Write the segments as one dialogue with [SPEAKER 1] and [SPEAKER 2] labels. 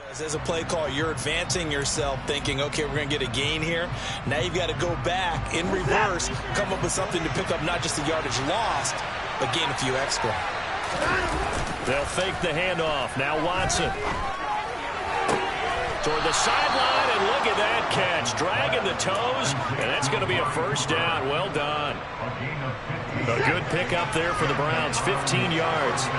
[SPEAKER 1] As a play call, you're advancing yourself thinking, okay, we're going to get a gain here. Now you've got to go back in reverse, come up with something to pick up not just the yardage lost, but gain a few extra.
[SPEAKER 2] They'll fake the handoff. Now Watson. Toward the sideline, and look at that catch. Dragging the toes, and that's going to be a first down. Well done. A good pickup there for the Browns, 15 yards.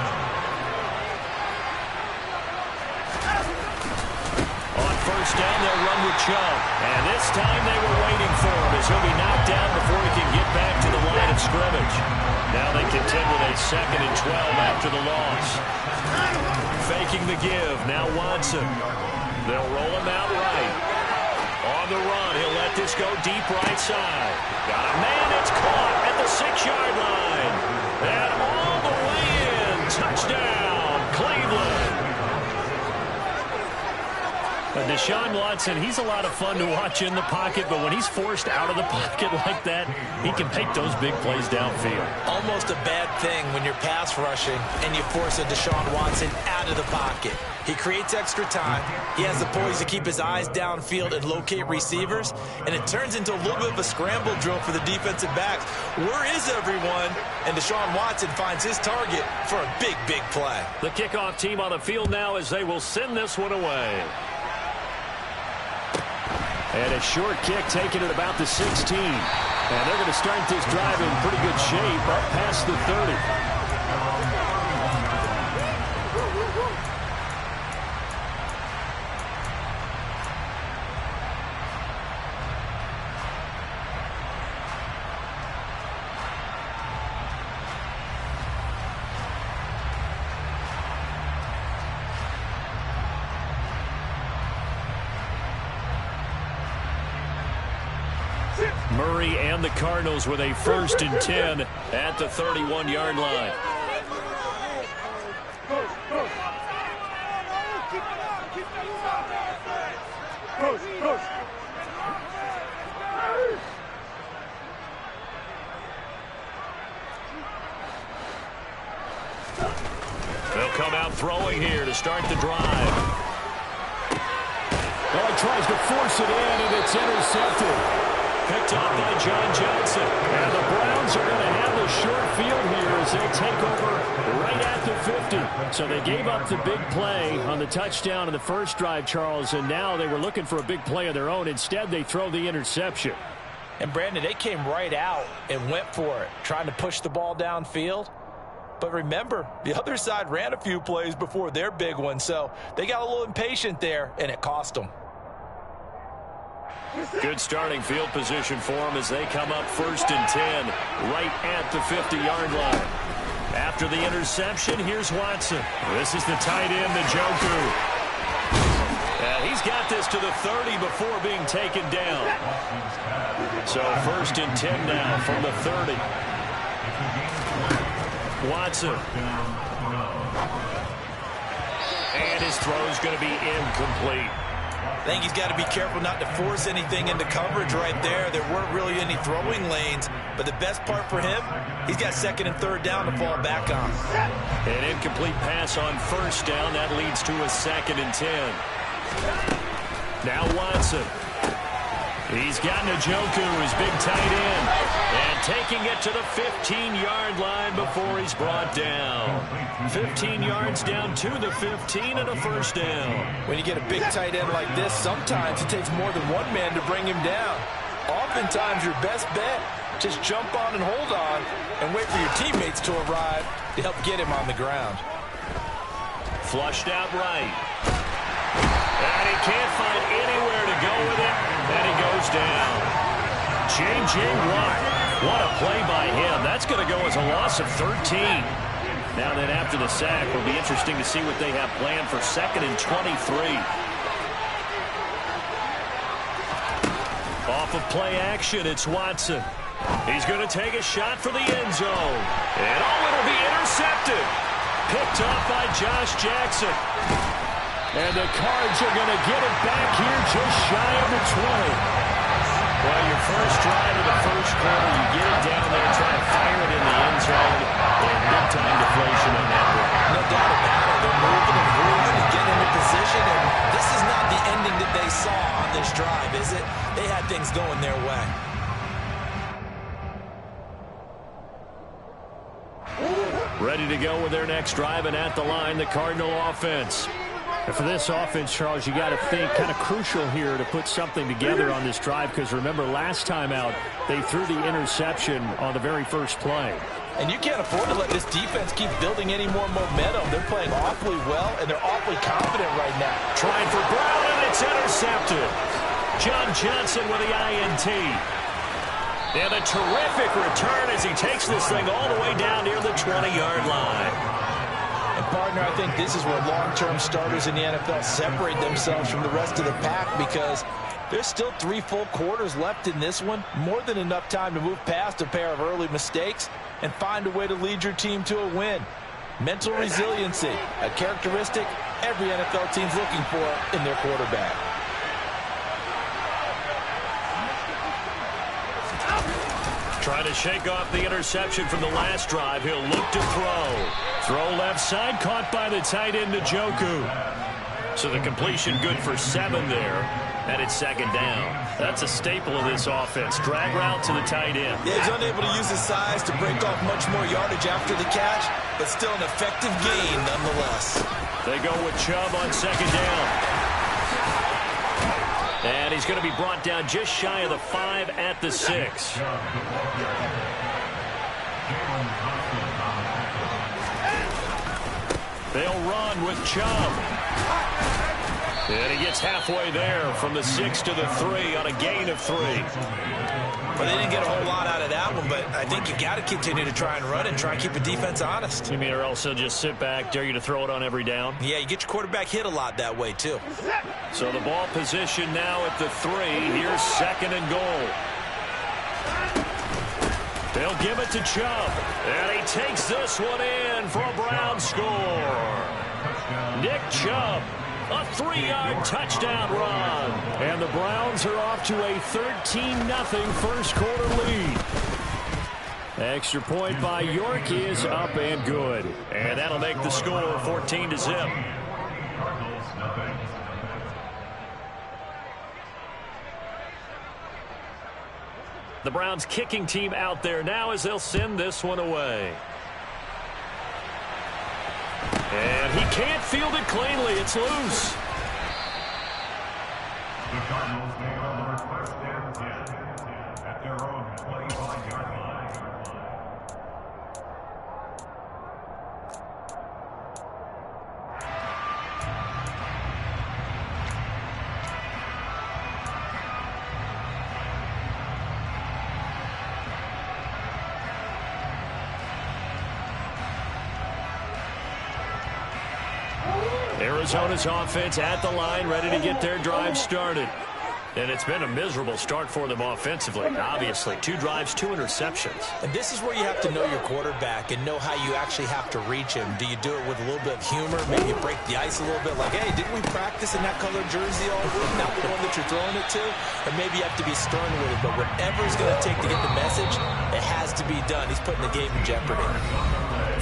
[SPEAKER 2] On first down, they'll run with Chubb. And this time they were waiting for him as he'll be knocked down before he can get back to the line of scrimmage. Now they contend with a 2nd and 12 after the loss. Faking the give. Now Watson. They'll roll him out right. On the run, he'll let this go deep right side. Got a man, it's caught at the 6-yard line. And all the way in. Touchdown, Cleveland. Deshaun Watson, he's a lot of fun to watch in the pocket, but when he's forced out of the pocket like that, he can make those big plays downfield.
[SPEAKER 1] Almost a bad thing when you're pass rushing and you force a Deshaun Watson out of the pocket. He creates extra time. He has the poise to keep his eyes downfield and locate receivers, and it turns into a little bit of a scramble drill for the defensive backs. Where is everyone? And Deshaun Watson finds his target for a big, big play.
[SPEAKER 2] The kickoff team on the field now as they will send this one away. And a short kick taken at about the 16. And they're going to start this drive in pretty good shape up past the 30. Murray and the Cardinals with a 1st and 10 at the 31-yard line. They'll come out throwing here to start the drive.
[SPEAKER 3] Well, he tries to force it in, and it's intercepted.
[SPEAKER 2] Picked up by John Johnson. And the Browns are going to have the short field here as they take over right at the 50. So they gave up the big play on the touchdown in the first drive, Charles, and now they were looking for a big play of their own. Instead, they throw the interception.
[SPEAKER 1] And, Brandon, they came right out and went for it, trying to push the ball downfield. But remember, the other side ran a few plays before their big one, so they got a little impatient there, and it cost them.
[SPEAKER 2] Good starting field position for them as they come up 1st and 10 right at the 50-yard line. After the interception, here's Watson. This is the tight end, Njoku. He's got this to the 30 before being taken down. So 1st and 10 now from the 30. Watson. And his throw is going to be incomplete.
[SPEAKER 1] I think he's got to be careful not to force anything into coverage right there. There weren't really any throwing lanes, but the best part for him, he's got 2nd and 3rd down to fall back on.
[SPEAKER 2] An incomplete pass on 1st down. That leads to a 2nd and 10. Now Watson. He's got Njoku, his big tight end, and taking it to the 15-yard line before he's brought down. 15 yards down to the 15 and a 1st down.
[SPEAKER 1] When you get a big tight end like this, sometimes it takes more than one man to bring him down. Oftentimes, your best bet, just jump on and hold on and wait for your teammates to arrive to help get him on the ground.
[SPEAKER 2] Flushed out right. And he can't find anywhere to go with it, and he goes down. J.J. Watt, what a play by him. That's going to go as a loss of 13. Now then, after the sack, it'll be interesting to see what they have planned for 2nd and 23. Off of play action, it's Watson. He's going to take a shot for the end zone. And it'll be intercepted. Picked off by Josh Jackson. And the Cards are going to get it back here just shy of the 20. Well, your first drive of the first quarter, you get it down there, try to fire it in the end zone, and big-time deflation on that one.
[SPEAKER 1] No doubt about it. They're moving and moving and getting into position, and this
[SPEAKER 2] Ready to go with their next drive, and at the line, the Cardinal offense.
[SPEAKER 3] And for this offense, Charles, you got to think kind of crucial here to put something together on this drive, because remember last time out, they threw the interception on the very first play.
[SPEAKER 1] And you can't afford to let this defense keep building any more momentum. They're playing awfully well, and they're awfully confident right now.
[SPEAKER 2] Trying for Brown, and it's intercepted. John Johnson with the INT. And a terrific return as he takes this thing all the way down near the 20-yard line.
[SPEAKER 1] And, partner, I think this is where long-term starters in the NFL separate themselves from the rest of the pack, because there's still 3 full quarters left in this one. More than enough time to move past a pair of early mistakes and find a way to lead your team to a win. Mental resiliency, a characteristic every NFL team's looking for in their quarterback.
[SPEAKER 2] Trying to shake off the interception from the last drive. He'll look to throw. Throw left side, caught by the tight end, Njoku. So the completion good for 7 there. And it's second down. That's a staple of this offense. Drag route to the tight end.
[SPEAKER 1] Yeah, he's unable to use his size to break off much more yardage after the catch, but still an effective gain nonetheless.
[SPEAKER 2] They go with Chubb on second down. And he's going to be brought down just shy of the 5 at the 6. They'll run with Chubb. And he gets halfway there from the 6 to the 3 on a gain of 3.
[SPEAKER 1] Well, they didn't get a whole lot out of that one, but I think you got to continue to try and run and try and keep the defense honest.
[SPEAKER 2] You mean, or else they'll just sit back, dare you to throw it on every down?
[SPEAKER 1] Yeah, you get your quarterback hit a lot that way, too.
[SPEAKER 2] So the ball position now at the 3. Here's second and goal. They'll give it to Chubb. And he takes this one in for a Brown score. Nick Chubb. A 3-yard touchdown run.
[SPEAKER 3] And the Browns are off to a 13-0 first quarter lead. Extra point by York is up and good.
[SPEAKER 2] And that'll make the score 14-0. The Browns kicking team out there now as they'll send this one away. And he can't field it cleanly. It's loose.
[SPEAKER 4] The Cardinals may on the first and 10 at their own 25-yard line.
[SPEAKER 2] Arizona's offense at the line, ready to get their drive started. And it's been a miserable start for them offensively. Obviously, 2 drives, 2 interceptions.
[SPEAKER 1] And this is where you have to know your quarterback and know how you actually have to reach him. Do you do it with a little bit of humor? Maybe you break the ice a little bit, like, hey, didn't we practice in that colored jersey all week? Not the one that you're throwing it to? Or maybe you have to be stern with it. But whatever it's going to take to get the message, it has to be done. He's putting the game in jeopardy.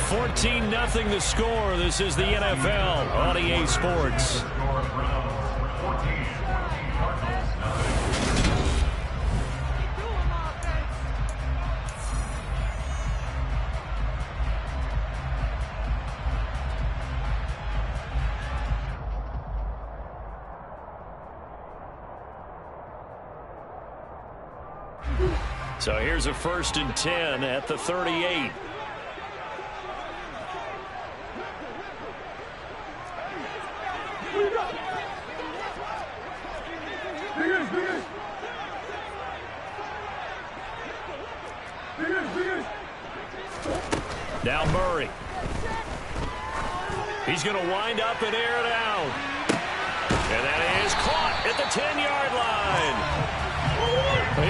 [SPEAKER 2] 14-0 the score. This is the NFL on EA Sports. So here's a 1st and 10 at the 38. Now Murray. He's going to wind up and air it out. And that is caught at the 10-yard line.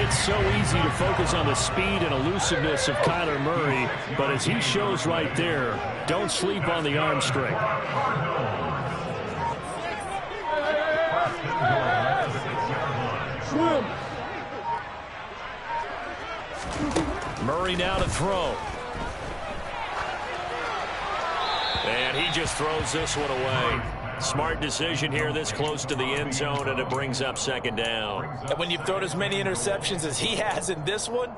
[SPEAKER 3] It's so easy to focus on the speed and elusiveness of Kyler Murray, but as he shows right there, don't sleep on the arm strength.
[SPEAKER 2] Murray now to throw. And he just throws this one away. Smart decision here this close to the end zone, and it brings up second down.
[SPEAKER 1] And when you've thrown as many interceptions as he has in this one,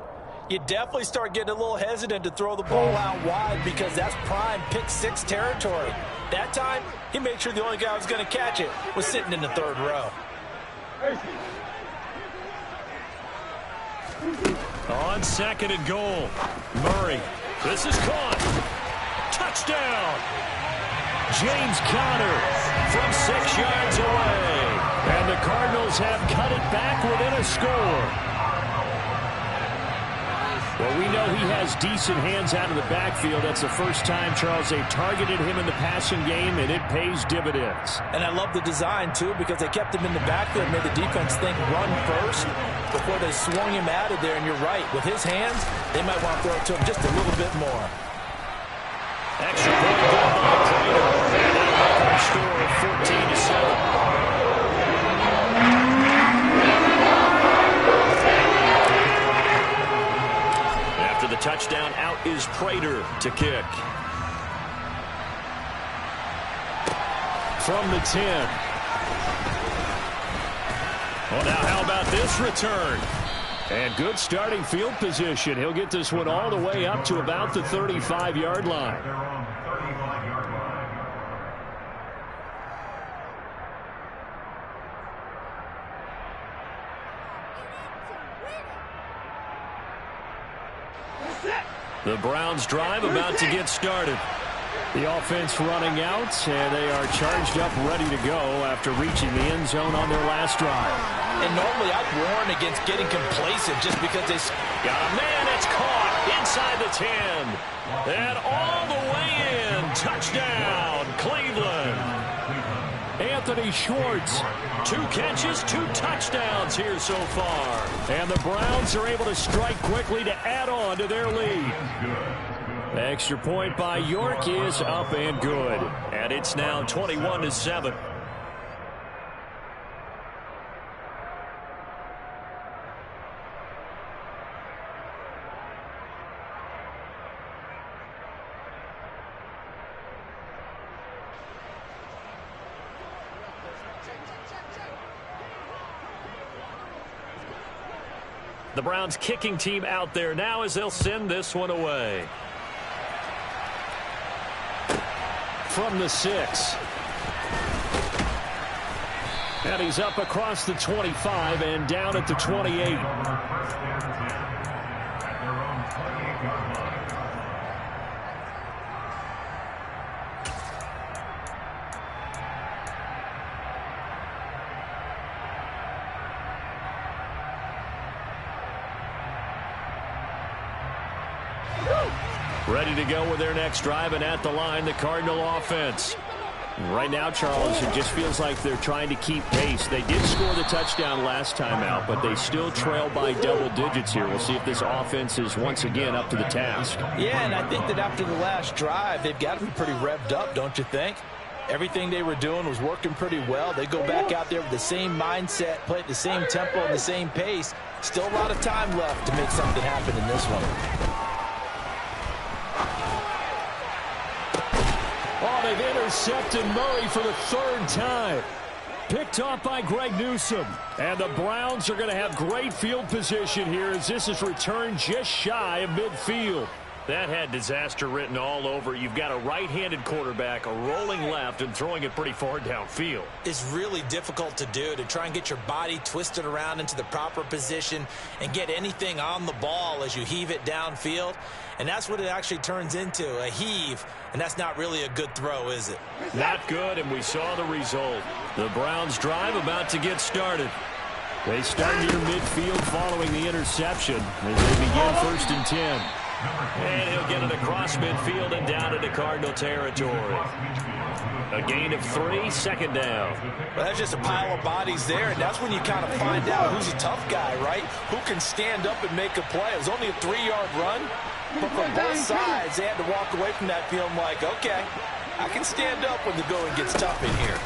[SPEAKER 1] You definitely start getting a little hesitant to throw the ball out wide because that's prime pick six territory. That time, he made sure the only guy who was going to catch it was sitting in the third row.
[SPEAKER 2] On second and goal, Murray. This is caught. Touchdown. James Conner from 6 yards away. And the Cardinals have cut it back within a score. Well, we know he has decent hands out of the backfield. That's the first time, Charles, they've targeted him in the passing game, and it pays dividends.
[SPEAKER 1] And I love the design, too, because they kept him in the backfield and made the defense think run first before they swung him out of there. And you're right. With his hands, they might want to throw it to him just a little bit more.
[SPEAKER 2] Extra point good by Prater. And that'll make our score 14-7. The touchdown, out is Prater to kick. From the 10. Well, now how about this return? And good starting field position. He'll get this one all the way up to about the 35-yard line. The Browns drive about to get started. The offense running out, and they are charged up, ready to go after reaching the end zone on their last drive.
[SPEAKER 1] And normally I'd warn against getting complacent just because they
[SPEAKER 2] got a man. It's caught inside the 10. And all the way in. Touchdown, Cleveland. Anthony Schwartz. 2 catches, 2 touchdowns here so far. And the Browns are able to strike quickly to add on to their lead. Extra point by York is up and good. And it's now 21-7. The Browns kicking team out there now as they'll send this one away. From the 6. And he's up across the 25 and down at the 28. Ready to go with their next drive, and at the line, the Cardinal offense. Right now, Charles, it just feels like they're trying to keep pace. They did score the touchdown last time out, but they still trail by double digits here. We'll see if this offense is once again up to the task.
[SPEAKER 1] Yeah, and I think that after the last drive, they've got to be pretty revved up, don't you think? Everything they were doing was working pretty well. They go back out there with the same mindset, play at the same tempo and the same pace. Still a lot of time left to make something happen in this one.
[SPEAKER 2] Oh, they've intercepted Murray for the 3rd time. Picked off by Greg Newsome. And the Browns are going to have great field position here as this is returned just shy of midfield. That had disaster written all over. You've got a right-handed quarterback, a rolling left, and throwing it pretty far downfield.
[SPEAKER 1] It's really difficult to do, to try and get your body twisted around into the proper position and get anything on the ball as you heave it downfield. And that's what it actually turns into, a heave. And that's not really a good throw, is it?
[SPEAKER 2] Not good, and we saw the result. The Browns drive about to get started. They start near midfield following the interception as they begin 1st and 10. And he'll get it across midfield and down into Cardinal territory. A gain of 3, 2nd down.
[SPEAKER 1] Well, that's just a pile of bodies there, and that's when you kind of find out who's a tough guy, right? Who can stand up and make a play. It was only a 3-yard run, but from both sides, they had to walk away from that feeling like, okay, I can stand up when the going gets tough in here.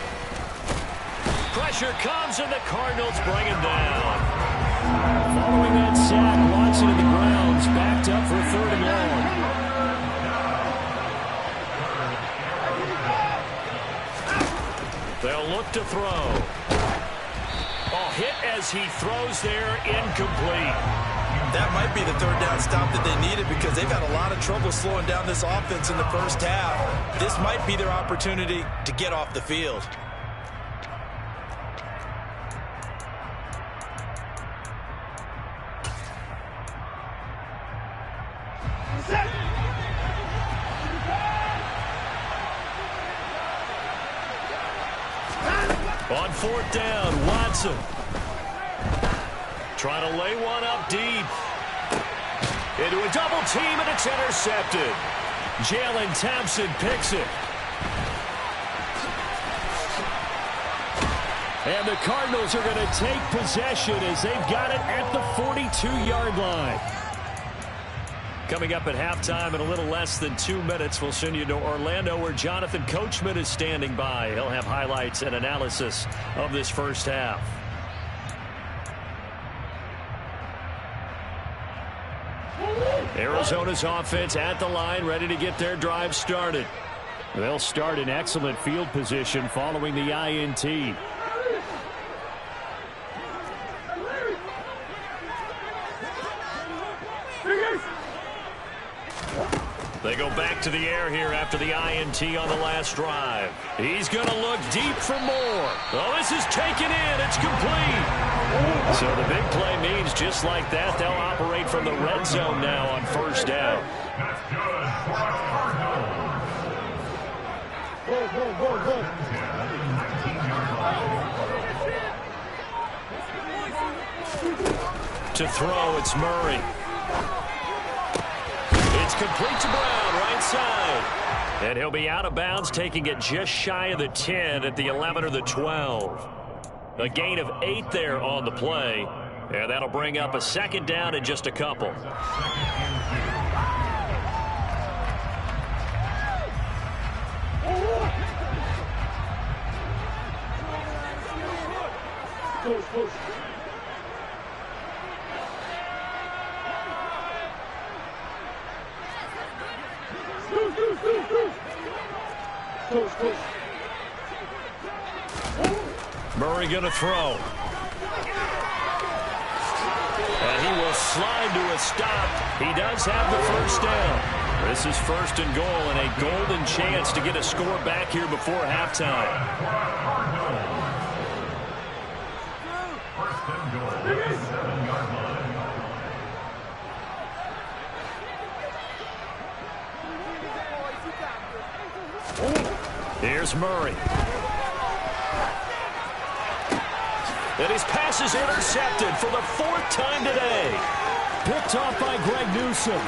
[SPEAKER 2] Pressure comes, and the Cardinals bring him down. Following that sack, Watson and the Browns backed up for 3rd and long. They'll look to throw. Oh, hit as he throws there, incomplete.
[SPEAKER 1] That might be the third down stop that they needed because they've had a lot of trouble slowing down this offense in the first half. This might be their opportunity to get off the field.
[SPEAKER 2] On fourth down, Watson. Trying to lay one up deep. Into a double team, and it's intercepted. Jalen Thompson picks it. And the Cardinals are going to take possession as they've got it at the 42-yard line. Coming up at halftime in a little less than 2 minutes, we'll send you to Orlando where Jonathan Coachman is standing by. He'll have highlights and analysis of this first half. Arizona's offense at the line, ready to get their drive started. They'll start in excellent field position following the INT. They go back to the air here after the INT on the last drive. He's going to look deep for more. Oh, this is taken in. It's complete. So the big play means just like that, they'll operate from the red zone now on first down.
[SPEAKER 4] That's good for a Cardinal.
[SPEAKER 2] To throw, it's Murray. It's complete to Brown, right side. And he'll be out of bounds, taking it just shy of the 10 at the 11 or the 12. A gain of 8 there on the play. And that'll bring up a second down in just a couple. Murray going to throw. And he will slide to a stop. He does have the first down. This is first and goal and a golden chance to get a score back here before halftime.
[SPEAKER 4] First and goal, 7-yard line.
[SPEAKER 2] Here's Murray. And his pass is intercepted for the 4th time today.
[SPEAKER 3] Picked off by Greg Newsome.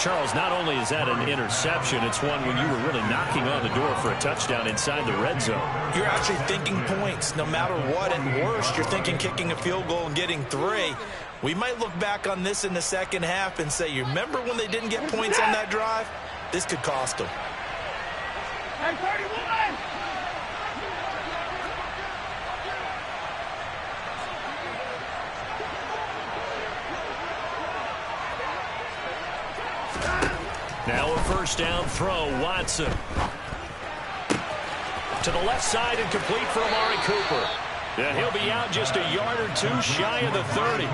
[SPEAKER 2] Charles, not only is that an interception, it's one when you were really knocking on the door for a touchdown inside the red zone.
[SPEAKER 1] You're actually thinking points no matter what. At worst, you're thinking kicking a field goal and getting 3. We might look back on this in the second half and say, you remember when they didn't get points on that drive? This could cost them.
[SPEAKER 5] Hey, 31!
[SPEAKER 2] Now a first down throw, Watson. To the left side and complete for Amari Cooper. And he'll be out just a yard or 2 shy of the 30.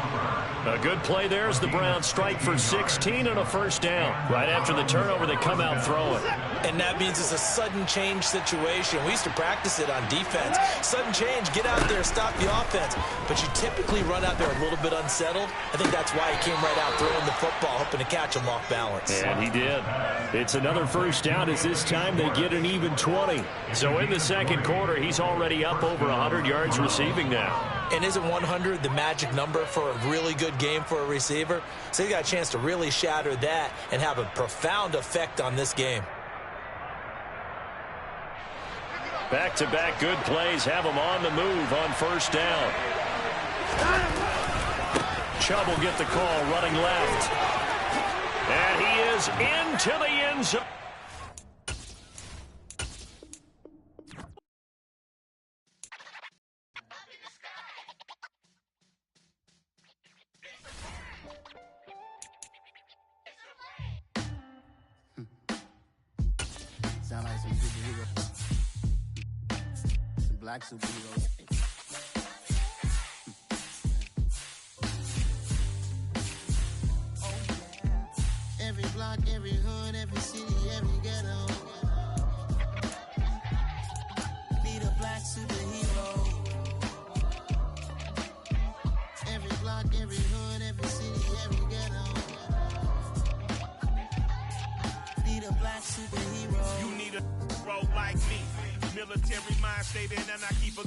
[SPEAKER 2] A good play there as the Browns strike for 16 and a first down. Right after the turnover, they come out throwing.
[SPEAKER 1] And that means it's a sudden change situation. We used to practice it on defense. Sudden change, get out there, stop the offense. But you typically run out there a little bit unsettled. I think that's why he came right out throwing the football, hoping to catch him off balance.
[SPEAKER 2] And he did. It's another first down as this time they get an even 20. So in the second quarter, he's already up over 100 yards receiving now.
[SPEAKER 1] And isn't 100 the magic number for a really good game for a receiver? So he got a chance to really shatter that and have a profound effect on this game.
[SPEAKER 2] Back-to-back good plays have him on the move on first down. Chubb will get the call running left. And he is into the end zone.
[SPEAKER 6] Sound like some superheroes. Some black superheroes. every hood, every city, every ghetto. Need a black superhero. Every block, every hood, every city, every ghetto. Need a black superhero.
[SPEAKER 7] You need a role like me. Military mind stated, and I keep a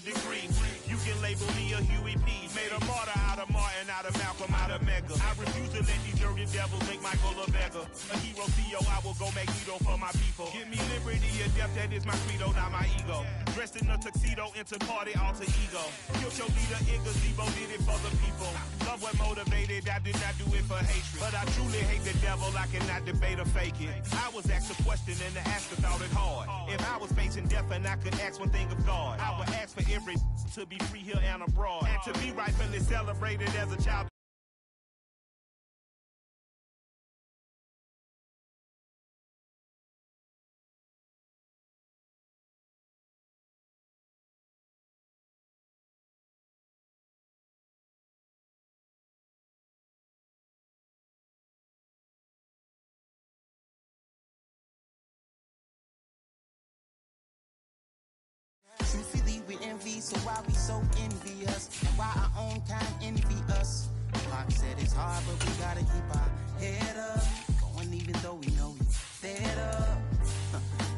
[SPEAKER 7] degree. You can label me a Huey P. Made a martyr out of Martin, out of Malcolm, out of Mega. I refuse to let these dirty devils make Michael a beggar. A hero CEO, I will go Magneto for my people. Give me liberty or death, that is my credo, not my ego. Dressed in a tuxedo, into party, alter ego. Killed your leader, Igazebo, did it for the people. Love what motivated, I did not do it for hatred. But I truly hate the devil, I cannot debate or fake it. I was asked a question and the asker thought it hard. If I was facing death and I could ask one thing of God, I would ask for every to be free here and abroad, and to be rightfully celebrated as a child.
[SPEAKER 6] Truthfully, we envy, so why we so envious? And why our own kind envy us? Pac said it's hard, but we gotta keep our head up. Going even though we know we fed up.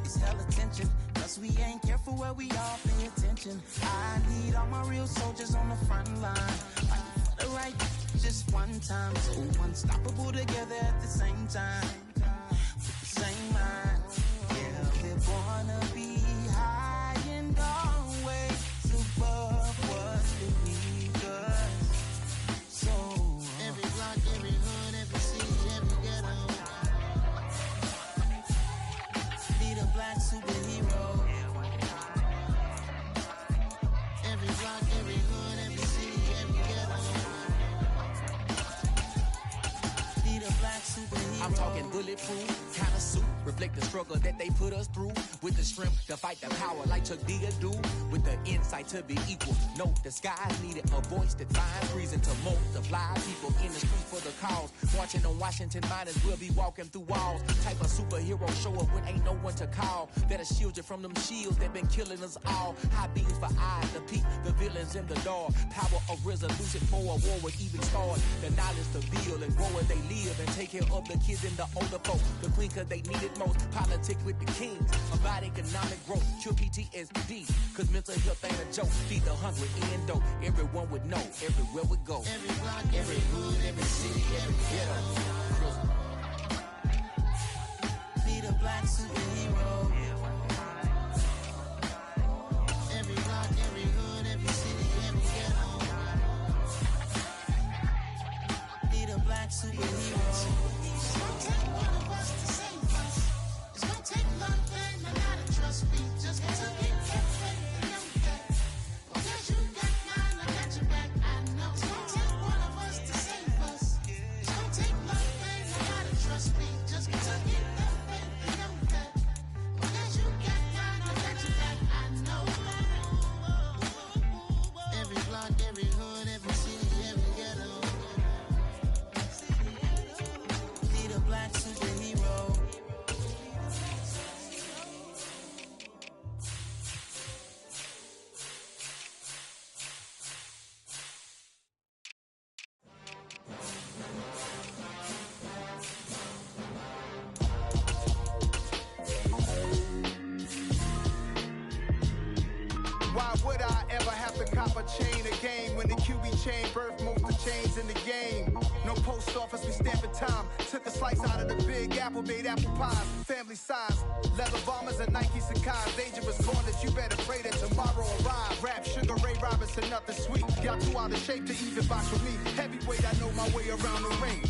[SPEAKER 6] It's hella tension, plus we ain't careful where we all pay attention. I need all my real soldiers on the front line. Fighting for the right, just one time. So unstoppable together at the same time. With the same mind. Yeah, we're born to be high and always above what's beneath us. So every block, every hood, every city, every ghetto. Need a black superhero. Every block, every hood, every city, every ghetto. Need a black superhero.
[SPEAKER 8] I'm talking bulletproof kind of suit, reflect the struggle that they put us through. With the strength to fight the power like Chuck D do. With the insight to be equal. No, the skies needed a voice that finds reason to multiply. People in the street for the cause. Marching on Washington, might as well be walking through walls. Type of superhero show up when ain't no one to call. That'll shield you from them shields that been killing us all. High beams for eyes to peep the villains in the dark. Power of resolution for a war would even start. The knowledge to build and grow where they live and take care of the kids and the older folks. The queen cause they need it most. Politic with the kings. About economic growth. Cure PTSD. Cause mental health ain't a joke. Feed the hungry and dope. Everyone would know. Everywhere we go.
[SPEAKER 6] Every block, every hood, every city, every ghetto. Need a black superhero. Every block, every hood, every city, every ghetto. Need a black superhero. It's gonna take one of us to save us. It's gonna take love and a lot of trust me. Just to get that faith and know that. Because you got mine, I got your back, I know. It's gonna take one of us to save us. It's gonna take love and a lot of trust me. Just to get that faith and know that. Because you got mine, I got your back, I know. Every block, every hood, every city, every ghetto. Need a black superhero.
[SPEAKER 9] Why would I ever have to cop a chain again when the QB chain birthed most of the chains in the game? No post office, we stamping time. Took a slice out of the big apple, made apple pies, family size. Leather bombers and Nike Sacai's. Dangerous corners, you better pray that tomorrow arrive. Rap, Sugar Ray Robinson, nothing sweet. Got too out of shape to even box with me. Heavyweight, I know my way around the ring.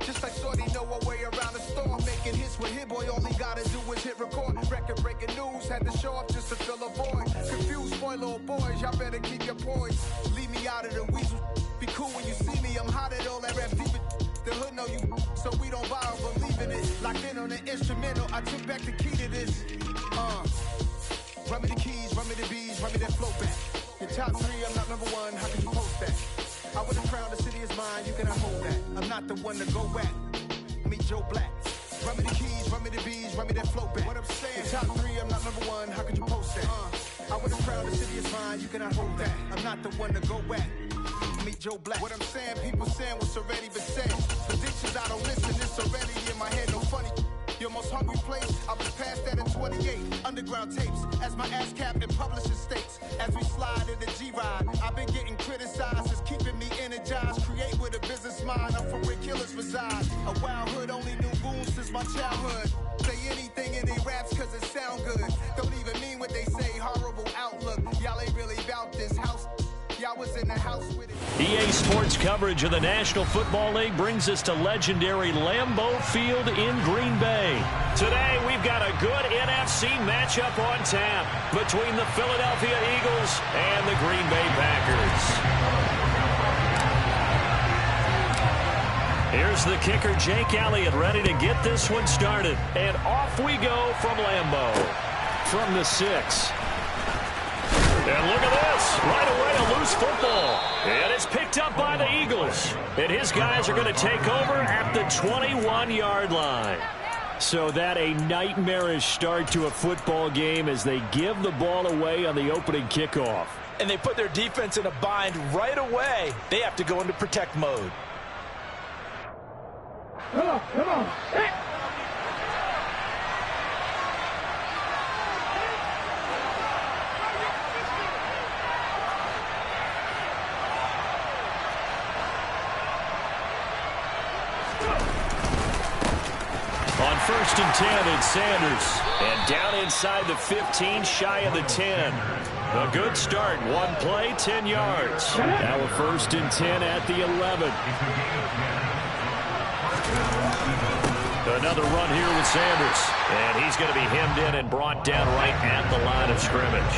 [SPEAKER 9] Just like Shorty know her way around the storm. Making hits with Hit Boy, all he gotta do is hit record. Record breaking news, had to show up just to fill a void. Confused boy, little boys, y'all better keep your poise. Leave me out of the weasel. Be cool when you see me, I'm hot at all that rap deep. The hood know you, so we don't borrow, believe in it. Locked in on the instrumental, I took back the key to this. Run me the keys, run me the bees, run me that flow back. Your top three, I'm not number one, how can you post that? I was proud the city is mine, you cannot hold that. I'm not the one to go back. Meet Joe Black. Run me the keys, run me the bees, run me that flow back. What I'm saying, top 3, I'm not number 1. How could you post that? I would have crowned the city is mine, you cannot hold that. I'm not the one to go at. Meet Joe Black. What I'm saying, people saying what's already been said. Predictions, I don't listen, it's already in my head, no funny. Your most hungry place, I was past that in 28. Underground tapes, as my ass cap and publishing states. As we slide in the G-Ride, I've been getting criticized. It's keeping me energized. Create with a business mind, I'm from where killers reside. A wild hood, only knew goons since my childhood. Say anything in they raps cause it sound good. Don't even mean what they say, horrible outlook. Y'all ain't really about this house. Y'all was in the house with it.
[SPEAKER 2] EA Sports coverage of the National Football League brings us to legendary Lambeau Field in Green Bay. Today, we've got a good NFC matchup on tap between the Philadelphia Eagles and the Green Bay Packers. Here's the kicker, Jake Elliott, ready to get this one started. And off we go from Lambeau. From the 6. And look at this. Right away, a loose football. And it's picked up by the Eagles. And his guys are going to take over at the 21-yard line. So that a nightmarish start to a football game as they give the ball away on the opening kickoff.
[SPEAKER 1] And they put their defense in a bind right away. They have to go into protect mode.
[SPEAKER 5] Come on, come on. Hey.
[SPEAKER 2] On 1st and 10, it's Sanders. And down inside the 15, shy of the 10. A good start. One play, 10 yards.
[SPEAKER 3] Now a 1st and 10 at the 11.
[SPEAKER 2] Another run here with Sanders. And he's going to be hemmed in and brought down right at the line of scrimmage.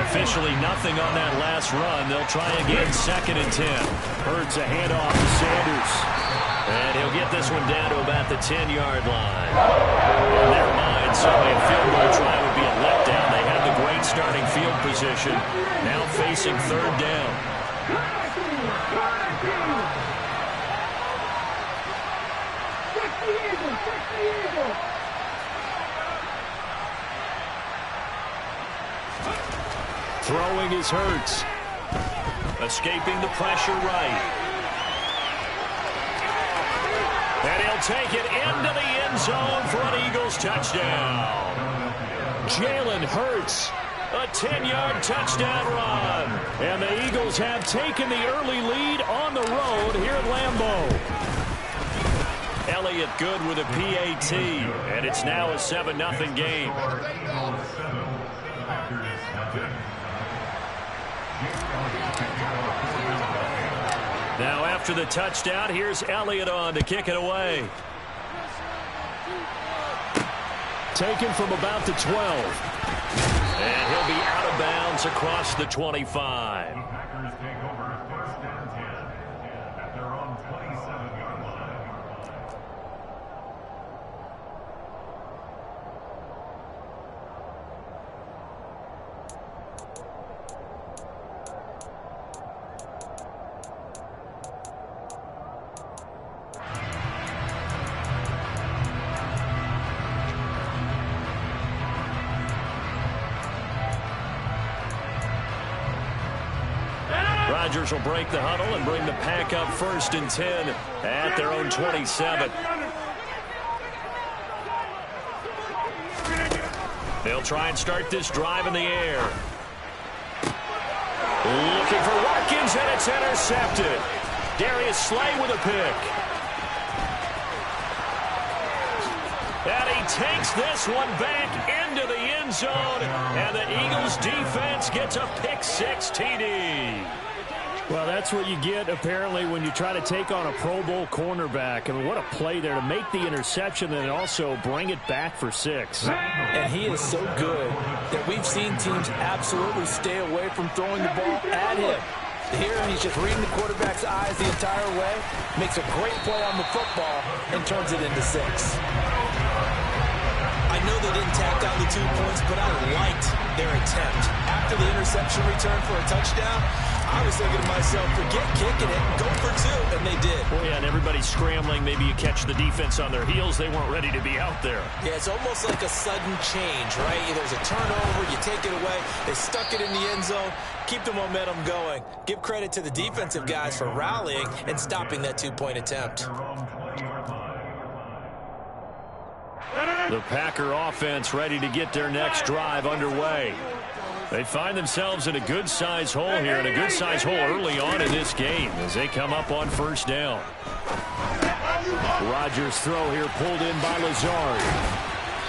[SPEAKER 2] Officially nothing on that last run. They'll try again, 2nd and 10.
[SPEAKER 3] Hurts a handoff to Sanders.
[SPEAKER 2] And he'll get this one down to about the 10-yard line. In their minds, certainly a field goal try would be a letdown. They had the great starting field position. Now facing 3rd down.
[SPEAKER 3] Throwing is Hurts.
[SPEAKER 2] Escaping the pressure right. And he'll take it into the end zone for an Eagles touchdown.
[SPEAKER 3] Jalen Hurts.
[SPEAKER 2] A 10-yard touchdown run.
[SPEAKER 3] And the Eagles have taken the early lead on the road here at Lambeau.
[SPEAKER 2] Elliott good with a PAT. And it's now a 7-0 game. Now after the touchdown, here's Elliott on to kick it away.
[SPEAKER 3] Taken from about the 12.
[SPEAKER 2] And he'll be out of bounds across the 25.
[SPEAKER 4] Packers take over 1st and 10 at their own 27-yard line.
[SPEAKER 2] Rodgers will break the huddle and bring the pack up 1st and 10 at their own 27. They'll try and start this drive in the air. Looking for Watkins, and it's intercepted. Darius Slay with a pick. And he takes this one back into the end zone, and the Eagles defense gets a pick-6 TD.
[SPEAKER 3] Well, that's what you get, apparently, when you try to take on a Pro Bowl cornerback. I mean, what a play there to make the interception and also bring it back for 6.
[SPEAKER 1] And he is so good that we've seen teams absolutely stay away from throwing the ball at him. Here, he's just reading the quarterback's eyes the entire way, makes a great play on the football, and turns it into 6. I know they didn't tack on the 2 points, but I liked their attempt. After the interception return for a touchdown, I I was thinking to myself, forget kicking it, go for two, and they did.
[SPEAKER 3] Well, yeah, and everybody's scrambling. Maybe you catch the defense on their heels. They weren't ready to be out there.
[SPEAKER 1] Yeah, it's almost like a sudden change, right? There's a turnover, you take it away, they stuck it in the end zone, keep the momentum going. Give credit to the defensive guys for rallying and stopping that two-point attempt.
[SPEAKER 3] The Packer offense ready to get their next drive underway. They find themselves in a good-sized hole here, and a good-sized hole early on in this game as they come up on first down. Rodgers' throw here pulled in by Lazard.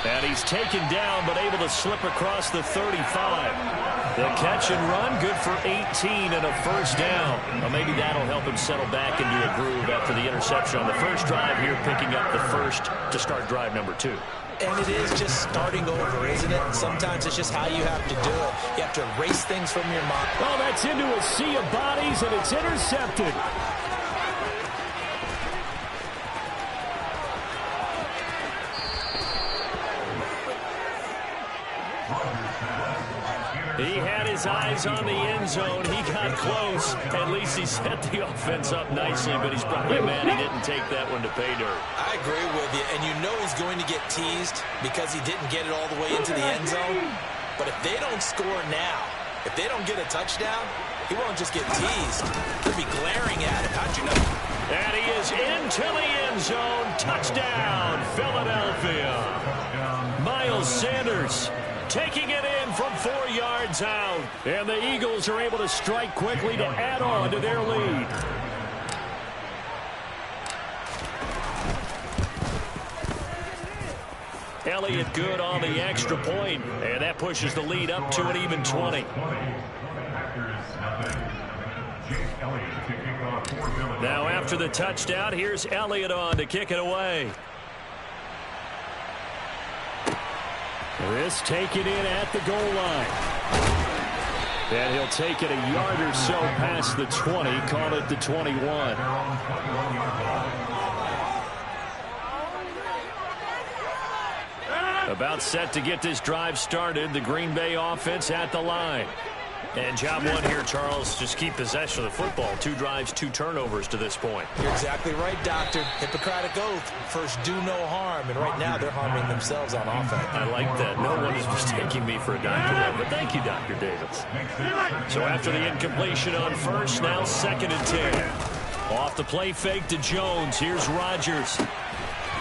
[SPEAKER 3] And he's taken down but able to slip across the 35. The catch and run, good for 18 and a first down. Well, maybe that'll help him settle back into a groove after the interception on the first drive here, picking up the first to start drive number 2.
[SPEAKER 1] And it is just starting over, isn't it? Sometimes it's just how you have to do it. You have to erase things from your mind.
[SPEAKER 3] Oh, that's into a sea of bodies, and it's intercepted. He had his eyes on the end zone. He got close. At least he set the offense up nicely, but he's probably mad he didn't take that one to pay dirt.
[SPEAKER 1] I agree with you, and you know he's going to get teased because he didn't get it all the way into the end zone. But if they don't score now, if they don't get a touchdown, he won't just get teased. He'll be glaring at him. How'd you know?
[SPEAKER 3] And he is into the end zone. Touchdown, Philadelphia. Miles Sanders taking it in from 4 yards out. And the Eagles are able to strike quickly to add on to their lead. Elliott good on the extra point, and that pushes the lead up to an even 20. Now after the touchdown, here's Elliott on to kick it away. This taken in at the goal line. And he'll take it a yard or so past the 20, call it the 21. About set to get this drive started. The Green Bay offense at the line. And job one here, Charles, just keep possession of the football. 2 drives, 2 turnovers to this point.
[SPEAKER 1] You're exactly right, Doctor. Hippocratic oath. First, do no harm. And right now, they're harming themselves on offense.
[SPEAKER 3] I like that. No one is mistaking me for a doctor, but thank you, Dr. Davis. So after the incompletion on first, now 2nd and 10. Off the play fake to Jones. Here's Rodgers.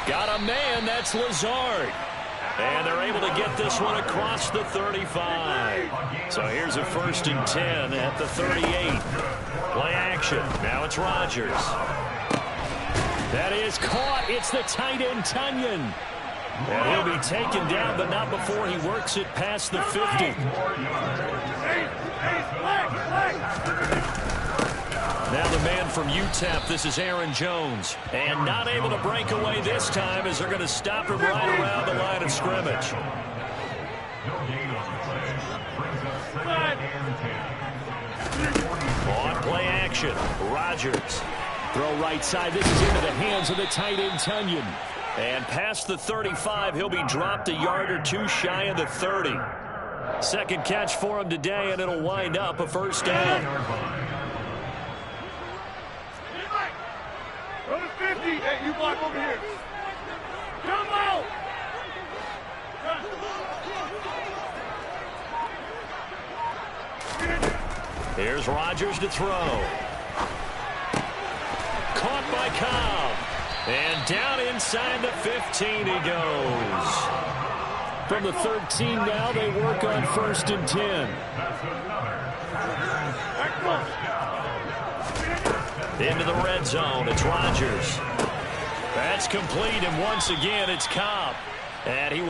[SPEAKER 3] Got a man. That's Lazard. And they're able to get this one across the 35. So here's a 1st and 10 at the 38. Play action. Now it's Rodgers. That is caught. It's the tight end, Tunyon. And he'll be taken down, but not before he works it past the 50. Now the man from UTEP, this is Aaron Jones. And not able to break away this time as they're going to stop him right around the line of scrimmage. On play action, Rodgers. Throw right side. This is into the hands of the tight end, Tunyon. And past the 35, he'll be dropped a yard or 2 shy of the 30. 2nd catch for him today, and it'll wind up a 1st down.
[SPEAKER 5] Go to 50. Hey, you block over here. Come on.
[SPEAKER 3] Here's Rodgers to throw. Caught by Cobb. And down inside the 15 he goes. From the 13 now, they work on 1st and 10. Into the red zone. It's Rodgers. That's complete, and once again, it's Cobb. And he...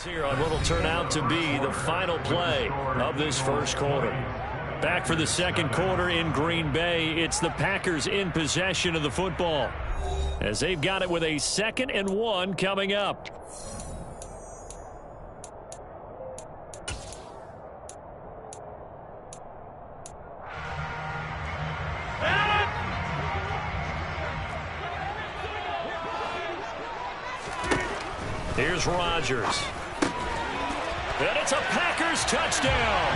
[SPEAKER 3] here on what will turn out to be the final play of this 1st quarter. Back for the 2nd quarter in Green Bay. It's the Packers in possession of the football, as they've got it with a 2nd and 1 coming up. Here's Rodgers. And it's a Packers touchdown.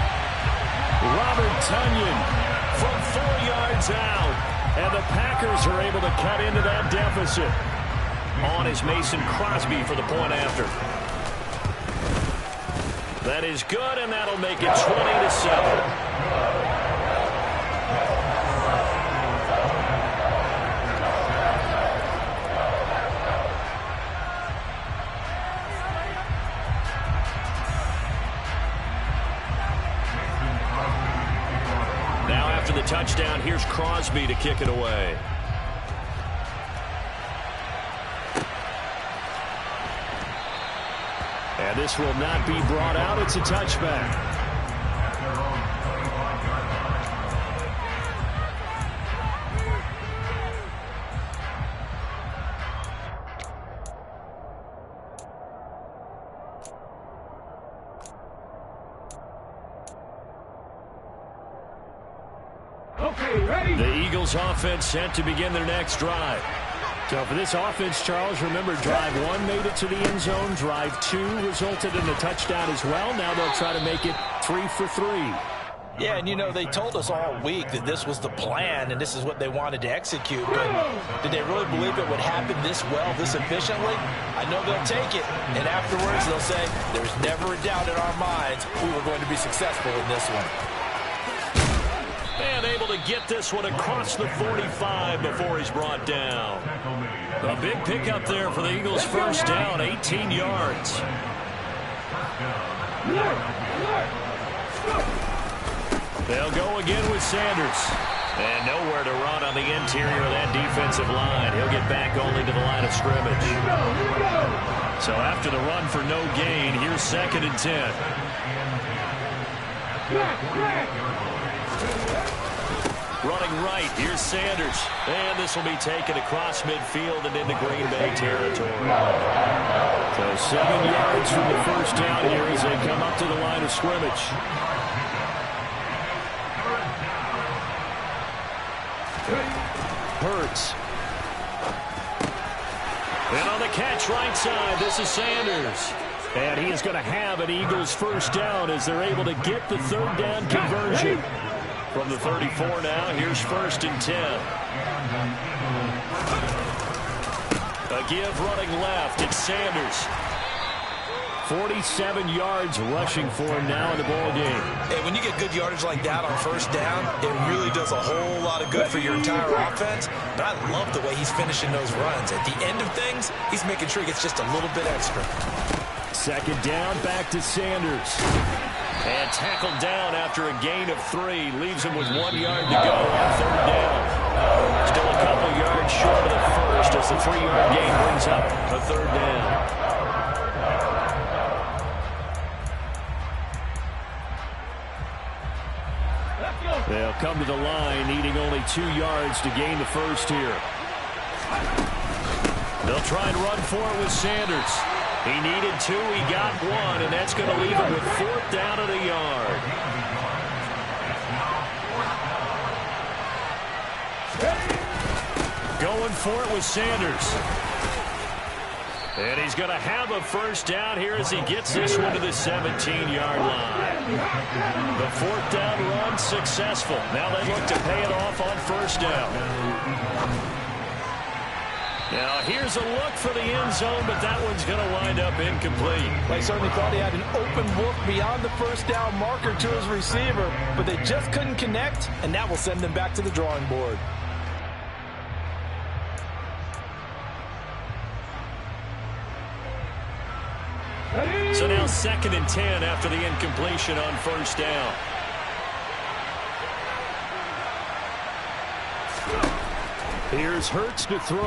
[SPEAKER 3] Robert Tonyan from 4 yards out. And the Packers are able to cut into that deficit. On is Mason Crosby for the point after. That is good, and that'll make it 20-7. The touchdown, here's Crosby to kick it away. And this will not be brought out. It's a touchback. The Eagles offense set to begin their next drive. So for this offense, Charles, remember drive 1 made it to the end zone. Drive 2 resulted in a touchdown as well. Now they'll try to make it 3 for 3.
[SPEAKER 1] Yeah, and you know, they told us all week that this was the plan and this is what they wanted to execute. But did they really believe it would happen this well, this efficiently? I know they'll take it. And afterwards they'll say, there's never a doubt in our minds we were going to be successful in this one.
[SPEAKER 3] And able to get this one across the 45 before he's brought down. A big pickup there for the Eagles' first down, 18 yards. They'll go again with Sanders. And nowhere to run on the interior of that defensive line. He'll get back only to the line of scrimmage. So after the run for no gain, here's 2nd and 10. Running right, here's Sanders. And this will be taken across midfield and into Green Bay territory. So 7 yards from the first down here as they come up to the line of scrimmage. Hurts. And on the catch right side, this is Sanders. And he is going to have an Eagles first down as they're able to get the 3rd down conversion. From the 34 now, here's 1st and 10. A give running left, it's Sanders. 47 yards rushing for him now in the ball game.
[SPEAKER 1] Hey, when you get good yardage like that on first down, it really does a whole lot of good for your entire offense. But I love the way he's finishing those runs. At the end of things, he's making sure he gets just a little bit extra.
[SPEAKER 3] 2nd down, back to Sanders. And tackled down after a gain of 3. Leaves him with 1 yard to go on 3rd down. Still a couple yards short of the first as the 3-yard gain brings up a 3rd down. They'll come to the line, needing only 2 yards to gain the first here. They'll try and run for it with Sanders. He needed 2, he got 1, and that's going to leave him with 4th down at a yard. Going for it with Sanders. And he's going to have a first down here as he gets this one to the 17-yard line. The 4th down run successful. Now they look to pay it off on first down. Now here's a look for the end zone, but that one's going to wind up incomplete.
[SPEAKER 1] They certainly thought he had an open look beyond the first down marker to his receiver, but they just couldn't connect, and that will send them back to the drawing board.
[SPEAKER 3] So now 2nd and 10 after the incompletion on first down. Here's Hurts to throw.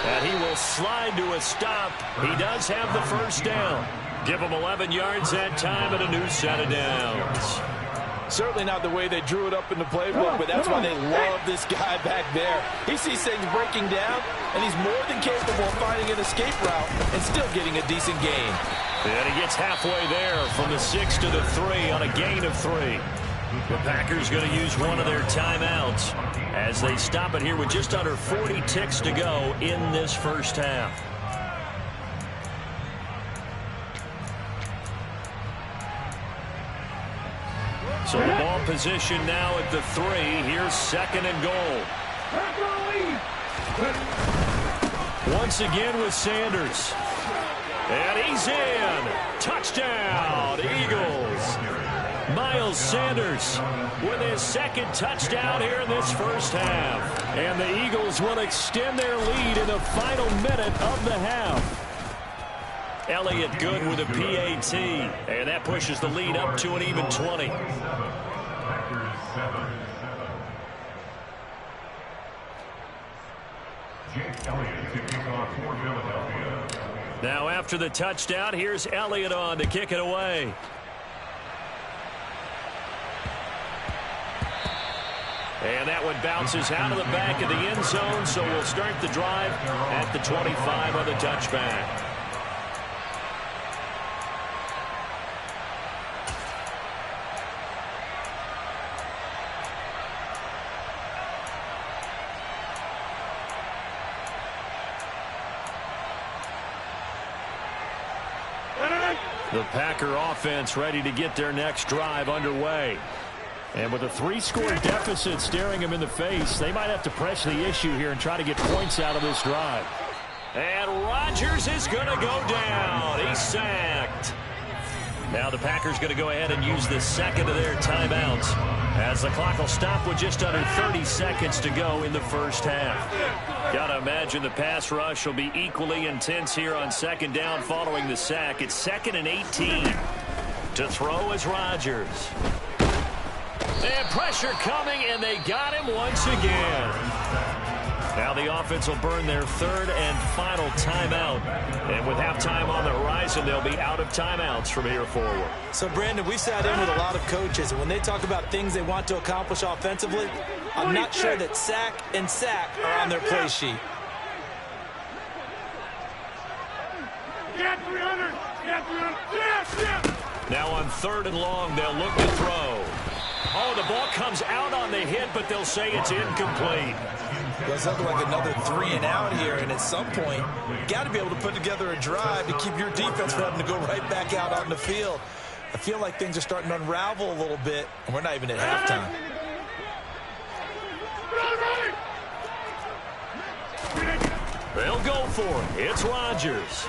[SPEAKER 3] And he will slide to a stop. He does have the first down. Give him 11 yards that time and a new set of downs.
[SPEAKER 1] Certainly not the way they drew it up in the playbook, but that's why they love this guy back there. He sees things breaking down, and he's more than capable of finding an escape route and still getting a decent gain.
[SPEAKER 3] And he gets halfway there from the 6 to the 3 on a gain of 3.
[SPEAKER 2] The Packers going to use one of their timeouts as they stop it here with just under 40 ticks to go in this first half. So the ball position now at the 3. Here's 2nd and goal. Once again with Sanders. And he's in. Touchdown, Eagles. Miles Sanders with his 2nd touchdown here in this first half. And the Eagles will extend their lead in the final minute of the half. Elliott good with a PAT. And that pushes the lead up to an even 20. Now after the touchdown, here's Elliott on to kick it away. And that one bounces out of the back of the end zone, so we'll start the drive at the 25 on the touchback. The Packer offense ready to get their next drive underway. And with a 3-score deficit staring them in the face, they might have to press the issue here and try to get points out of this drive. And Rodgers is going to go down. He's sacked. Now the Packers going to go ahead and use the 2nd of their timeouts as the clock will stop with just under 30 seconds to go in the first half. Got to imagine the pass rush will be equally intense here on 2nd down following the sack. It's 2nd and 18. To throw is Rodgers. And pressure coming, and they got him once again. Now the offense will burn their 3rd and final timeout. And with halftime on the horizon, they'll be out of timeouts from here forward.
[SPEAKER 1] So, Brandon, we sat in with a lot of coaches, and when they talk about things they want to accomplish offensively, I'm not sure that sack and sack are on their play sheet.
[SPEAKER 2] Now on 3rd and long, they'll look to throw. Oh, the ball comes out on the hit, but they'll say it's incomplete.
[SPEAKER 1] Well, it's looking like another 3 and out here, and at some point, you got to be able to put together a drive to keep your defense from having to go right back out on the field. I feel like things are starting to unravel a little bit, and we're not even at halftime.
[SPEAKER 2] They'll go for it. It's Rodgers.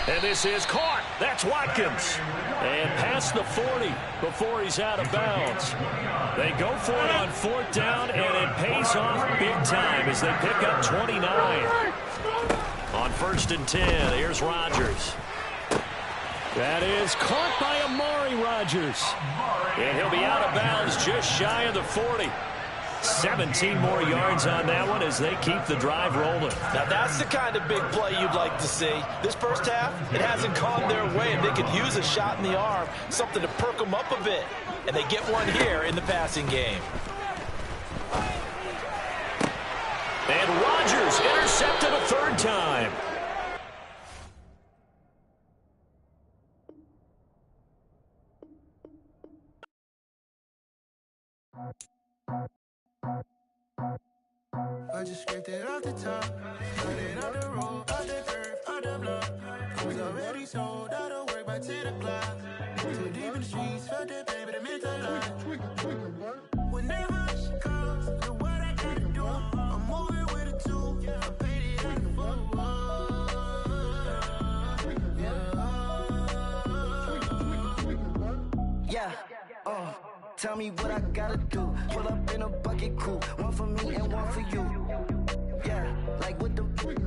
[SPEAKER 2] And this is caught. That's Watkins. And past the 40 before he's out of bounds. They go for it on 4th down, and it pays off big time as they pick up 29. On 1st and 10, here's Rodgers. That is caught by Amari Rodgers. And he'll be out of bounds just shy of the 40. 17 more yards on that one as they keep the drive rolling.
[SPEAKER 1] Now that's the kind of big play you'd like to see. This first half, it hasn't gone their way, and they could use a shot in the arm, something to perk them up a bit. And they get one here in the passing game.
[SPEAKER 2] And Rodgers intercepted a 3rd time.
[SPEAKER 9] I just scraped it off the top, cut it off the road, off the curve, off the block. I was already sold out of work by 10 o'clock. Too deep in the streets, felt that pain, but it meant a lot. Whenever she calls, look what I gotta do. I'm moving with a 2, I paid it out the phone. Yeah. Tell me what I gotta do. Pull up in a bucket crew, one for me and one for you. Yeah, like with the roof.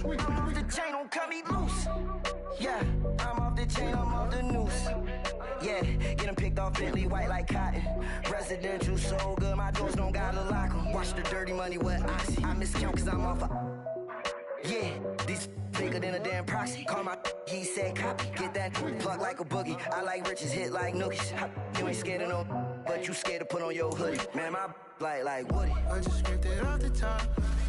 [SPEAKER 9] I'm off the chain, don't cut me loose. Yeah, I'm off the chain, I'm off the noose. Yeah, getting picked off Bentley white like cotton. Residential so good, my doors don't gotta lock 'em. Watch the dirty money with Oxy. I miscount cause I'm off yeah, these bigger than a damn proxy. Call my he said copy. Get that plug like a boogie. I like riches, hit like nookies. You ain't scared of no, but you scared to put on your hoodie. Man, my like Woody. I just scraped it off the top,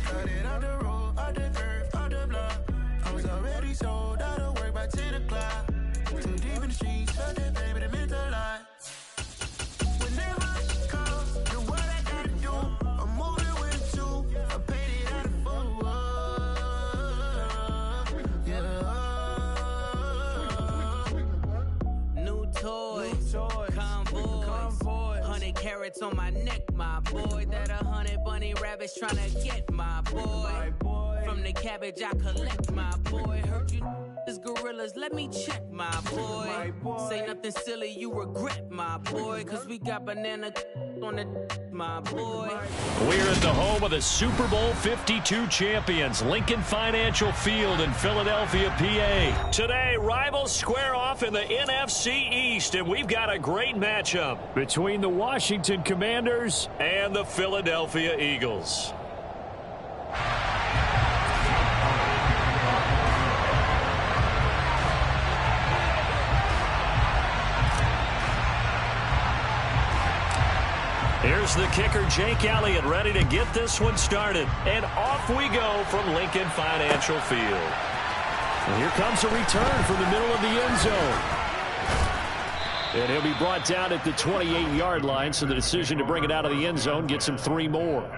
[SPEAKER 9] cut it off the road, off the curve, off the block. I was already sold out of work by 10 o'clock. Too deep in the streets, felt that baby, the
[SPEAKER 10] 100 carats on my neck, my boy. That 100 bunny rabbits tryna get my boy. From the cabbage I collect, my boy. Heard you is gorillas, let me check, my boy. Say nothing silly, you regret, my boy. Cause we got banana on the my boy.
[SPEAKER 2] We're at the home of the Super Bowl 52 champions, Lincoln Financial Field in Philadelphia, PA. Today, rivals square off in the NFC East, and we've got a great matchup between the Washington Commanders and the Philadelphia Eagles. Here's the kicker, Jake Elliott, ready to get this one started. And off we go from Lincoln Financial Field. And here comes a return from the middle of the end zone. And he'll be brought down at the 28-yard line, so the decision to bring it out of the end zone gets him 3 more.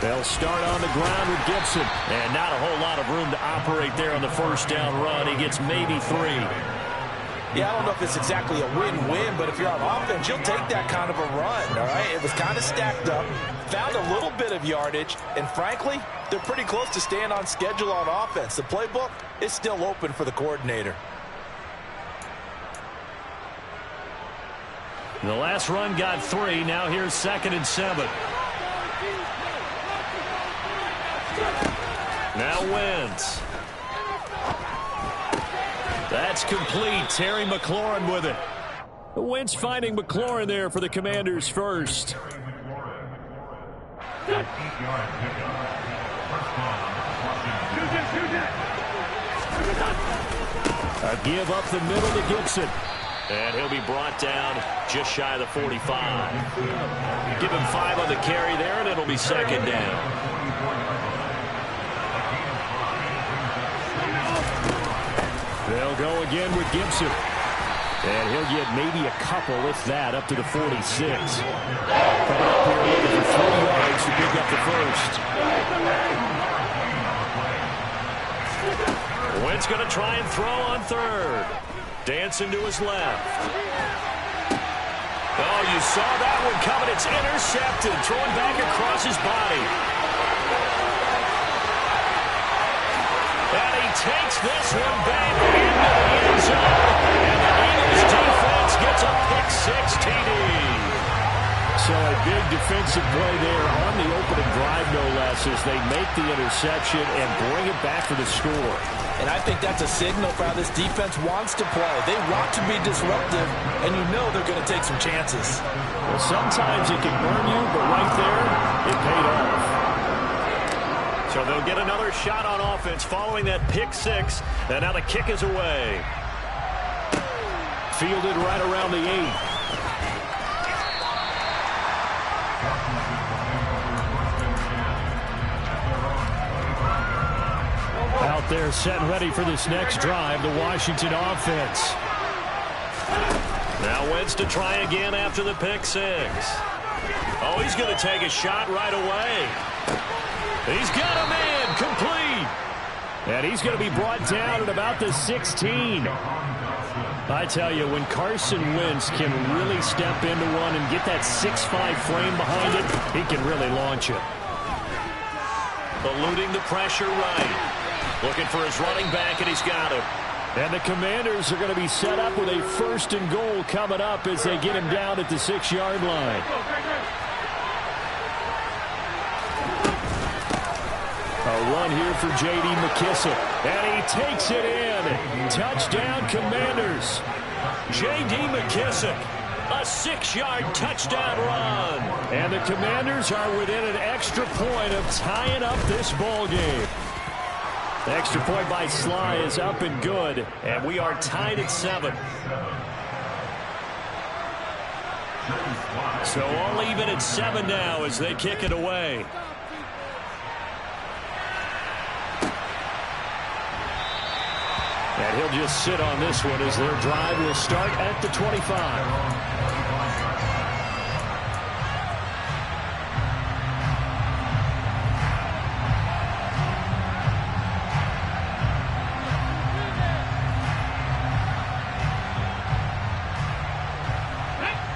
[SPEAKER 2] They'll start on the ground with Gibson. And not a whole lot of room to operate there on the first down run. He gets maybe 3.
[SPEAKER 1] Yeah, I don't know if it's exactly a win-win, but if you're on offense, you'll take that kind of a run, all right? It was kind of stacked up, found a little bit of yardage, and frankly, they're pretty close to staying on schedule on offense. The playbook is still open for the coordinator.
[SPEAKER 2] The last run got 3. Now here's 2nd and 7. Now Wentz. That's complete. Terry McLaurin with it. Wentz finding McLaurin there for the Commanders first. A give up the middle to Gibson. And he'll be brought down just shy of the 45. Give him 5 on the carry there, and it'll be 2nd down. They'll go again with Gibson. And he'll get maybe a couple, if that, up to the 46. Coming up here looking for 3 yards to pick up the first. Wentz going to try and throw on 3rd. Dancing to his left. Oh, you saw that one coming. It's intercepted. Throwing back across his body. And he takes this one back into the end zone. And the Eagles defense gets a pick-6 TD. So a big defensive play there on the opening drive, no less, as they make the interception and bring it back for the score.
[SPEAKER 1] And I think that's a signal for how this defense wants to play. They want to be disruptive, and you know they're going to take some chances.
[SPEAKER 2] Well, sometimes it can burn you, but right there, it paid off. So they'll get another shot on offense following that pick-6, and now the kick is away. Fielded right around the 8. Out there set and ready for this next drive, the Washington offense. Now Wentz to try again after the pick-6. Oh, he's going to take a shot right away. He's got a man complete. And he's going to be brought down at about the 16. I tell you, when Carson Wentz can really step into one and get that 6'5" frame behind it, he can really launch it. Eluding the pressure right. Looking for his running back, and he's got it. And the Commanders are going to be set up with a 1st and goal coming up as they get him down at the 6-yard line. A run here for J.D. McKissick. And he takes it in. Touchdown, Commanders. J.D. McKissick. A 6-yard touchdown run. And the Commanders are within an extra point of tying up this ball game. The extra point by Sly is up and good, and we are tied at 7. So all even at 7 now as they kick it away. And he'll just sit on this one as their drive will start at the 25.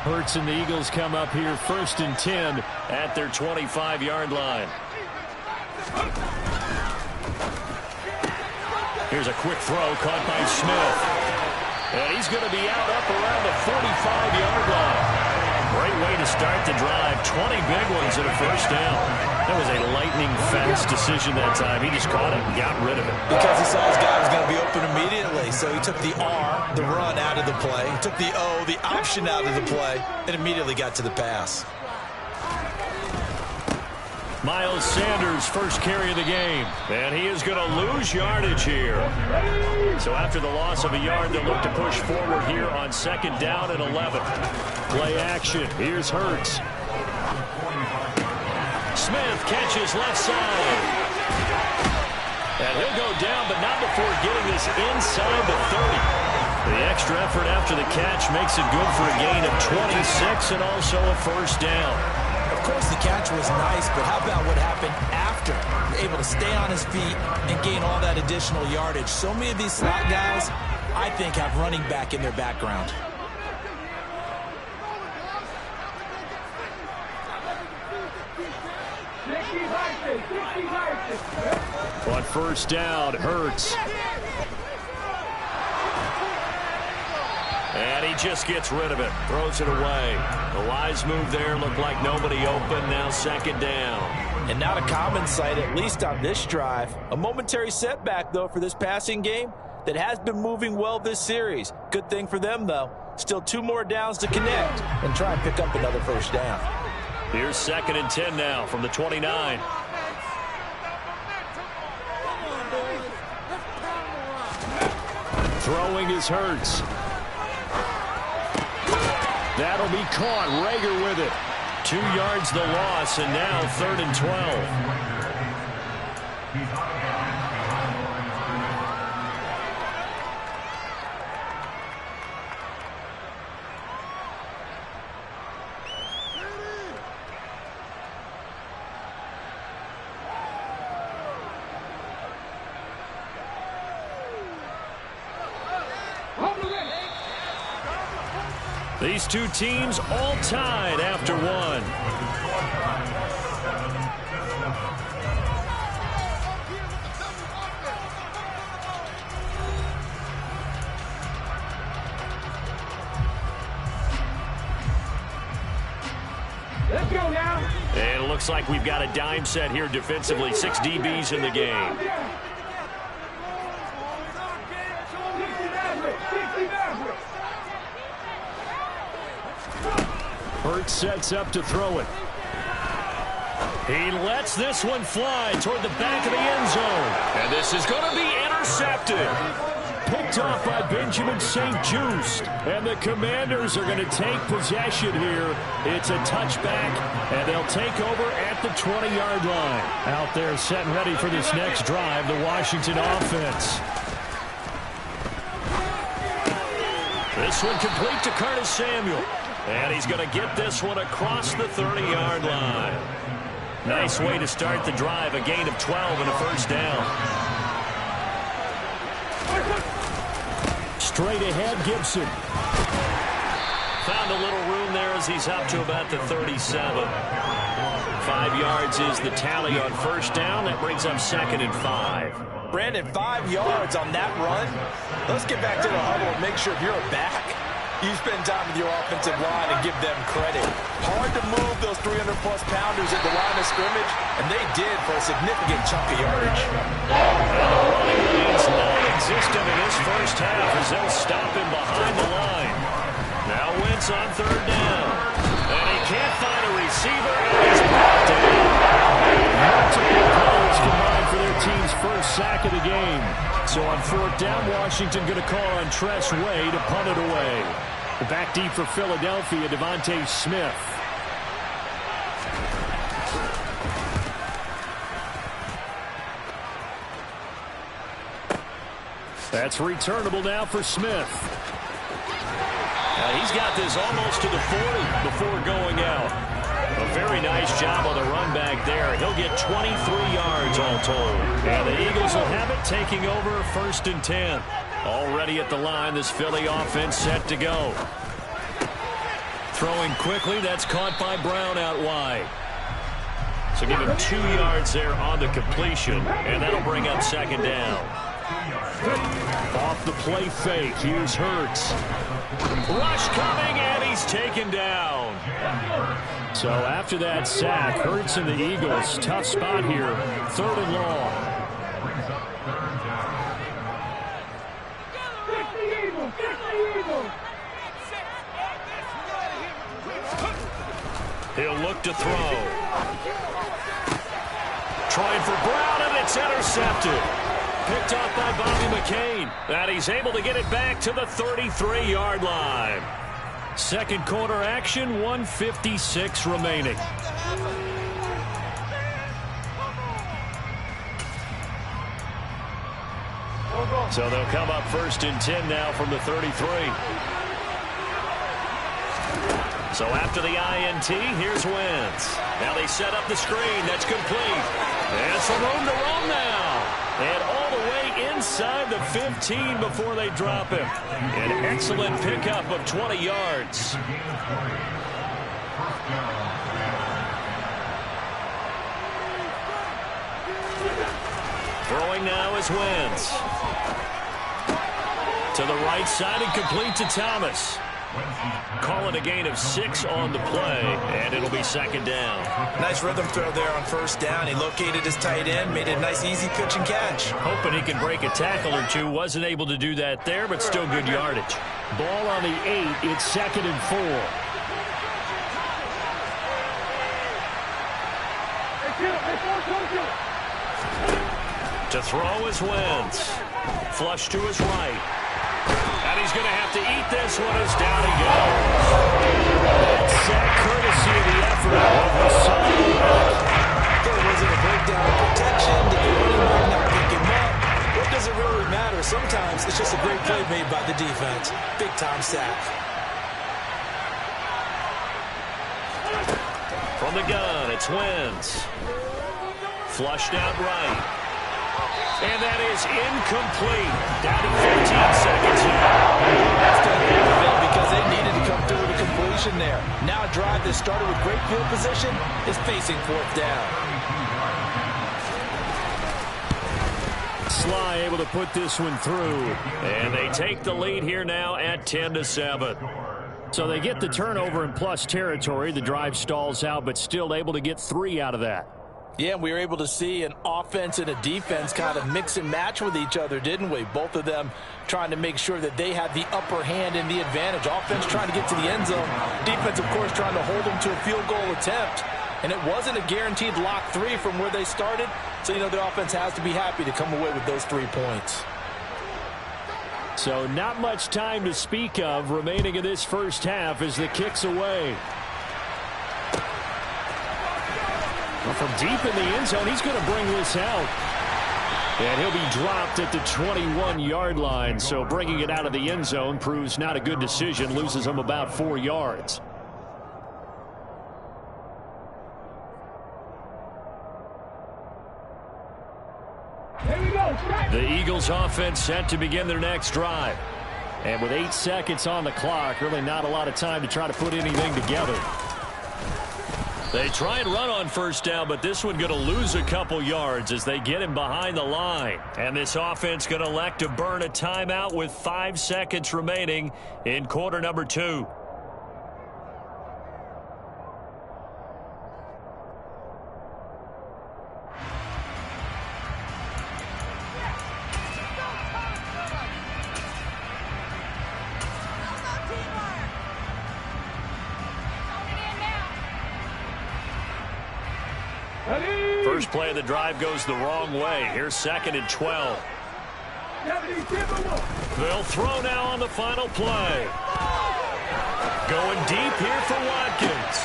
[SPEAKER 2] Hurts and the Eagles come up here 1st and 10 at their 25-yard line. Here's a quick throw caught by Smith. And he's going to be out up around the 45-yard line. Great way to start the drive. 20 big ones and a first down. That was a lightning-fast decision that time. He just caught it and got rid of it.
[SPEAKER 1] Because he saw his guy was going to be open immediately. So he took the R, the run, out of the play. He took the O, the option, out of the play, and immediately got to the pass.
[SPEAKER 2] Miles Sanders, first carry of the game. And he is going to lose yardage here. So after the loss of a yard, they'll look to push forward here on 2nd down and 11. Play action. Here's Hurts. Smith catches left side. And he'll go down, but not before getting this inside the 30. The extra effort after the catch makes it good for a gain of 26 and also a first down.
[SPEAKER 1] Of course, the catch was nice, but how about what happened after? Able to stay on his feet and gain all that additional yardage. So many of these slot guys, I think, have running back in their background.
[SPEAKER 2] On 1st down, Hurts. And he just gets rid of it. Throws it away. The wise move there. Looked like nobody open. Now 2nd down.
[SPEAKER 1] And not a common sight, at least on this drive. A momentary setback, though, for this passing game that has been moving well this series. Good thing for them, though. Still 2 more downs to connect and try and pick up another first down.
[SPEAKER 2] Here's 2nd and 10 now from the 29. Throwing is Hurts. That'll be caught. Rager with it. 2 yards the loss, and now 3rd and 12. These two teams all tied after one.
[SPEAKER 5] Let's go now.
[SPEAKER 2] And it looks like we've got a dime set here defensively. 6 DBs in the game. Hurts sets up to throw it. He lets this one fly toward the back of the end zone. And this is going to be intercepted. Picked off by Benjamin St-Juste. And the Commanders are going to take possession here. It's a touchback, and they'll take over at the 20-yard line. Out there set and ready for this next drive, the Washington offense. This one complete to Curtis Samuel. And he's going to get this one across the 30-yard line. Nice way to start the drive. A gain of 12 and a first down. Straight ahead, Gibson. Found a little room there as he's up to about the 37. 5 yards is the tally on first down. That brings up 2nd and 5.
[SPEAKER 1] Brandon, 5 yards on that run. Let's get back to the huddle and make sure if you're a back, you spend time with your offensive line and give them credit. Hard to move those 300-plus pounders at the line of scrimmage, and they did for a significant chunk of yardage.
[SPEAKER 2] And the running lane's non-existent in this first half as they'll stop him behind the line. Now Wentz on 3rd down. And he can't find a receiver, and he's brought down. Multiple players combined for their team's first sack of the game. So on 4th down, Washington going to call on Tress Way to punt it away. Back deep for Philadelphia, Devontae Smith. That's returnable now for Smith.
[SPEAKER 3] Now he's got this almost to the 40 before going out. A very nice job on the run back there. He'll get 23 yards all told. And the Eagles will have it, taking over 1st and 10. Already at the line, this Philly offense set to go. Throwing quickly, that's caught by Brown out wide. So give him 2 yards there on the completion, and that'll bring up 2nd down.
[SPEAKER 2] Off the play fake, here's Hurts.
[SPEAKER 3] Rush coming, and he's taken down.
[SPEAKER 2] So after that sack, Hurts and the Eagles, tough spot here, 3rd and long.
[SPEAKER 3] He'll look to throw. Trying for Brown, and it's intercepted. Picked off by Bobby McCain. And he's able to get it back to the 33-yard line. 2nd quarter action, 1:56 remaining. So they'll come up 1st and 10 now from the 33. So after the INT, here's Wentz. Now they set up the screen. That's complete. And some room to run now. And all the way inside the 15 before they drop him. An excellent pickup of 20 yards. Throwing now is Wentz. To the right side and complete to Thomas. Calling a gain of 6 on the play, and it'll be 2nd down.
[SPEAKER 1] Nice rhythm throw there on 1st down. He located his tight end, made it a nice, easy pitch and catch.
[SPEAKER 3] Hoping he can break a tackle or two. Wasn't able to do that there, but still good yardage.
[SPEAKER 2] Ball on the 8. It's 2nd and 4.
[SPEAKER 3] To throw is Wentz. Flush to his right. And he's going to have to eat this one as down he goes.
[SPEAKER 2] Sack courtesy of the effort of Hassan.
[SPEAKER 1] There wasn't a breakdown of protection. Did the running back not pick him up? What does it really matter? Sometimes it's just a great play made by the defense. Big-time sack.
[SPEAKER 3] From the gun, it's Wentz. Flushed out right. And that is incomplete. Down to 15 seconds here.
[SPEAKER 1] Because they needed to come through with a completion there. Now a drive that started with great field position is facing 4th down.
[SPEAKER 2] Sly able to put this one through.
[SPEAKER 3] And they take the lead here now at 10-7.
[SPEAKER 2] So they get the turnover in plus territory. The drive stalls out, but still able to get 3 out of that.
[SPEAKER 1] Yeah, we were able to see an offense and a defense kind of mix and match with each other, didn't we? Both of them trying to make sure that they had the upper hand and the advantage. Offense trying to get to the end zone. Defense, of course, trying to hold them to a field goal attempt. And it wasn't a guaranteed lock 3 from where they started. So, you know, the offense has to be happy to come away with those 3 points.
[SPEAKER 2] So not much time to speak of remaining in this first half as the kick's away. Well, from deep in the end zone, he's going to bring this out. And he'll be dropped at the 21-yard line. So bringing it out of the end zone proves not a good decision. Loses him about 4 yards.
[SPEAKER 3] The Eagles offense set to begin their next drive.
[SPEAKER 2] And with 8 seconds on the clock, really not a lot of time to try to put anything together.
[SPEAKER 3] They try and run on 1st down, but this one going to lose a couple yards as they get him behind the line. And this offense going to elect to burn a timeout with 5 seconds remaining in quarter number 2. First play of the drive goes the wrong way. Here's 2nd and 12. They'll throw now on the final play.
[SPEAKER 2] Going deep here for Watkins.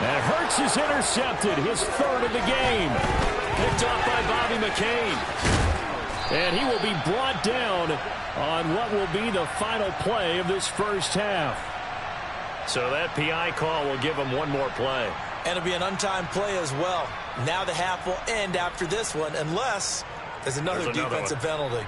[SPEAKER 2] And Hurts is intercepted, his third of the game. Picked off by Bobby McCain. And he will be brought down on what will be the final play of this first half. So that PI call will give him one more play.
[SPEAKER 1] And it'll be an untimed play as well. Now the half will end after this one, unless there's another defensive penalty.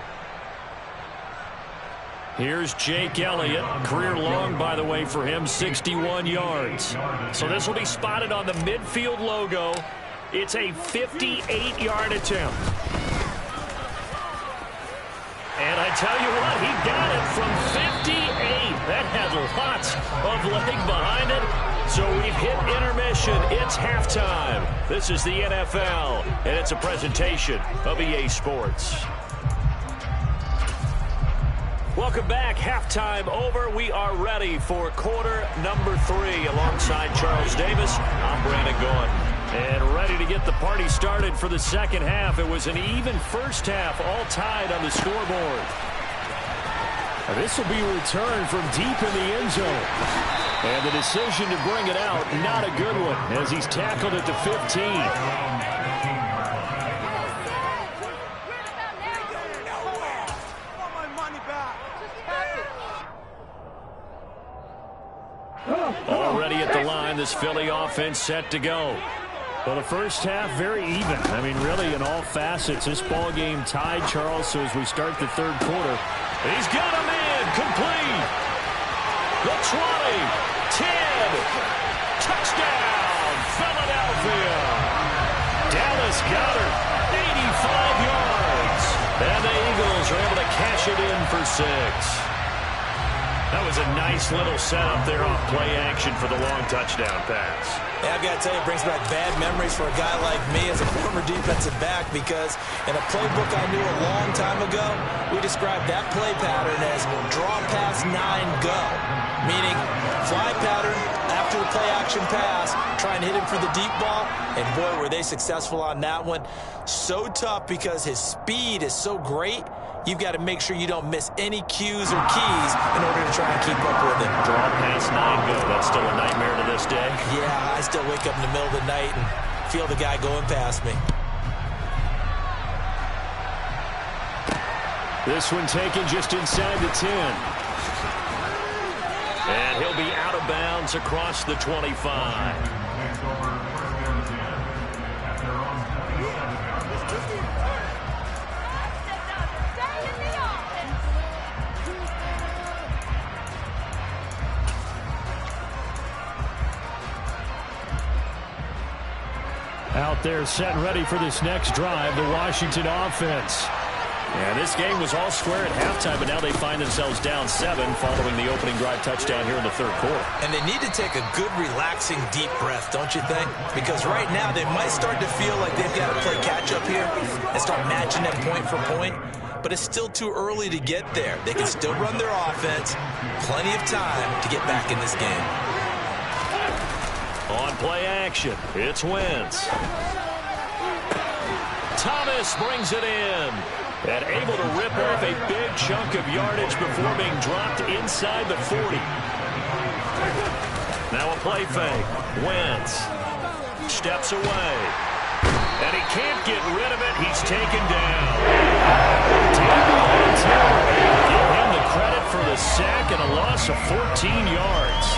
[SPEAKER 2] Here's Jake Elliott. Career long, by the way, for him, 61 yards. So this will be spotted on the midfield logo. It's a 58-yard attempt. And I tell you what, he got it from 58. That had lots of leg behind it. So we've hit intermission. It's halftime. This is the NFL, and it's a presentation of EA Sports. Welcome back. Halftime over. We are ready for quarter number 3 alongside Charles Davis. I'm Brandon Gaughan. And ready to get the party started for the second half. It was an even first half, all tied on the scoreboard. And this will be a return from deep in the end zone. And the decision to bring it out, not a good one, as he's tackled at the 15. Already at the line, this Philly offense set to go. Well, the first half, very even. I mean, really, in all facets, this ball game tied, Charles. So as we start the third quarter, he's got a man complete. The 20, 10, touchdown, Philadelphia. Dallas Goedert, 85 yards. And the Eagles are able to cash it in for 6. That was a nice little setup there off play action for the long touchdown pass.
[SPEAKER 1] Yeah, I've got to tell you, it brings back bad memories for a guy like me as a former defensive back, because in a playbook I knew a long time ago, we described that play pattern as draw pass 9 go, meaning fly pattern after the play action pass, try and hit him for the deep ball, and boy, were they successful on that one. So tough because his speed is so great. You've got to make sure you don't miss any cues or keys in order to try and keep up with him.
[SPEAKER 2] Draw past 9 go. That's still a nightmare to this day.
[SPEAKER 1] Yeah, I still wake up in the middle of the night and feel the guy going past me.
[SPEAKER 2] This one taken just inside the 10. And he'll be out of bounds across the 25. Out there set and ready for this next drive, the Washington offense. And this game was all square at halftime, but now they find themselves down 7 following the opening drive touchdown here in the third quarter.
[SPEAKER 1] And they need to take a good, relaxing, deep breath, don't you think? Because right now they might start to feel like they've got to play catch-up here and start matching them point for point. But it's still too early to get there. They can still run their offense. Plenty of time to get back in this game.
[SPEAKER 2] On play action, it's Wentz. Thomas brings it in. And able to rip off a big chunk of yardage before being dropped inside the 40. Now a play fake. Wentz steps away. And he can't get rid of it. He's taken down. Give him the credit for the sack and a loss of 14 yards.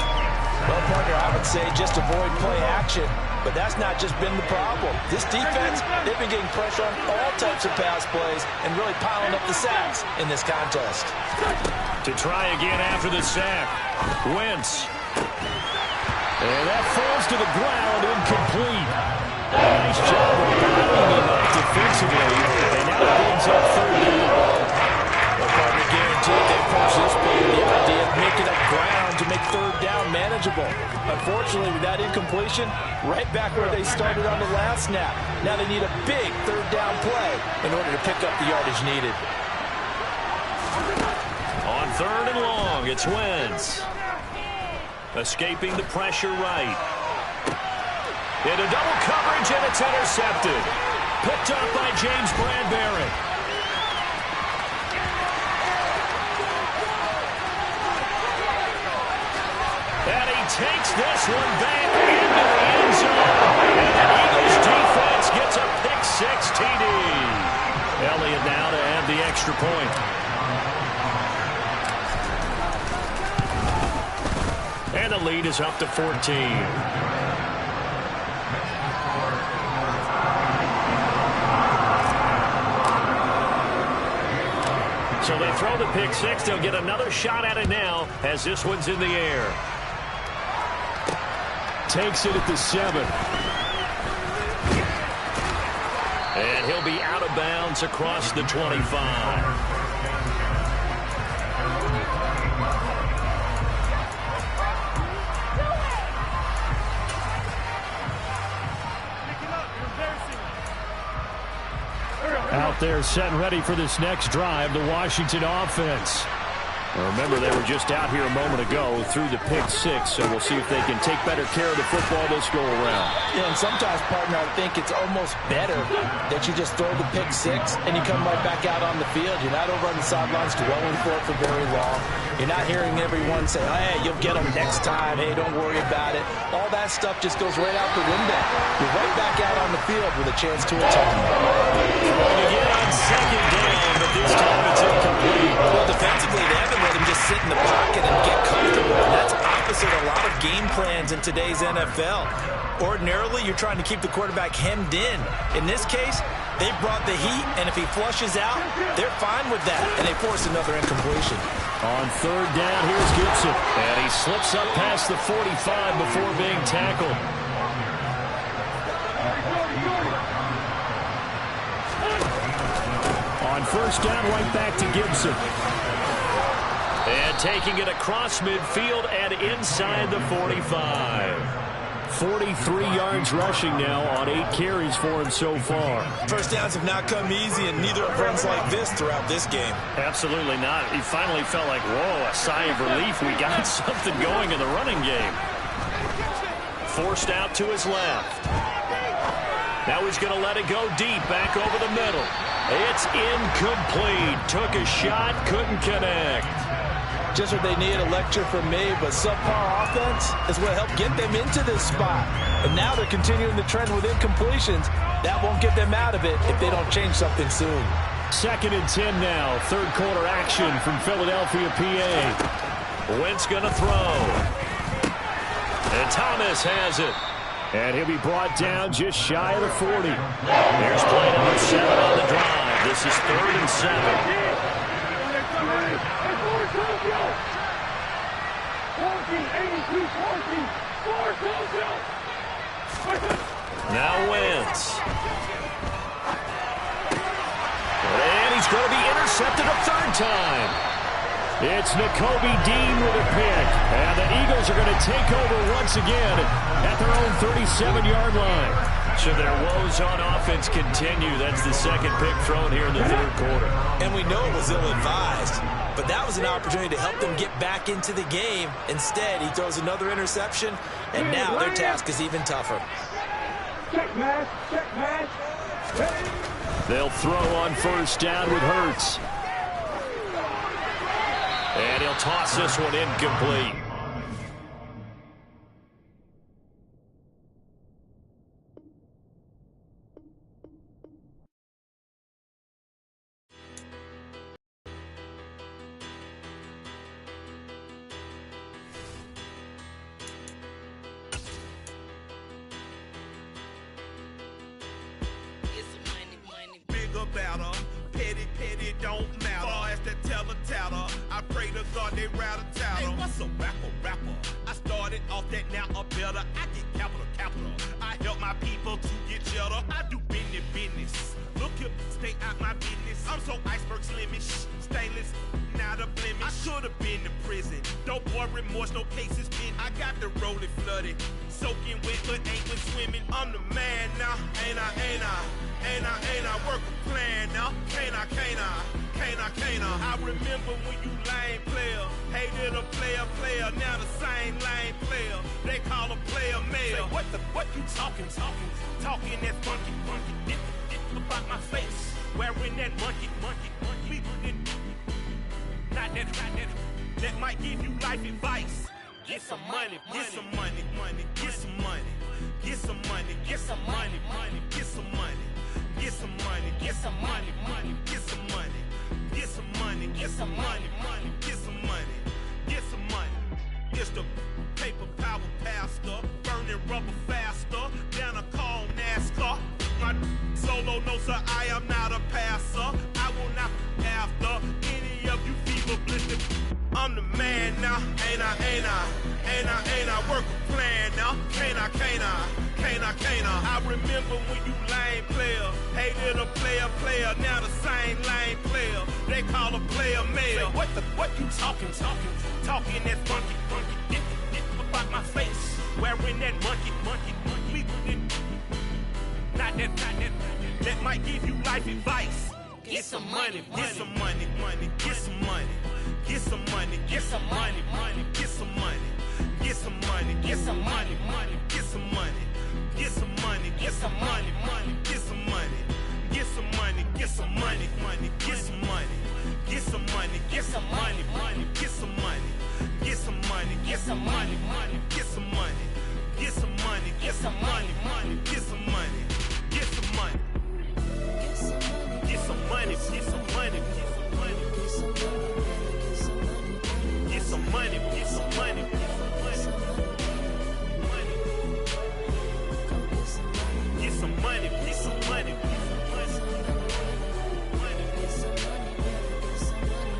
[SPEAKER 1] Well, partner, I would say just avoid play action, but that's not just been the problem. This defense, they've been getting pressure on all types of pass plays and really piling up the sacks in this contest.
[SPEAKER 2] To try again after the sack, Wentz. And that falls to the ground, incomplete. Nice job of battling him up defensively, and now it brings up third down.
[SPEAKER 1] Well, partner, guaranteed they approach this play with the idea of making up ground to make third down manageable. Unfortunately, with that incompletion, right back where they started on the last snap. Now they need a big third down play in order to pick up the yardage needed.
[SPEAKER 2] On third and long, it's Wentz. Escaping the pressure right. Into double coverage, and it's intercepted. Picked up by James Bradbury. takes this one back into the end zone. And the Eagles defense gets a pick-6 TD. Elliott now to add the extra point. And the lead is up to 14. So they throw the pick-6. They'll get another shot at it now as this one's in the air. Takes it at the 7. And he'll be out of bounds across the 25. Out there set and ready for this next drive, the Washington offense. Remember, they were just out here a moment ago through the pick-6, so we'll see if they can take better care of the football this go-around.
[SPEAKER 1] Yeah, and sometimes, partner, I think it's almost better that you just throw the pick-6 and you come right back out on the field. You're not over on the sidelines dwelling for it for very long. You're not hearing everyone say, hey, you'll get them next time. Hey, don't worry about it. All that stuff just goes right out the window. You're right back out on the field with a chance to attack.
[SPEAKER 2] Throwing again on second down, but this time it's incomplete.
[SPEAKER 1] Well, defensively, they haven't let him just sit in the pocket and get comfortable. And that's opposite a lot of game plans in today's NFL. Ordinarily, you're trying to keep the quarterback hemmed in. In this case, they brought the heat, and if he flushes out, they're fine with that, and they force another incompletion.
[SPEAKER 2] On third down, here's Gibson. And he slips up past the 45 before being tackled. On first down, right back to Gibson. And taking it across midfield and inside the 45. 43 yards rushing now on 8 carries for him so far.
[SPEAKER 1] First downs have not come easy, and neither have runs like this throughout this game.
[SPEAKER 2] Absolutely not. He finally felt like, whoa, a sigh of relief. We got something going in the running game. Forced out to his left. Now he's going to let it go deep, back over the middle. It's incomplete. Took a shot, couldn't connect.
[SPEAKER 1] Just what they need, a lecture from me, but subpar offense is what helped get them into this spot. And now they're continuing the trend with incompletions. That won't get them out of it if they don't change something soon.
[SPEAKER 2] 2nd and 10 now. Third quarter action from Philadelphia, PA. Wentz going to throw. And Thomas has it. And he'll be brought down just shy of the 40. Here's play number 7 on the drive. This is 3rd and 7. Now Wentz. And he's going to be intercepted a 3rd time. It's Nakobe Dean with a pick. And the Eagles are going to take over once again at their own 37-yard line. So their woes on offense continue. That's the 2nd pick thrown here in the 3rd quarter.
[SPEAKER 1] And we know it was ill-advised, but that was an opportunity to help them get back into the game. Instead, he throws another interception, and now their task is even tougher.
[SPEAKER 2] They'll throw on first down with Hurts. And he'll toss this one incomplete.
[SPEAKER 7] That might give you life advice. get some money, get some money, money, get some money, get some money, get some money, money, get some money, get some money, get some money, money, get some money, get some money, get some money, money, get some money, get some money. It's the paper power pastor, burning rubber faster, down a call NASCAR. My solo no sir, I am not a passer. I will not after any of you fever blistered. I'm the man now, ain't I, ain't I, ain't I, ain't I, work a plan now, can't I, can't I, can't I, can't I. I remember when you lame player, hated a player, now the same lame player, they call a player mayor. What you talking that funky, about my face, wearing that monkey, not that, that might give you life advice. Get some money, get some money, money, get some money. Get some money, get some money, money, get some money, get some money, get some money, money, get some money, get some money, get some money, money, get some money, get some money, get some money, money, get some money, get some money, get some money, money, get some money, get some money, get some money, money, get some money, get some money, get some money, money, get some money, get some money, get some money, get some money, get some money, get some money. Get some money, get some money, get some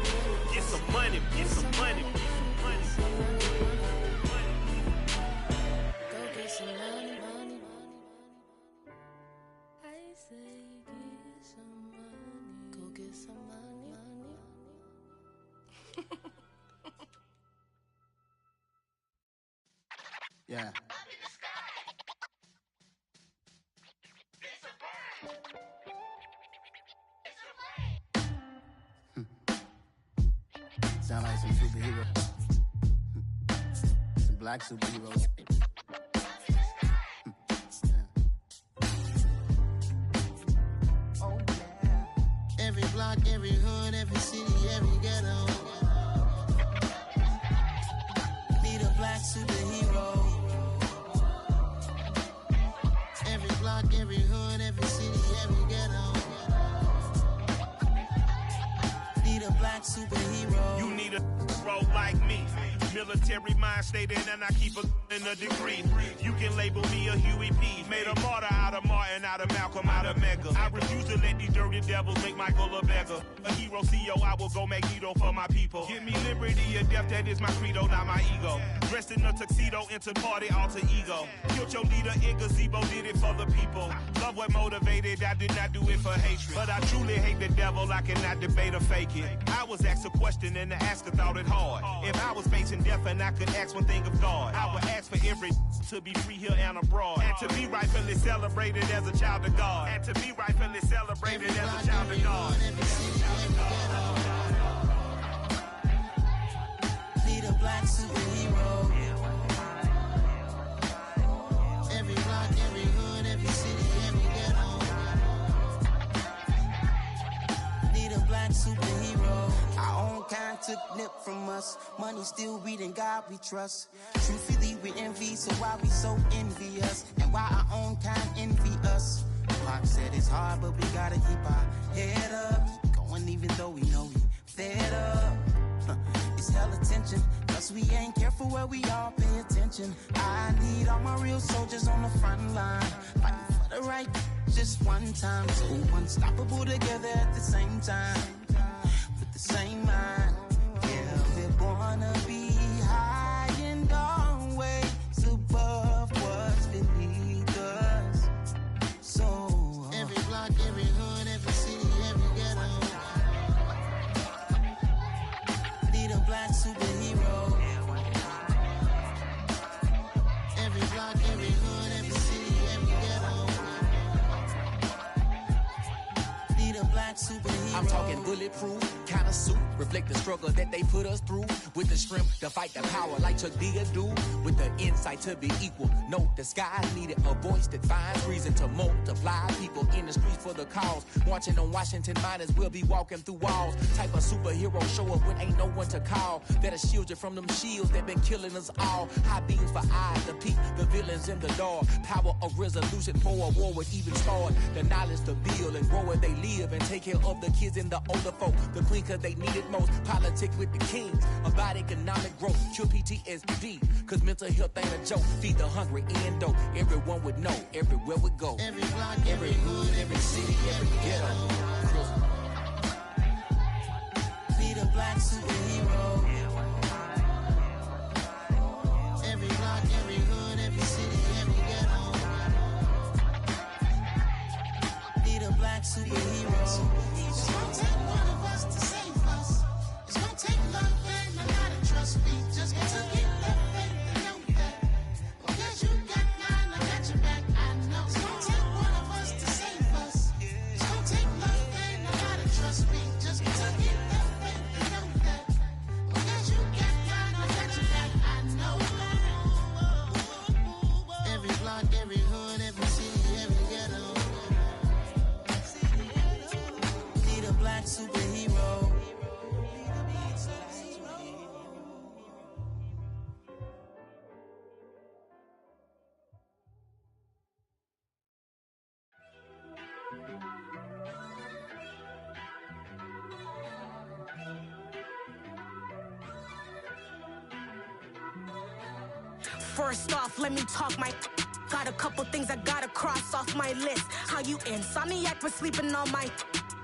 [SPEAKER 7] money, get some money, get some money, get some money.
[SPEAKER 11] Go get some money, money. I say get some money. Go get some money, money.
[SPEAKER 9] Yeah. Sound like some superheroes. Some black superheroes. Oh, yeah. Every block, every hood, every city, every ghetto. Need a black superhero. Every block, every hood, every city, every ghetto. Need a black superhero.
[SPEAKER 7] You need a bro like me. Military mind stated, and I keep a degree. You can label me a Huey P. Made a martyr out of Martin, out of Malcolm, out of Mega. I refuse to let these dirty devils make Michael a beggar. A hero CEO, I will go Magneto for my people. Give me liberty or death, that is my credo, not my ego. Dressed in a tuxedo, into party alter ego. Killed your leader in gazebo, did it for the people. Love what motivated, I did not do it for hatred. But I truly hate the devil, I cannot debate or fake it. I was asked a question and the asker thought it hard. If I was facing death and I could ask one thing of God, I would ask for every to be free here and abroad. And to be rightfully celebrated as a child of God. And to be rightfully celebrated as a child of God.
[SPEAKER 6] Need a black superhero. Every block, every hood, every city, every ghetto. Need a black superhero. Our own kind took nip from us. Money still reading God we trust. Truthfully we envy, so why we so envious? And why our own kind envy us? Pac said it's hard, but we gotta keep our head up. Keep going even though we know we fed up. It's hella tension, cause we ain't careful where we all pay attention. I need all my real soldiers on the front line, fighting for the right just one time. So unstoppable together at the same time, with the same mind. Yeah, we're born to be high and always above what's beneath us. So every block, every hood, every city, every ghetto. Need a black superhero. Every block, every hood, every city, every ghetto. Need a black superhero.
[SPEAKER 8] I'm talking bulletproof, kinda suit reflect the struggle that they put us through. With the strength to fight the power like Chuck D do. With the insight to be equal. No disguise needed. A voice that finds reason to multiply. People in the streets for the cause. Marching on Washington miners will be walking through walls. Type of superhero show up when ain't no one to call. That'll shield you from them shields that been killing us all. High beams for eyes to peek the villains in the dark. Power of resolution for a war would even start. The knowledge to build and grow where they live and take care of the kids and the older folk. The queen cause they need it most. Politics with the kings. About economic growth. Cure PTSD. Cause mental health ain't a joke. Feed the hungry and dope. Everyone would know. Everywhere we go.
[SPEAKER 6] Every block, every hood, every city, every ghetto. Be the black superhero. Every block, every hood, every city, every ghetto. Be the black superhero. It's gonna take one of us to save us. It's gonna take love and a lot of trust. We just got to get that faith and know that. Because you got mine, I got your back, I know. It's gonna take one of us to save us. It's gonna take love and a lot of trust. We just got to get that faith and know that. Because you got mine, I got your back, I know. Every block, every hood, every city, every ghetto. Be the black superhero.
[SPEAKER 12] First off, let me talk my. Got a couple things I gotta cross off my list. How you insomniac for sleeping on my.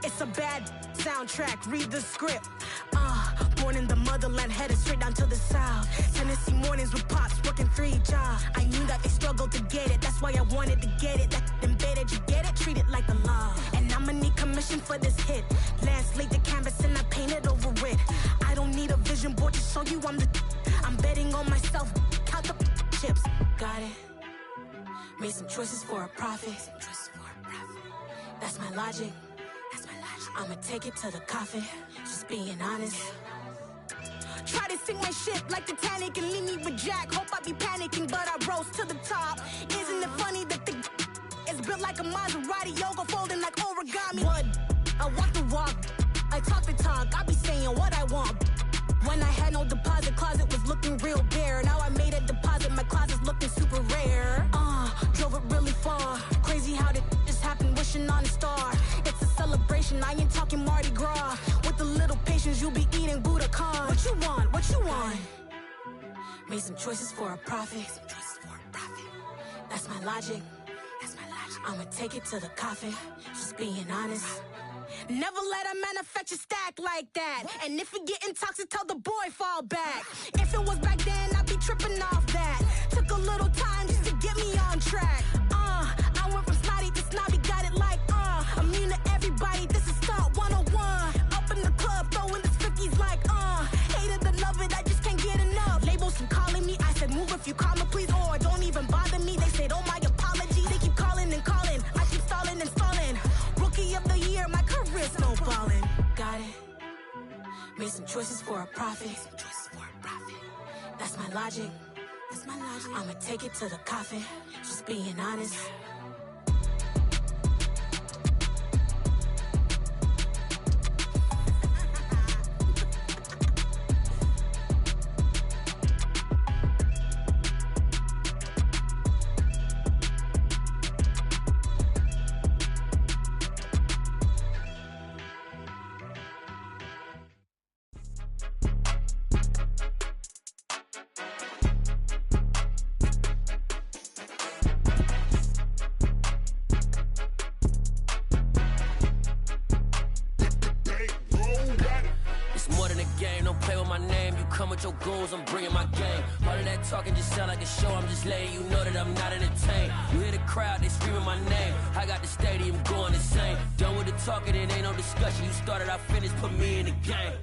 [SPEAKER 12] It's a bad soundtrack, read the script. Born in the motherland, headed straight down to the south. Tennessee mornings with pops, working 3 jobs. I knew that they struggled to get it, that's why I wanted to get it. That embedded, you get it, treat it like the law. And I'ma need commission for this hit. Lance laid the canvas and I painted over it. I don't need a vision board to show you I'm the. I'm betting on myself, count the chips. Got it. Made some choices for a profit. That's my logic. I'ma take it to the coffin. Just being honest. Try to sink my ship like Titanic and leave me with Jack. Hope I be panicking, but I rose to the top. Isn't it funny that the is built like a Maserati, yoga folding like origami? What? I walk the walk, I talk the talk. I be saying what I want. When I had no deposit, closet was looking real bare. Now I made a deposit, my closet's looking super rare. Drove it really far. Crazy how did this happen, wishing on a star. It's a celebration, I ain't talking Mardi Gras. With a little patience, you'll be eating Budokan. What you want? What you want? Made some choices for a profit. That's my logic. I'ma take it to the coffin. Just being honest. Never let a manufacture stack like that. And if it getting toxic, tell the boy fall back. If it was back then, I'd be tripping off that. Took a little time just to get me on track. I went from snotty to snobby, got it like immune to everybody, this is Stunt 101. Up in the club, throwing the 50s like hate it or love it, I just can't get enough. Labels from calling me, I said move if you call me please, or don't even bother me. They said oh my apology, they keep calling and calling. I keep stalling and stalling. Rookie of the year, my career snowballing. Got it. Made some choices for a profit. That's my logic. I'ma take it to the coffin. Just being honest.
[SPEAKER 13] Your goals, I'm bringing my game. All of that talking just sound like a show. I'm just letting you know that I'm not entertained. You hear the crowd, they screaming my name. I got the stadium going insane. Done with the talking, it ain't no discussion. You started, I finished, put me in the game.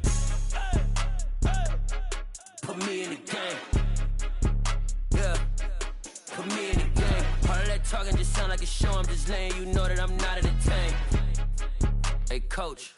[SPEAKER 13] Put me in the game. Yeah, put me in the game. All of that talking just sound like a show. I'm just letting you know that I'm not entertained. Hey, coach,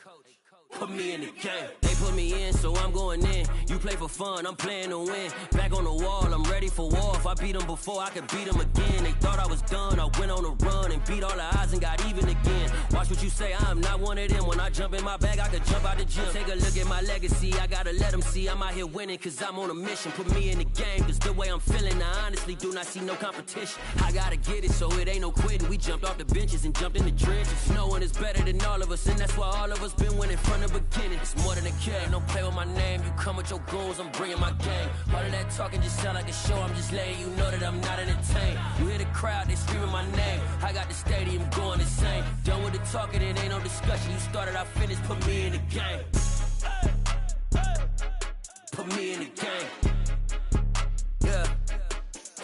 [SPEAKER 13] put me in the game. They put me in, so I'm going in. You play for fun, I'm playing to win. Back on the wall, I'm ready for war. If I beat them before, I could beat them again. They thought I was done, I went on a run and beat all the odds and got even again. Watch what you say, I'm not one of them. When I jump in my bag, I could jump out the gym. Take a look at my legacy, I gotta let them see I'm out here winning, cause I'm on a mission. Put me in the game, cause the way I'm feeling, I honestly do not see no competition. I gotta get it, so it ain't no quitting. We jumped off the benches and jumped in the trenches. No one is better than all of us, and that's why all of us been winning from the beginning. It's more than a game, don't play with my name. You come with your goons, I'm bringing my game. All of that talking just sound like a show, I'm just letting you know that I'm not entertained. You hear the crowd, they screaming my name. I got the stadium going insane. Done with the talking, it ain't no discussion. You started, I finished, put me in the game. Put me in the game. Yeah,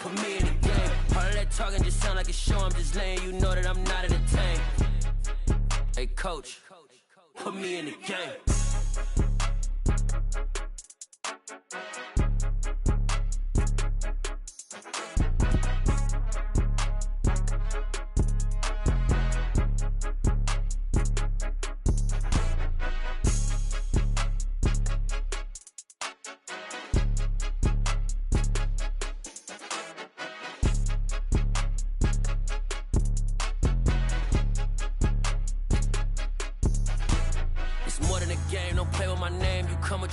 [SPEAKER 13] put me in the game. All of that talking just sound like a show, I'm just letting you know that I'm not entertained. Hey coach, put me in the game.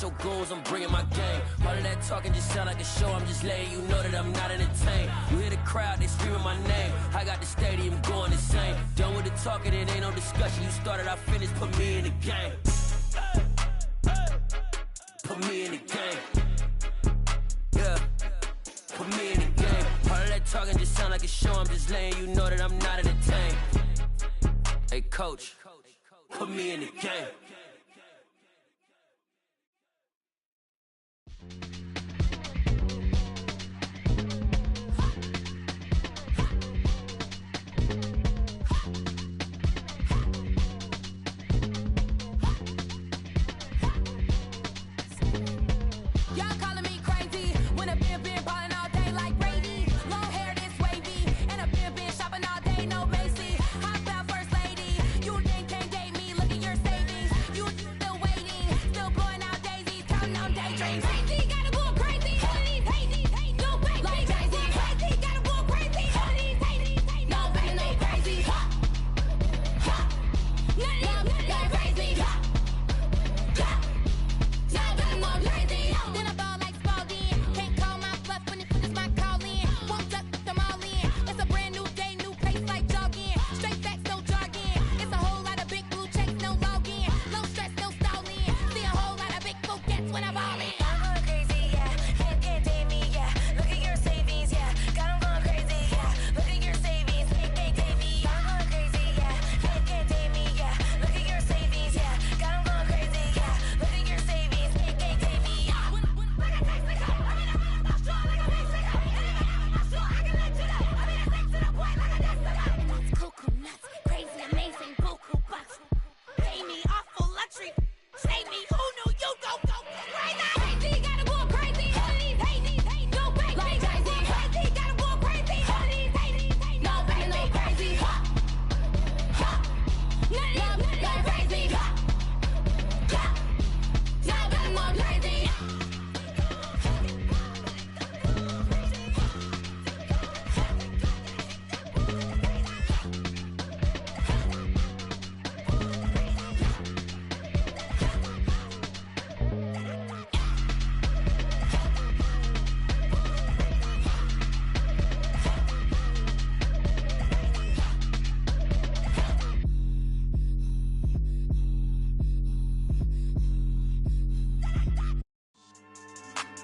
[SPEAKER 13] Your goals, I'm bringing my game. All of that talking just sound like a show, I'm just letting you know that I'm not entertained. You hear the crowd, they screaming my name. I got the stadium going insane. Done with the talking, it ain't no discussion. You started, I finished, put me in the game. Put me in the game. Yeah, put me in the game. All of that talking just sound like a show, I'm just letting you know that I'm not entertained. Hey coach, put me in the game.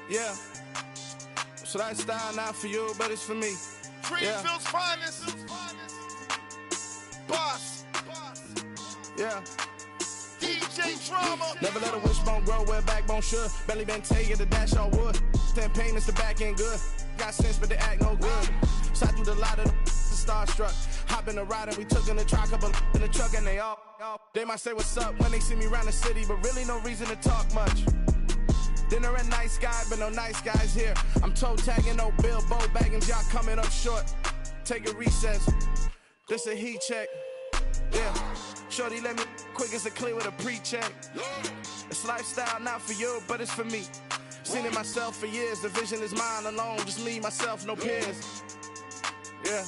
[SPEAKER 9] Yeah. So that style not for you, but it's for me.
[SPEAKER 5] Greenfield's finest. Boss.
[SPEAKER 9] Yeah.
[SPEAKER 5] DJ Drama.
[SPEAKER 9] Never let a wishbone grow where a backbone should. Belly been tell you the dash all wood. 10 payments, the back end good. Got sense, but they act no good. So I threw the lot of the starstruck. Hop in the ride and we took in the truck, couple in the truck, and they all. They might say what's up when they see me around the city, but really no reason to talk much. Dinner at nice guy, but no nice guys here. I'm toe tagging, no Bilbo bagging, y'all coming up short. Take a recess. This a heat check. Yeah. Shorty let me quick as a clear with a pre-check. It's lifestyle, not for you, but it's for me. Seen it myself for years. The vision is mine alone. Just me, myself, no peers. Yeah.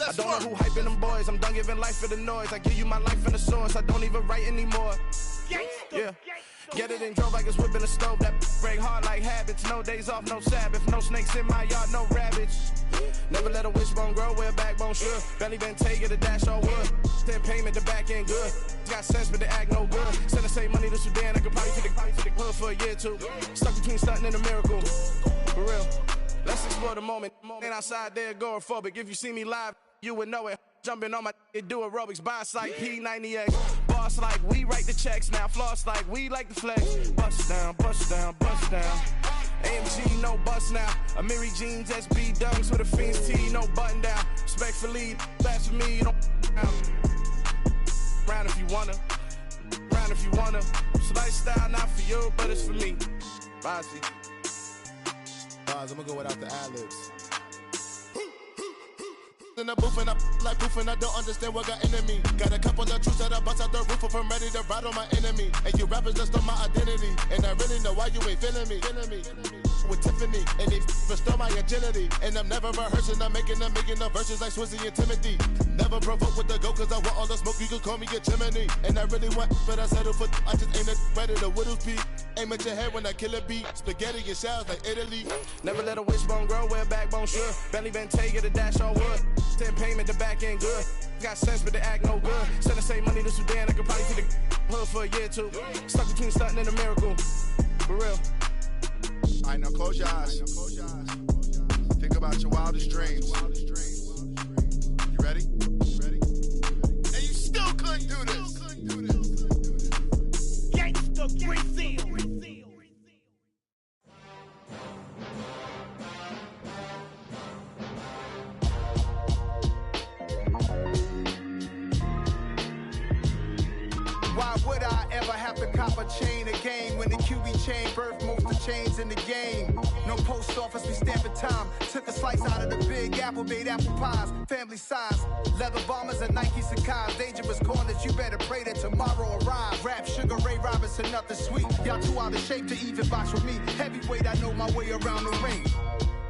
[SPEAKER 9] I don't know who hyping them boys. I'm done giving life for the noise. I give you my life in the source. I don't even write anymore. Yeah. Get it and drove like it's whipping a stove. That break hard like habits. No days off, no Sabbath. No snakes in my yard, no rabbits. Never let a wishbone grow where a backbone should. Belly been taking the dash all wood. Then payment, the back end good. Got sense, but they act no good. Send the same money to Sudan. I could probably take the hood for a year or two. Stuck between stunting and a miracle. For real. Let's explore the moment. Ain't outside there agoraphobic. If you see me live, you would know it. Jumping on my do aerobics, boss like P90X. Boss like we write the checks now. Floss like we like the flex. Bust down, bust down, bust down. AMG, no bust now. Amiri jeans, SB dunks with a Fiends T, no button down. Respectfully, that's for me, don't round if you wanna. Round if you wanna. It's lifestyle, not for you, but it's for me. Bossy.
[SPEAKER 14] Bars, I'm gonna go without the ad-libs. In the booth and I like proof and I don't understand what got into me. Got a couple of truths that I bust out the roof if I'm ready to ride on my enemy. And you rappers just on my identity. And I really know why you ain't feeling me. With Tiffany, and they restore my agility. And I'm never rehearsing, I'm making a million of verses like Swizzy and Timothy. Never provoke with the go, cause I want all the smoke, you can call me a chimney. And I really want, but I settle for, I just aim at better the Whittles peak. Aim at your head when I kill a beat. Spaghetti and shells like Italy.
[SPEAKER 9] Never let a wishbone grow where a backbone should. Belly been taking the dash all wood. Then payment, the back end good. Got sense, but they act no good. Send the same money to Sudan, I could probably take the hood for a year or two. Stuck between stunting and a miracle. For real.
[SPEAKER 14] Alright, now close your eyes. Think about your wildest dreams. You ready? And you still couldn't do this. Gangsta Brazil.
[SPEAKER 9] Why would I ever have to cop a chain again when the QB chain birthed most of the chains in the game? No post office, we stamping time. Took a slice out of the big apple, made apple pies, family size. Leather bombers and Nike Sacai's. Dangerous corners, you better pray that tomorrow arrives. Rap, Sugar Ray Robinson, nothing sweet. Y'all too out of shape to even box with me. Heavyweight, I know my way around the ring.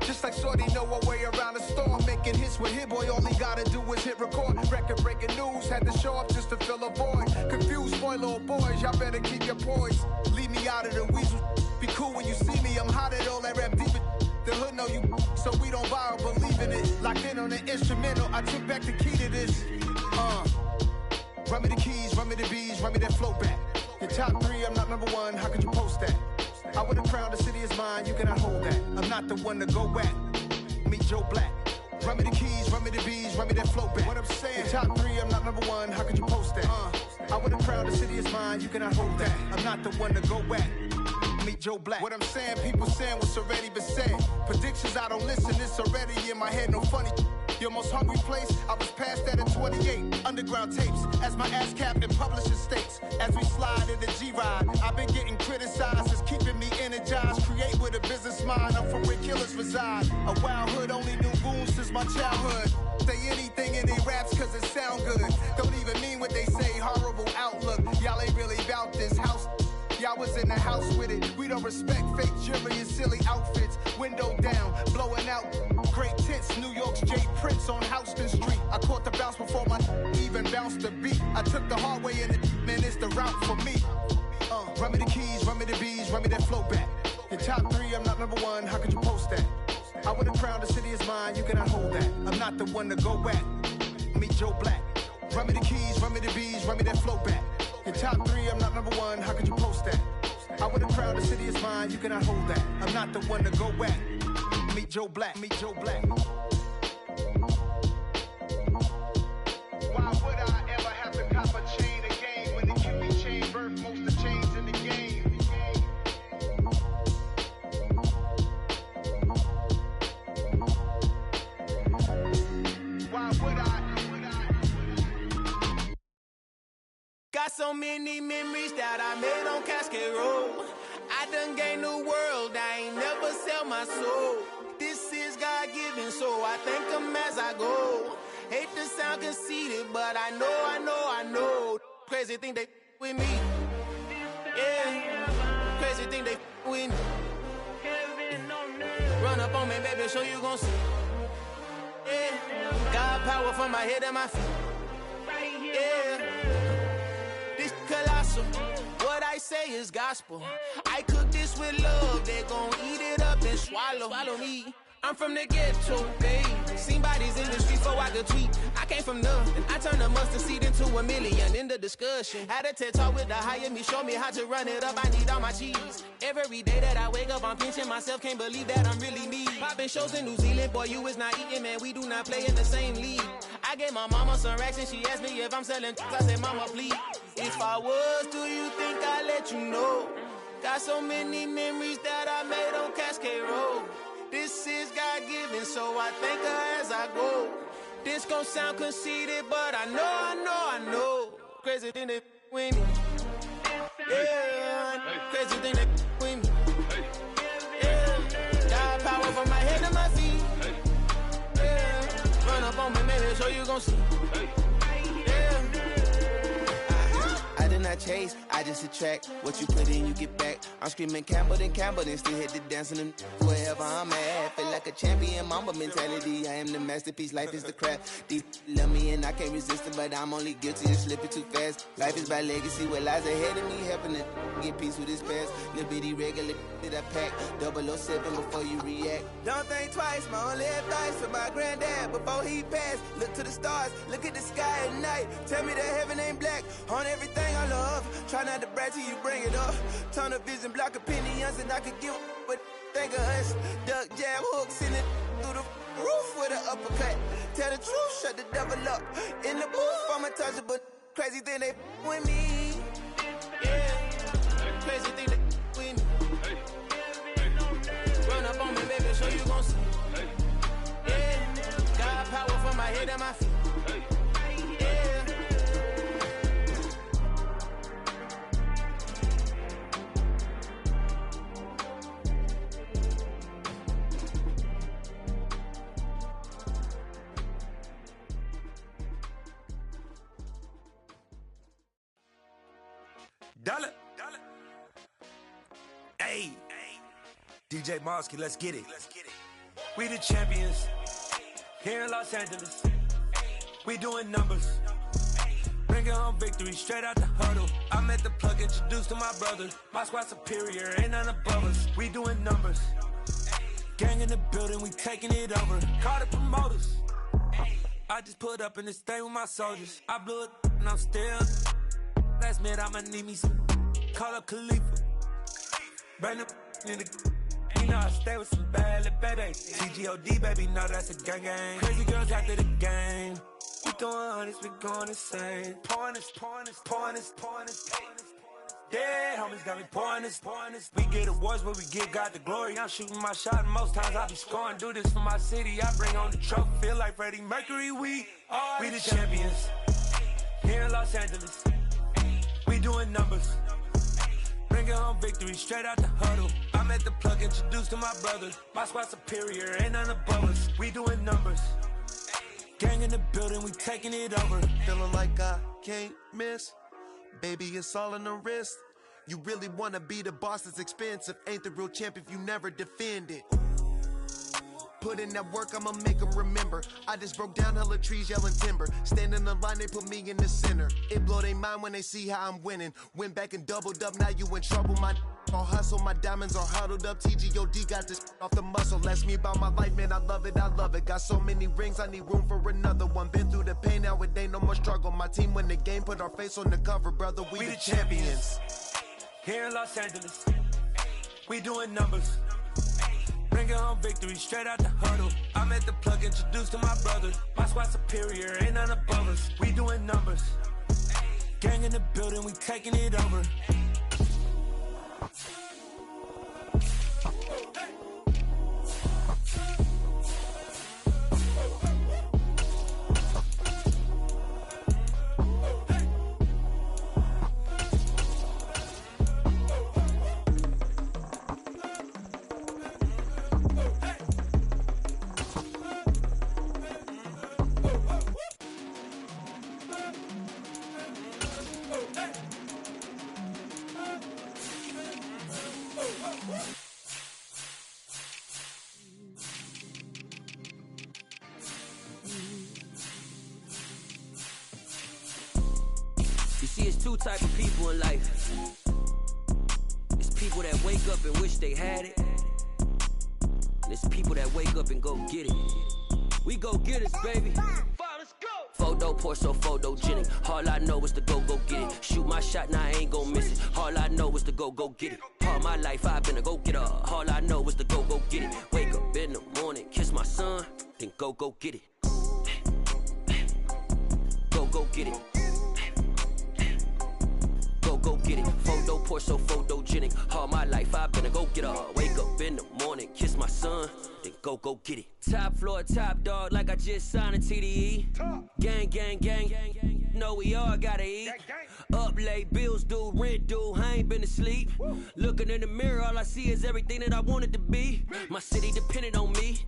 [SPEAKER 9] Just like Shorty know her way around the storm. Making hits with Hit Boy, all he gotta do is hit record. Record breaking news, had to show up just to fill a void. Confused boy, little boys, y'all better keep your poise. Leave me out of the weasel. Be cool when you see me, I'm hot at all that rap deep. The hood know you, so we don't borrow, believe in it. Locked in on the instrumental, I took back the key to this. Run me the keys, run me the bees, run me that flow back. Your top three, I'm not number one, how could you post that? I would've crowned the city is mine, you cannot hold that. I'm not the one to go back. Meet Joe Black. Run me the keys, run me the bees, run me that flow back. What I'm saying, your top three, I'm not number one, how could you post that? I would've crowned the city is mine, you cannot hold that. I'm not the one to go back. Meet Joe Black. What I'm saying, people saying what's already been said. Predictions, I don't listen, it's already in my head, no funny. Your most hungry place, I was past that at 28. Underground tapes, as my ass cap in publishing states. As we slide in the G-Ride, I've been getting criticized, it's keeping me energized. Create with a business mind, I'm from where killers reside. A wild hood, only knew goons since my childhood. Say anything in they raps cause it sound good. Don't even mean what they say, horrible outlook. Y'all ain't really about this house. Y'all was in the house with it. We don't respect fake jewelry and silly outfits. Window down, blowing out great tits. New York's J. Prince on Houston Street. I caught the bounce before my even bounced the beat. I took the hard way in it, man, it's the route for me. Run me the keys, run me the bees, run me that flow back. Your top three, I'm not number one, how could you post that? I would've crowned the city is mine, you cannot hold that. I'm not the one to go back. Meet Joe Black. Run me the keys, run me the bees, run me that flow back. Your top three, I'm not number one, how could you post that? I would've crowned the city is mine, you cannot hold that. I'm not the one to go back. Meet Joe Black, meet Joe Black. Why would I ever have to cop a chain again when the QB chain birthed most of the chains in the game? Why would I?
[SPEAKER 15] Got so many memories that I made on Cascade Road. I done gained the world, I ain't never sell my soul. This is God-given, so I thank him as I go. Hate to sound conceited, but I know. Crazy think they with me. Yeah, with me. Run up on me, baby, so you gon' see. Yeah. God power from my head to my feet. Yeah. This colossal. What I say is gospel. I cook this with love. They gon' eat it up and swallow me. I'm from the ghetto, babe. Seen bodies in the streets before I could tweet. I came from nothing. I turned a mustard seed into a million. In the discussion, had a TED talk with the higher me. Show me how to run it up. I need all my cheese. Every day that I wake up, I'm pinching myself. Can't believe that I'm really me. Popping shows in New Zealand, boy, you is not eating, man. We do not play in the same league. I gave my mama some racks and she asked me if I'm selling. I said, mama, please. If I was, do you think I'd let you know? Got so many memories that I made on Cascade Road. This is God-given, so I thank her as I go. This gon' sound conceited, but I know. Crazy thing that with me. Yeah, crazy thing that with me. Yeah, God power from my head to my feet. Yeah, run up on me, maybe, so you gon' see. I did not chase, I just attract. What you put in, you get back. I'm screaming Campbell, then still hit the dancing and wherever I'm at. Feel like a champion, mamba mentality. I am the masterpiece, life is the craft. Deep love me and I can't resist it, but I'm only guilty of slipping too fast. Life is by legacy, what lies ahead of me, helping to get peace with this past. Little bitty regular that I pack, 007 before you react. Don't think twice, my only advice for my granddad before he passed. Look to the stars, look at the sky at night. Tell me that heaven ain't black on everything I love. Try not to brag till you bring it up. Tunnel vision, block opinions, and I could give but think of us. Duck jab hooks in it through the roof with an uppercut. Tell the truth, shut the devil up. In the booth, I'm untouchable. Crazy thing they with me. Yeah, crazy thing they with me. Run up on me, baby, so you gon' see. Yeah, God power from my head to my feet.
[SPEAKER 16] Dollar. Hey. DJ Mosky, let's get it. We the champions here in Los Angeles. We doing numbers. Bringing home victory straight out the huddle. I met the plug, introduced to my brother. My squad superior, ain't none above us. We doing numbers. Gang in the building, we taking it over. Call the promoters. I just put up in this thing with my soldiers. I blew it and I'm still. Last minute, I'ma need me some. Call up Khalifa. Bring the in the. You know I stay with some bad little baby. TGOD, baby, no, that's a gang gang. Crazy girls after the game. We throwing hundreds, we going insane. Pouring this. Yeah, homies got me pouring this. We get awards, but we give God the glory. I'm shooting my shot, and most times I be scoring. Do this for my city, I bring on the trophy. Feel like Freddie Mercury, we the champions. Here in Los Angeles. We doing numbers. Bringing home victory straight out the huddle. I met the plug, introduced to my brother. My squad superior, ain't none above us. We doing numbers. Gang in the building, we taking it over.
[SPEAKER 17] Feeling like I can't miss. Baby, it's all in the wrist. You really wanna be the boss, it's expensive. Ain't the real champ if you never defend it. Put in that work, I'ma make them remember. I just broke down hella trees, yelling timber. Stand in the line, they put me in the center. It blow their mind when they see how I'm winning. Went back and doubled up, now you in trouble. My all hustle, my diamonds are huddled up. TGOD got this off the muscle. That's me about my life, man, I love it. Got so many rings, I need room for another one. Been through the pain, now it ain't no more struggle. My team win the game, put our face on the cover, brother. We the champions.
[SPEAKER 16] Here in Los Angeles, we doing numbers. Bringing home victory straight out the huddle. I met the plug, introduced to my brother. My squad superior, ain't none above us. We doing numbers. Gang in the building, we taking it over.
[SPEAKER 13] See, it's two type of people in life. It's people that wake up and wish they had it. And it's people that wake up and go get it. We go get it, baby. Photo, Porso, photogenic. All I know is to go get it. Shoot my shot, now I ain't gon' miss it. All I know is to go get it. All my life I've been a go-getter. All I know is to go get it. Wake up in the morning, kiss my son, then go get it. Go get it. Go get it. Photo, Porso, photogenic. All my life I've been a go-getter. Wake up in the morning, kiss my son, then go get it. Top floor, top dog, like I just signed a TDE. Gang. Know we all gotta eat. Up late, bills due, rent due, I ain't been asleep. Looking in the mirror, all I see is everything that I wanted to be. My city depended on me,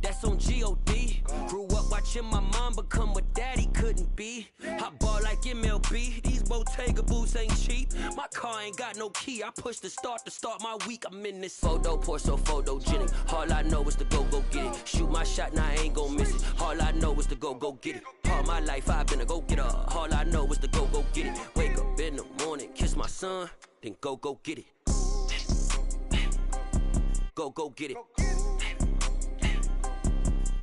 [SPEAKER 13] that's on G.O.D. Grew up watching my mom become what daddy couldn't be. I ball like MLB, these Bottega boots ain't cheap. My car ain't got no key, I push the start to start my week. I'm in this photo, Porso, photogenic. All I know is to go get it. Shoot my shot, now I ain't gon' miss it. All I know is to go get it. All my life I've been a go-getter. All I know is to go get it. Wake up in the morning, kiss my son, then go get it. Go get it.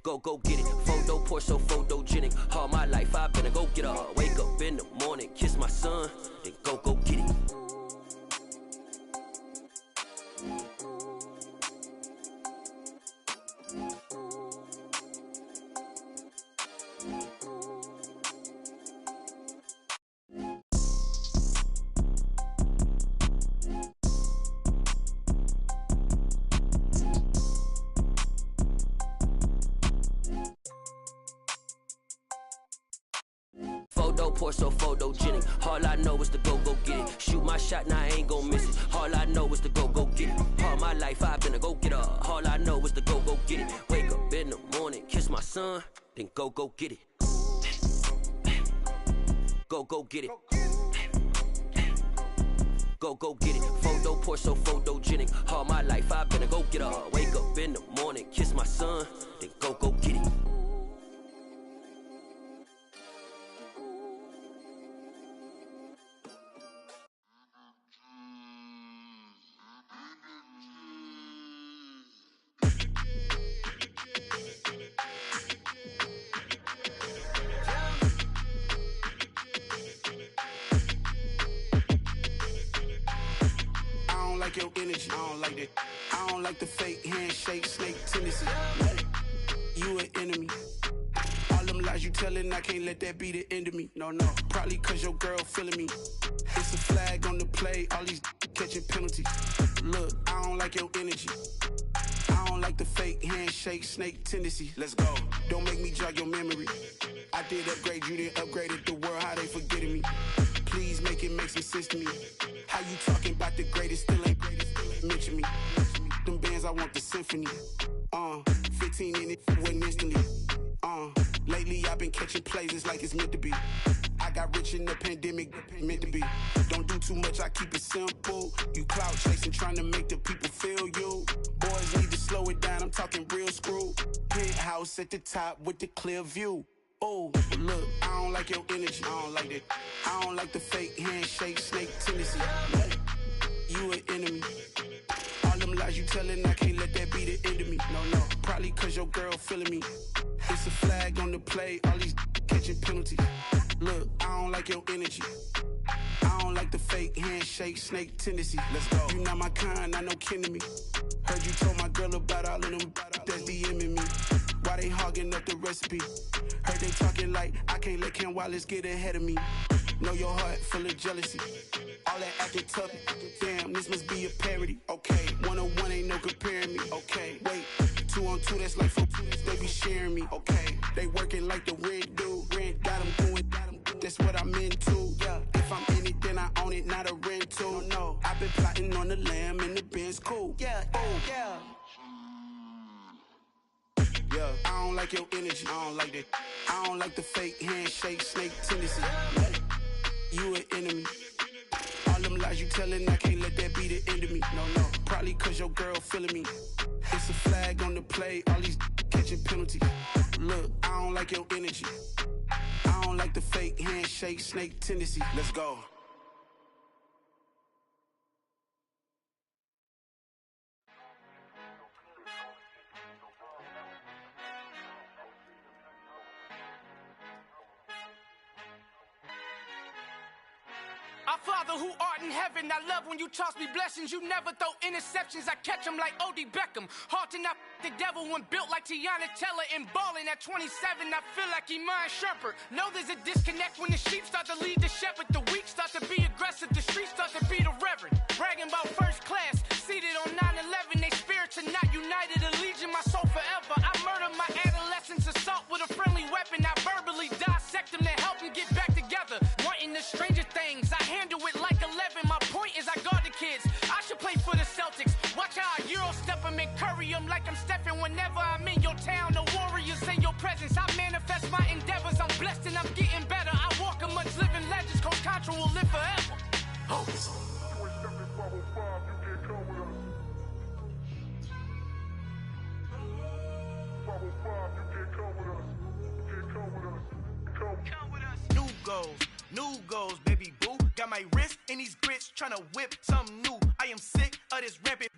[SPEAKER 13] Go get it. Photo, Porso, photogenic. All my life I've been a go-getter. Wake up in the morning, kiss my son, then go get it. Photo, Porso, photogenic. All I know is to go get it. Shoot my shot, now I ain't gon' miss it. All I know is to go get it. All my life I've been a go-getter. All I know is to go get it. Wake up in the morning, kiss my son, then go get it. Go get it. Go get it. Photo, Porso, photogenic. All my life I've been a go-getter. Wake up in the morning, kiss my son, then go get it.
[SPEAKER 18] Your energy, I don't like that. I don't like the fake handshake, snake tendency. You an enemy. All them lies you telling, I can't let that be the end of me. No, probably cause your girl feeling me. It's a flag on the play, all these catching penalties. Look, I don't like your energy. I don't like the fake handshake, snake tendency. Let's go. Don't make me jog your memory. I did upgrade, you didn't upgrade it. The world, how they forgetting me. Please make it make some sense to me. How you talking about the greatest, still ain't mention me. Them bands, I want the symphony. 15 in it, wasn't instantly. Lately I've been catching plays, it's like it's meant to be. I got rich in the pandemic, meant to be. Don't do too much, I keep it simple. You clout chasing, trying to make the people feel you. Boys need to slow it down, I'm talking real screw. Penthouse at the top with the clear view. Oh, look, I don't like your energy, I don't like that. I don't like the fake handshake, snake tendency. You an enemy. All them lies you telling, I can't let that be the end of me. No, probably cause your girl feeling me. It's a flag on the play, all these catching penalties. Look, I don't like your energy. I don't like the fake handshake, snake tendency. Let's go. You not my kind, not no kin to me. Heard you told my girl about all of them that's DMing me. Why they hogging up the recipe? Heard they talking like I can't let Ken Wallace get ahead of me. Know your heart full of jealousy. All that acting tough, damn, this must be a parody. Okay, 1-on-1 ain't no comparing me. Okay, wait, 2-on-2, that's like 4, they be sharing me. Okay, they working like the rent do. Rent got them doing, that's what I'm into. Yeah, if I'm in it, then I own it, not a rental. No, I've been plotting on the lamb and the Benz cool. Yeah, yeah. Yeah, I don't like your energy, I don't like that. I don't like the fake handshake, snake tendency. You an enemy. All them lies you telling, I can't let that be the end of me. No, probably cause your girl feeling me. It's a flag on the play, all these catching penalties. Look, I don't like your energy. I don't like the fake handshake, snake tendency. Let's go.
[SPEAKER 19] Our Father who art in heaven, I love when you toss me blessings. You never throw interceptions, I catch them like O.D. Beckham. Hard to not the devil when built like Tiana Teller and balling at 27. I feel like Iman Shumpert. Know there's a disconnect when the sheep start to lead the shepherd. The weak start to be aggressive, the streets start to be the reverend. Bragging about first class, seated on 9/11. They spirits are not united, a legion, my soul forever. I murdered my adolescence, assault with a friendly weapon. I verbally dissect them to help them get back together. Wanting the stranger things, I handle it like 11. My point is I guard the kids. I should play for the Celtics. Watch how I Euro step them and curry them like I'm stepping. Whenever I'm in your town, the warriors in your presence. I manifest my endeavors. I'm blessed and I'm getting better. I walk amongst living legends. Coach Contra will live forever. Oh.
[SPEAKER 15] New goals, new goals, baby boo. Got my wrist in these grits, tryna whip something new. I am sick of this rampant.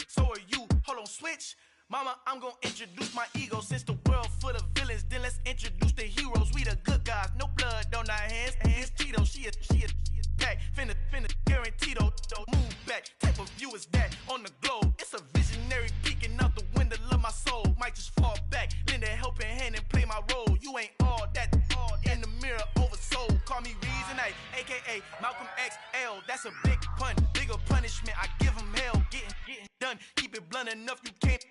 [SPEAKER 15] So are you. Hold on, switch. Mama, I'm gonna introduce my ego. Since the world full of villains, then let's introduce the heroes. We the good guys, no blood on our hands. Hands Tito, she a pack. Finna, guaranteed don't move back. Type of view is that on the globe? It's a visionary peeking out the window of my soul. Might just fall back, lend a helping hand and play my role. You ain't all that in the mirror oversold. Call me Reason A, aka Malcolm XL. That's a big pun, bigger punishment. I give him hell, getting done. Keep it blunt enough, you can't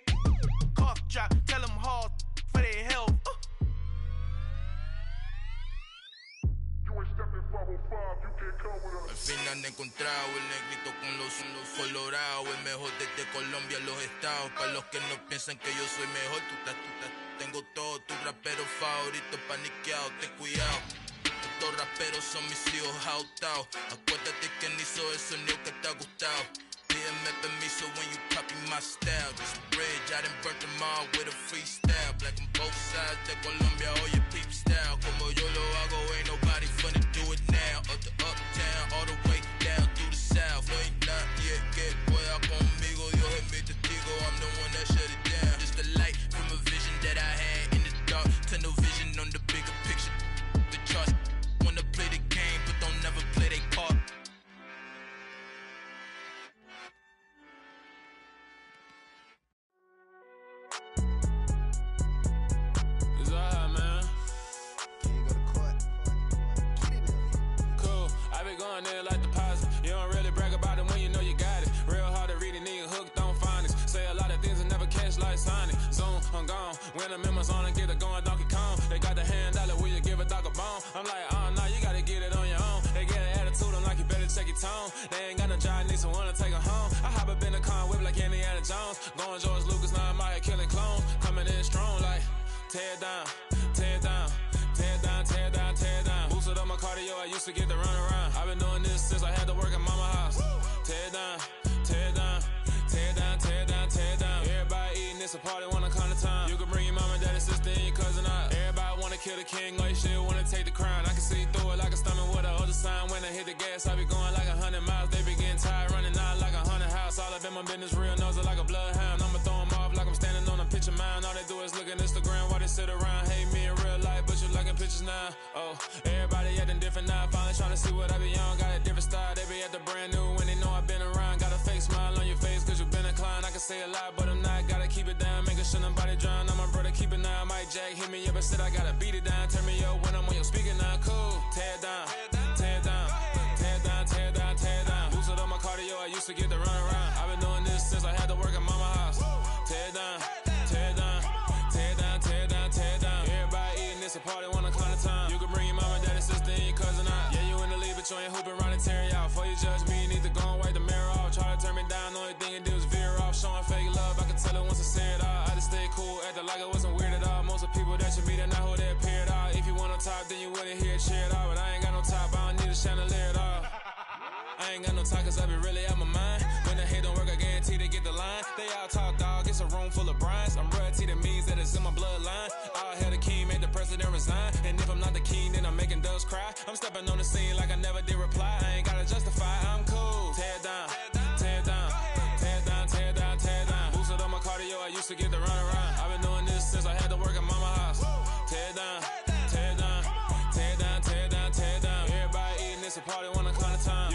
[SPEAKER 15] cough drop. Tell them hard for their health.
[SPEAKER 20] Al fin han encontrado el negrito con los colorados, el mejor desde Colombia, los estados. Para los que no piensan que yo soy mejor, tengo todo, tus raperos favoritos paniqueados, ten cuidado. Estos raperos son mis hijos jautados. Acuérdate que ni hizo el sonido que te ha gustado. Pídeme permiso when you copy my style. This bridge, I done burnt them all with a freestyle. Black on both sides de Colombia, oye peep style. Como yo lo hago, ain't nobody finna do it now. Up the uptown, all the way down through the south. No hay nadie que pueda conmigo, Dios es mi testigo. I'm the one that shut it down. Just the light from a vision that I had in the dark. Tunnel vision on the bigger picture. The charts wanna play the game, but don't never play their part.
[SPEAKER 21] There like deposit. You don't really brag about it when you know you got it. Real hard to read it, nigga hooked on phonics. Say a lot of things and never catch like Sonic. Zoom, I'm gone. When I'm in my zone and get it going, Donkey Kong. They got the hand dollar, will you give a dog a bone? I'm like, nah, you gotta get it on your own. They get an attitude, I'm like, you better check your tone. They ain't got no job, need someone to take her home. I hop up in the car, whip like Indiana Jones. Going George Lucas, now I'm out here killing clones. Coming in strong like, tear down, tear down. Tear down, tear down, tear down. Boosted up my cardio, I used to get to run around. I've been doing this since I had to work at mama house. Tear down, tear down, tear down, tear down, tear down. Everybody eating, it's a party, wanna come to time. You can bring your mama, daddy, sister, and your cousin out. Everybody wanna kill the king, like shit, wanna take the crown. I can see through it like a stomach with a other sign. When I hit the gas, I be going like 100 miles. They be getting tired, running out like 100 house. All up in my business, real nose like a bloodhound. I'ma throw them off like I'm standing on a picture mound. All they do is look at Instagram while they sit around. Hate me in real life, but you liking pictures now. Oh, everybody acting different now. Finally trying to see what I be on. Got a different style, they be at the brand new when they know I've been around. Got a fake smile on your face cause you been inclined. I can say a lot, but I'm not. Gotta keep it down, making sure nobody drown. I'm my brother, keep it now. Mike Jack hit me up and said I gotta beat it down. Turn me up when I'm on your speaker now. Cool, tear down, tear down, tear down, tear down, tear down. Boosted up my cardio, I used to get to run around. I've been doing this since I had to work at mama house. Tear down, tear down, tear down, tear down, tear down. Everybody eating, it's a party, wanna climb the time. You can bring your mama, daddy, sister, and your cousin out. Yeah, you in the league, but you ain't hooping, running, tearing out. Before you judge me, you need to go and wipe the mirror off. Try to turn me down, only thing you do is veer off. Showing fake love, I can tell it once I say it all. I just stay cool, acting like it wasn't weird at all. Most of the people that you meet are not who they appear at all. If you want on top, then you wouldn't hear it cheer at all. But I ain't got no top, I don't need a chandelier at all. I ain't got no talk cause I be really out my mind. When the hate don't work, I guarantee they get the line. They all talk dog, it's a room full of brines. I'm royalty, that means that it's in my bloodline. All hail the king, make the president resign. And if I'm not the king, then I'm making doves cry. I'm stepping on the scene like I never did reply. I ain't gotta justify, I'm cool. Tear down, tear down, tear down, tear down, tear down. Boosted up my cardio, I used to get to run around. I've been doing this since I had to work at mama house. Tear down, tear down, tear down, tear down, tear down. Everybody eating, it's a party, wanna climb the time.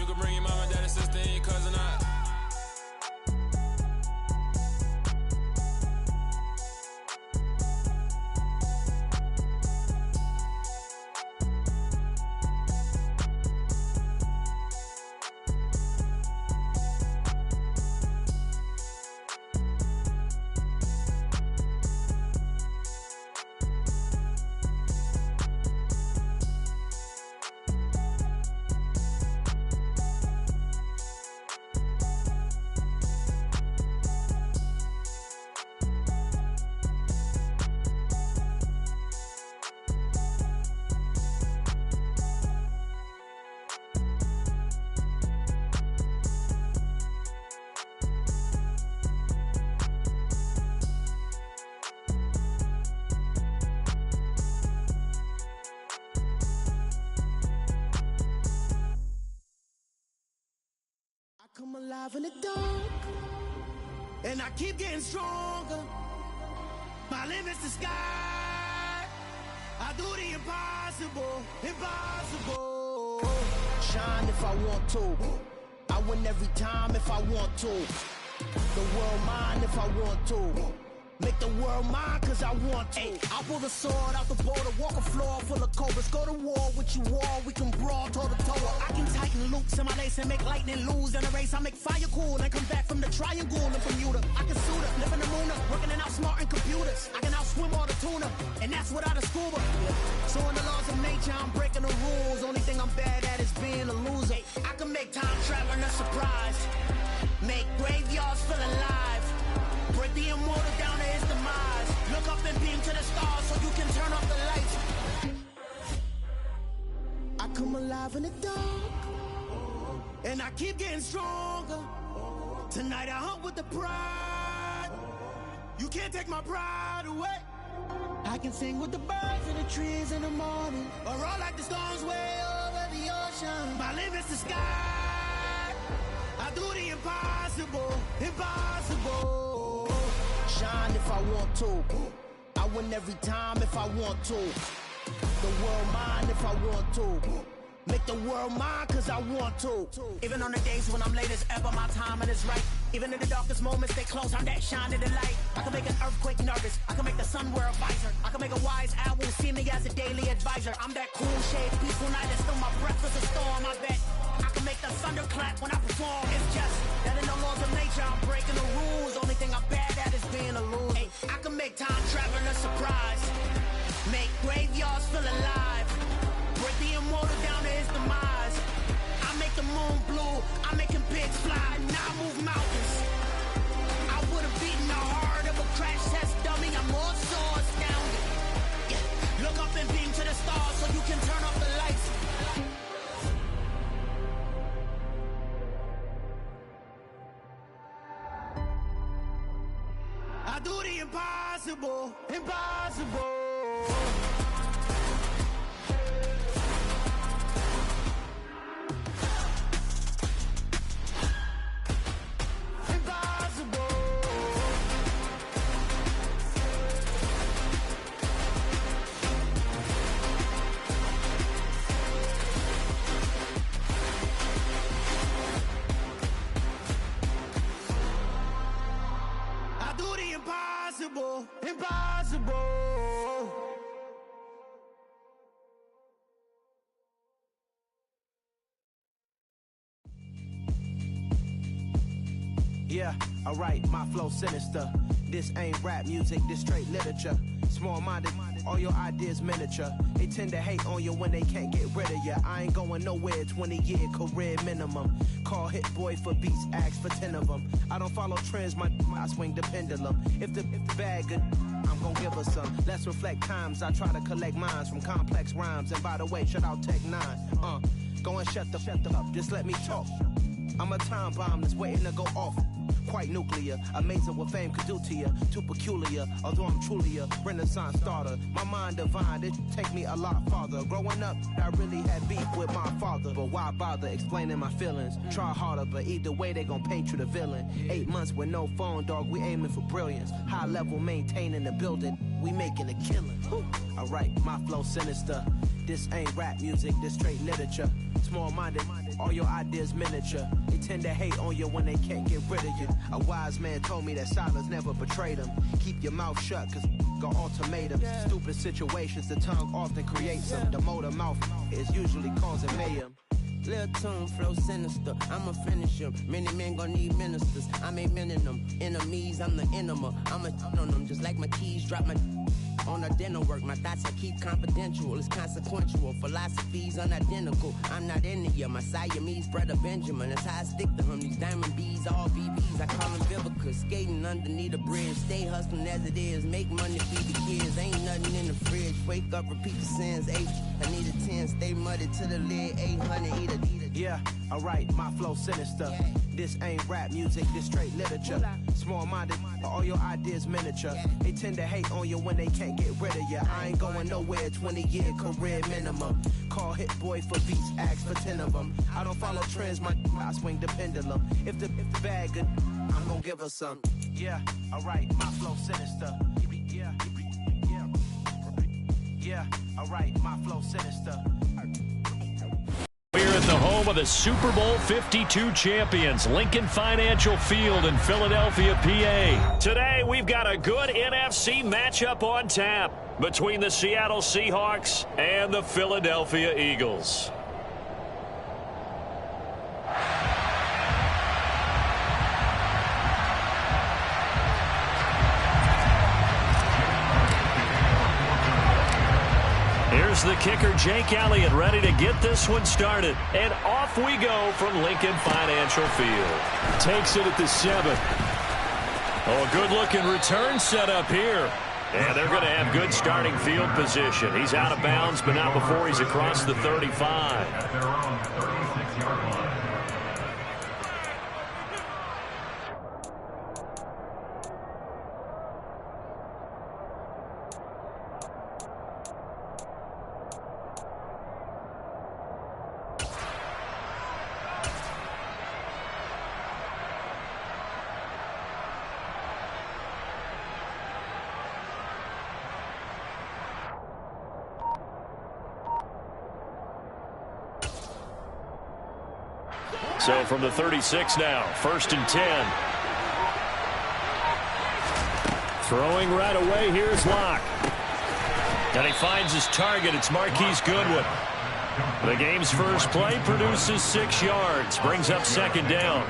[SPEAKER 9] alive in the dark, and I keep getting stronger. My limit's the sky. I do the impossible, impossible. Shine if I want to. I win every time if I want to. The world mine if I want to. Make the world mine cause I want to. Ay, I'll pull the sword out the border, walk a floor full of cobras. Go to war with you all, we can brawl toe to toe. I can tighten loops in my lace and make lightning lose in a race. I make fire cool and come back from the triangle in Bermuda. I can suit up, live in the moon up, working and outsmarting computers. I can outswim all the tuna, and that's without a scuba. So in the laws of nature, I'm breaking the rules. Only thing I'm bad at is being a loser. I can make time traveling a surprise, make graveyards feel alive. Break the immortal down to his demise. Look up and beam to the stars so you can turn off the lights. I come alive in the dark, and I keep getting stronger. Tonight I hunt with the pride. You can't take my pride away. I can sing with the birds and the trees in the morning, or roll like the storms way over the ocean. My limit's the sky. I do the impossible, impossible. Shine if I want to. I win every time if I want to. The world mine if I want to. Make the world mine cause I want to. Even on the days when I'm late as ever, my timing is right. Even in the darkest moments, stay close, I'm that shining the light. I can make an earthquake nervous, I can make the sun wear a visor. I can make a wise owl see me as a daily advisor. I'm that cool shade, peaceful night, and still my breath is a storm, I bet. I can make the thunder clap when I perform. It's just that in the laws of nature, I'm breaking the rules. Only thing I'm bad at is being a loser. Ay, I can make time traveling a surprise, make graveyards feel alive. Break the immortal down to his demise. I make the moon blue, I'm making pigs fly, now I move mountains. I would have beaten the heart of a crash test dummy. I'm more so astounded. Yeah. Look up and beam to the stars so you can turn off the lights. I do the impossible, impossible. Impossible, impossible. Yeah, alright, my flow sinister. This ain't rap music, this straight literature. Small-minded, all your ideas miniature. They tend to hate on you when they can't get rid of you. I ain't going nowhere, 20-year career minimum. Call Hit Boy for beats, ask for 10 of them. I don't follow trends, I swing the pendulum. If the bag good, I'm gon' give her some. Let's reflect times, I try to collect minds from complex rhymes. And by the way, shout out Tech 9. Go and shut the up, just let me talk. I'm a time bomb that's waiting to go off. Quite nuclear, amazing what fame could do to you. Too peculiar, although I'm truly a renaissance starter. My mind divine, it take me a lot farther. Growing up, I really had beef with my father. But why bother explaining my feelings? Try harder, but either way they gon' paint you the villain. 8 months with no phone, dog, we aiming for brilliance. High level, maintaining the building, we making a killing. Alright, my flow sinister. This ain't rap music, this straight literature. Small-minded, all your ideas miniature. They tend to hate on you when they can't get rid of you. A wise man told me that silence never betrayed him. Keep your mouth shut, cause got ultimatums. Stupid situations, the tongue often creates them. The motor mouth is usually causing mayhem.
[SPEAKER 4] Lil' tune, flow sinister, I'ma finish him. Many men gon' need ministers, I'm a men in them. Enemies, I'm the enema, I'm a on them. Just like my keys, drop my on a dental work. My thoughts I keep confidential, it's consequential. Philosophies unidentical, I'm not into ya. My Siamese brother Benjamin, that's how I stick to him. These diamond bees, all BBs, I call them Vivica. Skating underneath a bridge, stay hustling as it is. Make money, feed the kids, ain't nothing in the fridge. Wake up, repeat the sins, 8, I need a 10. Stay muddy to the lid, 800, eat a.
[SPEAKER 9] Yeah, alright, my flow sinister.
[SPEAKER 4] This ain't rap music, this straight literature. Small-minded, all your ideas miniature. They tend to hate on you when they can't get rid of you. I ain't going nowhere, 20-year career minimum. Call Hit Boy for beats, ask for 10 of them. I don't follow trends, I swing the pendulum. If the bag good, I'm gonna give her some. Yeah, alright, my flow sinister. Yeah, alright, my flow sinister.
[SPEAKER 2] We're at the home of the Super Bowl 52 champions, Lincoln Financial Field in Philadelphia, PA. Today, we've got a good NFC matchup on tap between the Seattle Seahawks and the Philadelphia Eagles. Here's the kicker, Jake Elliott, ready to get this one started. And off we go from Lincoln Financial Field. Takes it at the 7. Oh, good-looking return set up here. And they're going to have good starting field position. He's out of bounds, but not before he's across the 35. So from the 36 now, 1st and 10. Throwing right away, here's Locke. And he finds his target, it's Marquise Goodwin. The game's first play produces 6 yards, brings up 2nd down.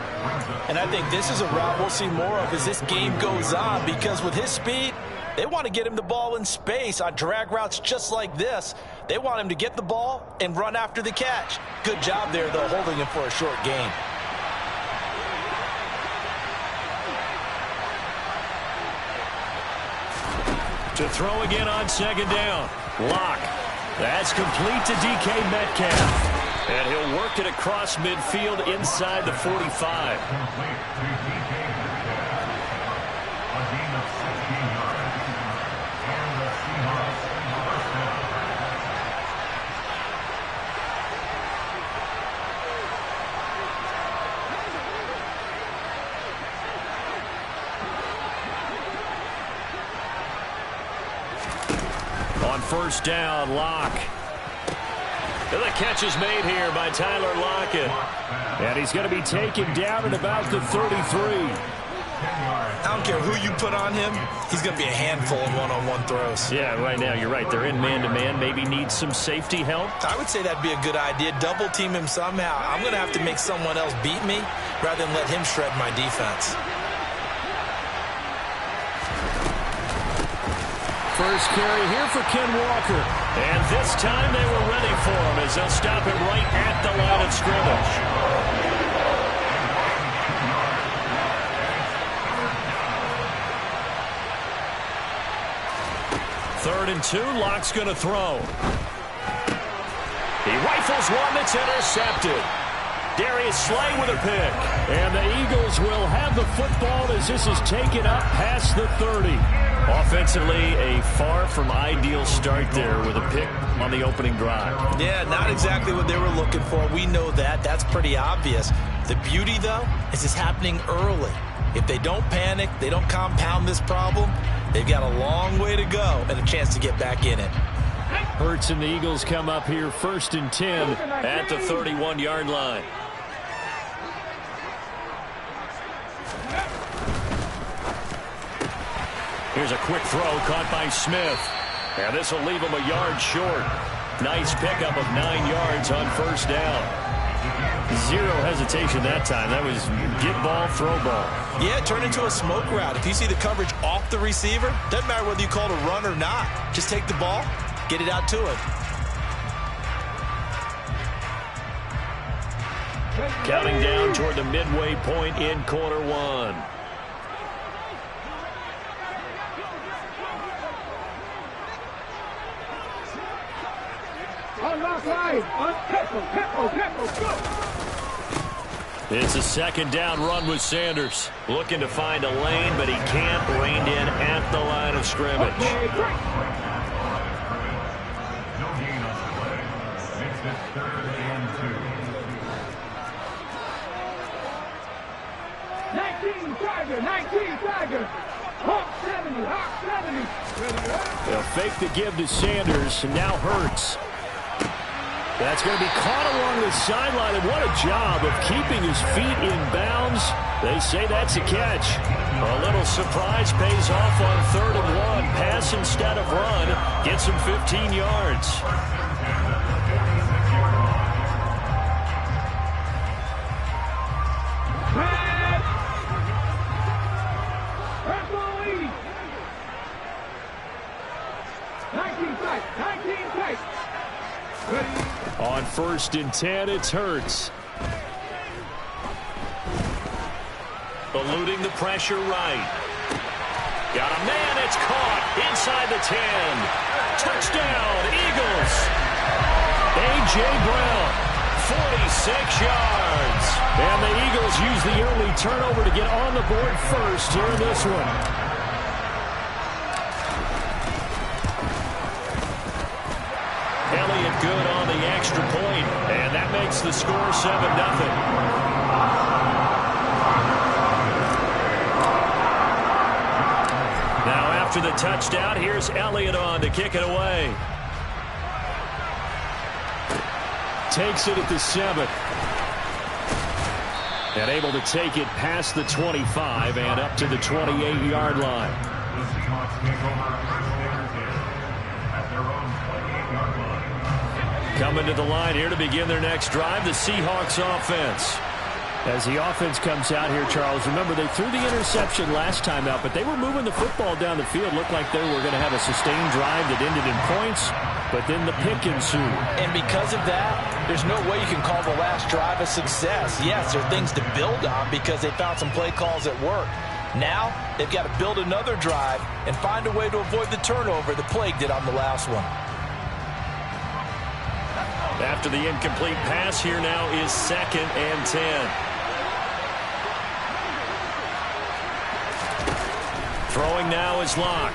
[SPEAKER 1] And I think this is a route we'll see more of as this game goes on, because with his speed, they want to get him the ball in space on drag routes just like this. They want him to get the ball and run after the catch. Good job there, though, holding him for a short gain.
[SPEAKER 2] To throw again on 2nd down. Locke. That's complete to DK Metcalf. And he'll work it across midfield inside the 45. On 1st down, Locke. And the catch is made here by Tyler Lockett. And he's going to be taken down at about the 33.
[SPEAKER 1] I don't care who you put on him, he's going to be a handful in one-on-one throws.
[SPEAKER 2] Yeah, right now, you're right. They're in man-to-man. Maybe need some safety help.
[SPEAKER 1] I would say that'd be a good idea. Double team him somehow. I'm going to have to make someone else beat me rather than let him shred my defense.
[SPEAKER 2] First carry here for Ken Walker. And this time they were ready for him as they'll stop him right at the line of scrimmage. 3rd and 2, Locke's going to throw. He rifles one that's intercepted. Darius Slay with a pick. And the Eagles will have the football as this is taken up past the 30. Offensively, a far from ideal start there with a pick on the opening drive.
[SPEAKER 1] Yeah, not exactly what they were looking for. We know that. That's pretty obvious. The beauty, though, is it's happening early. If they don't panic, they don't compound this problem, they've got a long way to go and a chance to get back in it.
[SPEAKER 2] Hurts and the Eagles come up here 1st and 10 at the 31-yard line. Here's a quick throw caught by Smith. And this will leave him a yard short. Nice pickup of 9 yards on 1st down. Zero hesitation that time. That was get ball, throw ball.
[SPEAKER 1] Yeah, turn into a smoke route. If you see the coverage off the receiver, doesn't matter whether you call it a run or not. Just take the ball, get it out to him.
[SPEAKER 2] Counting down toward the midway point in quarter 1. It's a second down run with Sanders. Looking to find a lane, but he can't. Reined in at the line of scrimmage. They'll fake the give to Sanders, and now Hurts. That's going to be caught along the sideline, and what a job of keeping his feet in bounds. They say that's a catch. A little surprise pays off on 3rd and 1. Pass instead of run. Gets him 15 yards. On 1st and 10, it's Hurts. Eluding the pressure right. Got a man, it's caught inside the 10. Touchdown, Eagles. A.J. Brown, 46 yards. And the Eagles use the early turnover to get on the board first here in this one. Elliott good on the extra point, and that makes the score 7-0. Now after the touchdown, here's Elliott on to kick it away. Takes it at the 7. And able to take it past the 25 and up to the 28-yard line. Coming to the line here to begin their next drive, the Seahawks offense. As the offense comes out here, Charles, remember they threw the interception last time out, but they were moving the football down the field. Looked like they were going to have a sustained drive that ended in points, but then the pick ensued.
[SPEAKER 1] And because of that, there's no way you can call the last drive a success. Yes, there are things to build on because they found some play calls that work. Now, they've got to build another drive and find a way to avoid the turnover the Plague did on the last one.
[SPEAKER 2] After the incomplete pass, here now is 2nd and 10. Throwing now is Locke.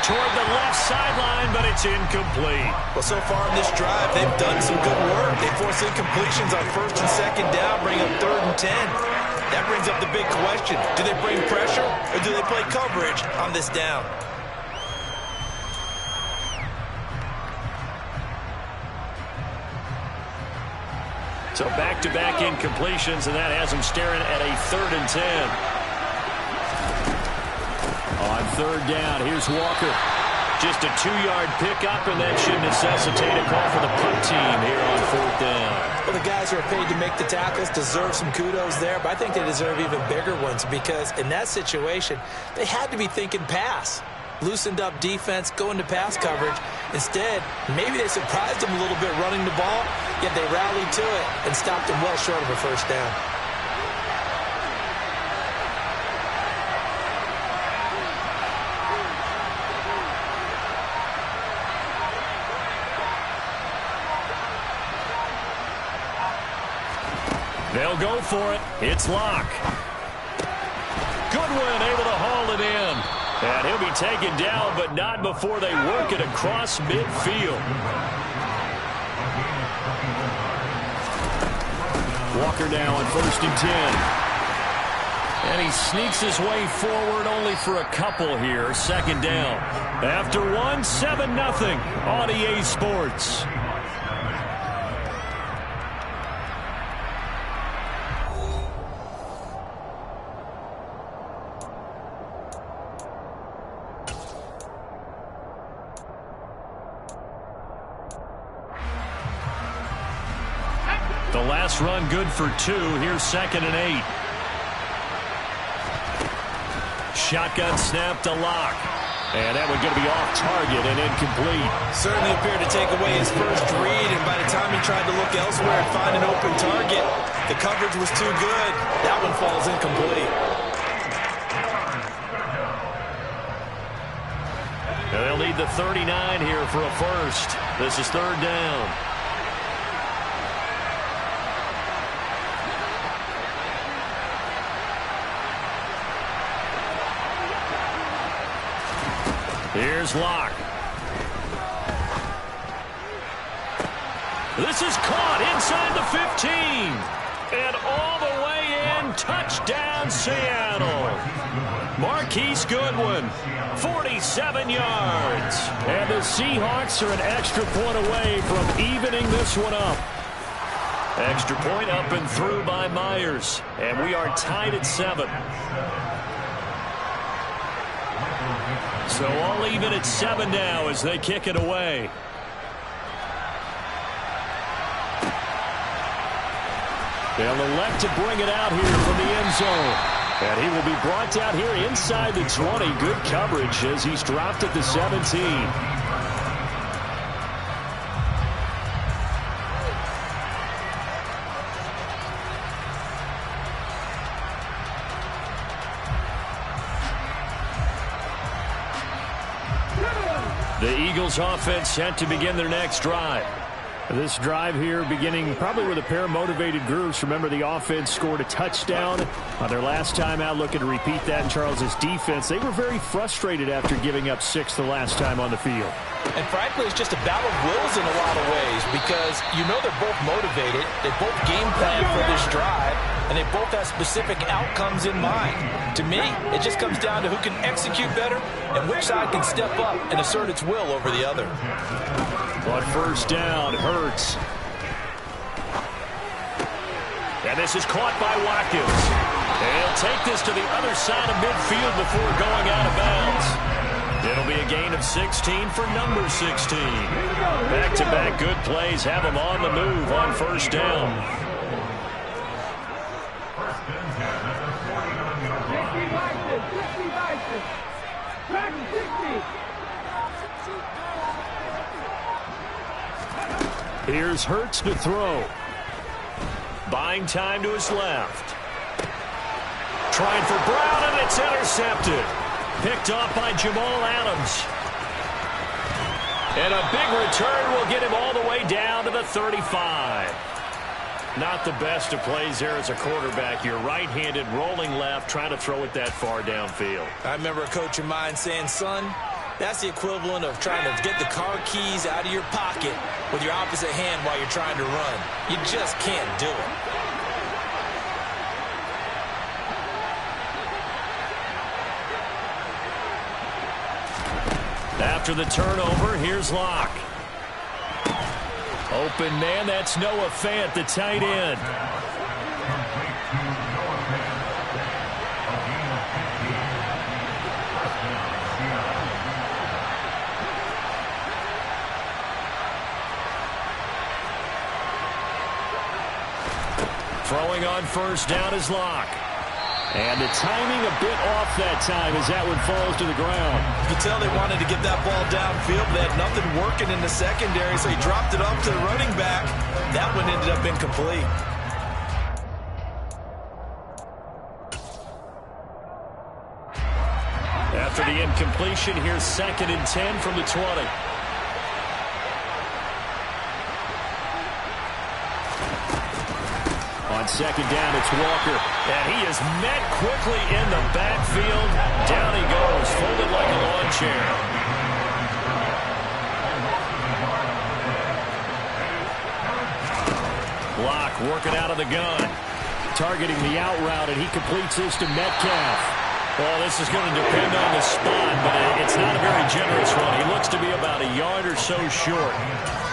[SPEAKER 2] Toward the left sideline, but it's incomplete.
[SPEAKER 1] Well, so far in this drive, they've done some good work. They force incompletions on 1st and 2nd down, bring up 3rd and 10. That brings up the big question. Do they bring pressure or do they play coverage on this down?
[SPEAKER 2] So back-to-back incompletions, and that has them staring at a 3rd and 10. On 3rd down, here's Walker. Just a 2-yard pickup, and that should necessitate a call for the punt team here on 4th down.
[SPEAKER 1] Well, the guys who are paid to make the tackles deserve some kudos there, but I think they deserve even bigger ones because in that situation, they had to be thinking pass. Loosened up defense, going to pass coverage. Instead, maybe they surprised them a little bit running the ball, yet they rallied to it and stopped them well short of a 1st down.
[SPEAKER 2] They'll go for it. It's Locke. Goodwin able to haul it in. And he'll be taken down, but not before they work it across midfield. Walker now on 1st and 10. And he sneaks his way forward only for a couple here. 2nd down. After 1, 7-0 on EA Sports. The last run good for 2. Here's 2nd and 8. Shotgun snap to Locke. And that one going to be off target and incomplete.
[SPEAKER 1] Certainly appeared to take away his first read, and by the time he tried to look elsewhere and find an open target, the coverage was too good. That one falls incomplete.
[SPEAKER 2] And they'll need the 39 here for a first. This is 3rd down. Here's Locke. This is caught inside the 15. And all the way in, touchdown Seattle. Marquise Goodwin, 47 yards. And the Seahawks are an extra point away from evening this one up. Extra point up and through by Myers. And we are tied at 7. So all even at 7 now as they kick it away. They'll elect to bring it out here from the end zone. And he will be brought down here inside the 20. Good coverage as he's dropped at the 17. The Eagles offense set to begin their next drive. This drive here beginning probably with a pair of motivated groups. Remember, the offense scored a touchdown on their last time out, looking to repeat that in Charles's defense. They were very frustrated after giving up 6 the last time on the field.
[SPEAKER 1] And frankly, it's just a battle of wills in a lot of ways because you know they're both motivated. They both game plan for this drive, and they both have specific outcomes in mind. To me, it just comes down to who can execute better and which side can step up and assert its will over the other.
[SPEAKER 2] On first down, Hurts. And this is caught by Watkins. And he'll take this to the other side of midfield before going out of bounds. It'll be a gain of 16 for number 16. Back-to-back good plays have him on the move on first down. Here's Hurts to throw. Buying time to his left. Trying for Brown, and it's intercepted. Picked off by Jamal Adams. And a big return will get him all the way down to the 35. Not the best of plays there as a quarterback. You're right-handed, rolling left, trying to throw it that far downfield.
[SPEAKER 1] I remember a coach of mine saying, son, that's the equivalent of trying to get the car keys out of your pocket with your opposite hand while you're trying to run. You just can't do it.
[SPEAKER 2] After the turnover, here's Locke. Open man, that's Noah Fant, the tight end. Throwing on first down is Locke. And the timing a bit off that time as that one falls to the ground.
[SPEAKER 1] You could tell they wanted to get that ball downfield. They had nothing working in the secondary, so he dropped it off to the running back. That one ended up incomplete.
[SPEAKER 2] After the incompletion, here's 2nd and 10 from the 20. On second down, it's Walker. And he is met quickly in the backfield. Down he goes, folded like a lawn chair. Locke working out of the gun. Targeting the out route, and he completes this to Metcalf. Well, this is going to depend on the spot, but it's not a very generous one. He looks to be about a yard or so short.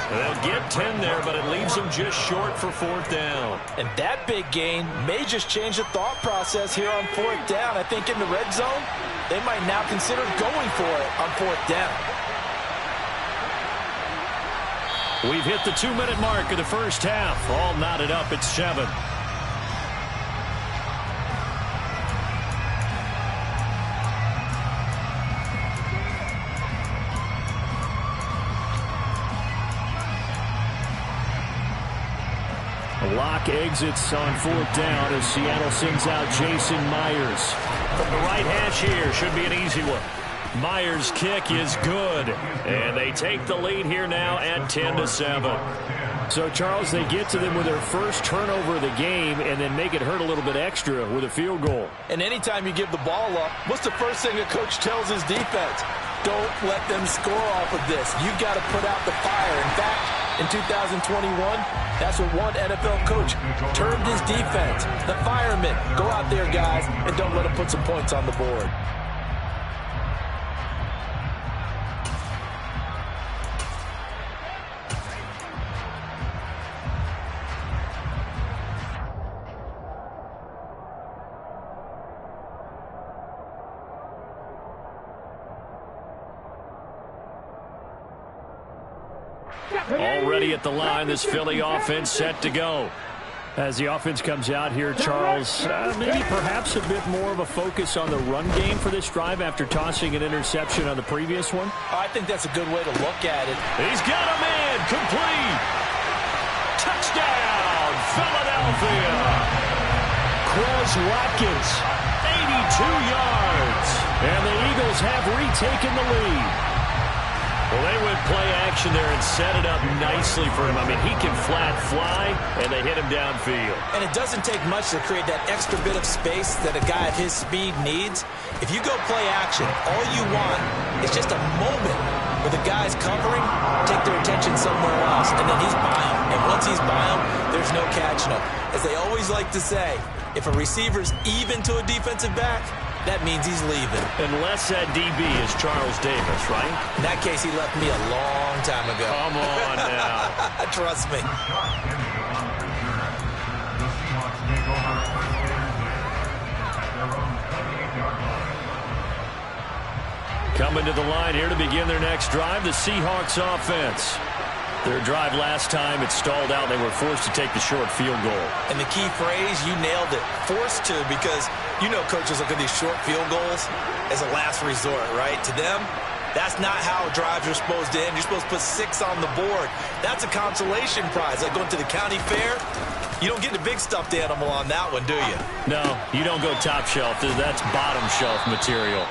[SPEAKER 2] They'll get 10 there, but it leaves them just short for 4th down.
[SPEAKER 1] And that big gain may just change the thought process here on 4th down. I think in the red zone, they might now consider going for it on 4th down.
[SPEAKER 2] We've hit the 2-minute mark of the first half. All knotted up at 7. Locke exits on 4th down as Seattle sends out Jason Myers. From the right hash here, should be an easy one. Myers' kick is good, and they take the lead here now at 10-7. So, Charles, they get to them with their first turnover of the game and then make it hurt a little bit extra with a field goal.
[SPEAKER 1] And anytime you give the ball up, what's the first thing a coach tells his defense? Don't let them score off of this. You've got to put out the fire. In fact, in 2021, that's what one NFL coach termed his defense. The firemen. Go out there, guys, and don't let them put some points on the board.
[SPEAKER 2] Already at the line, this Philly offense set to go. As the offense comes out here, Charles, maybe perhaps a bit more of a focus on the run game for this drive after tossing an interception on the previous one?
[SPEAKER 1] I think that's a good way to look at it.
[SPEAKER 2] He's got a man, complete. Touchdown, Philadelphia. Quez Watkins, 82 yards. And the Eagles have retaken the lead. Well, they went play action there and set it up nicely for him. I mean, he can flat fly, and they hit him downfield.
[SPEAKER 1] And it doesn't take much to create that extra bit of space that a guy at his speed needs. If you go play action, all you want is just a moment where the guy's covering, take their attention somewhere else, and then he's by him. And once he's by him, there's no catching him. As they always like to say, if a receiver's even to a defensive back, that means he's leaving.
[SPEAKER 2] Unless that DB is Charles Davis, right?
[SPEAKER 1] In that case, he left me a long time ago.
[SPEAKER 2] Come on now.
[SPEAKER 1] Trust me.
[SPEAKER 2] Coming to the line here to begin their next drive, the Seahawks offense. Their drive last time, it stalled out. They were forced to take the short field goal.
[SPEAKER 1] And the key phrase, you nailed it, forced to, because you know coaches look at these short field goals as a last resort, right? To them, that's not how drives are supposed to end. You're supposed to put 6 on the board. That's a consolation prize. Like going to the county fair, you don't get the big stuffed animal on that one, do you?
[SPEAKER 2] No, you don't go top shelf. That's bottom shelf material.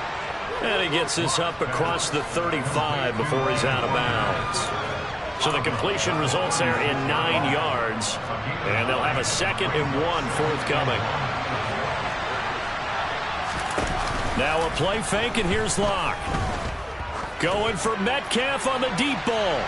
[SPEAKER 2] And he gets this up across the 35 before he's out of bounds. So the completion results there in 9 yards. And they'll have a 2nd and 1 forthcoming. Now a play fake, and here's Locke. Going for Metcalf on the deep ball.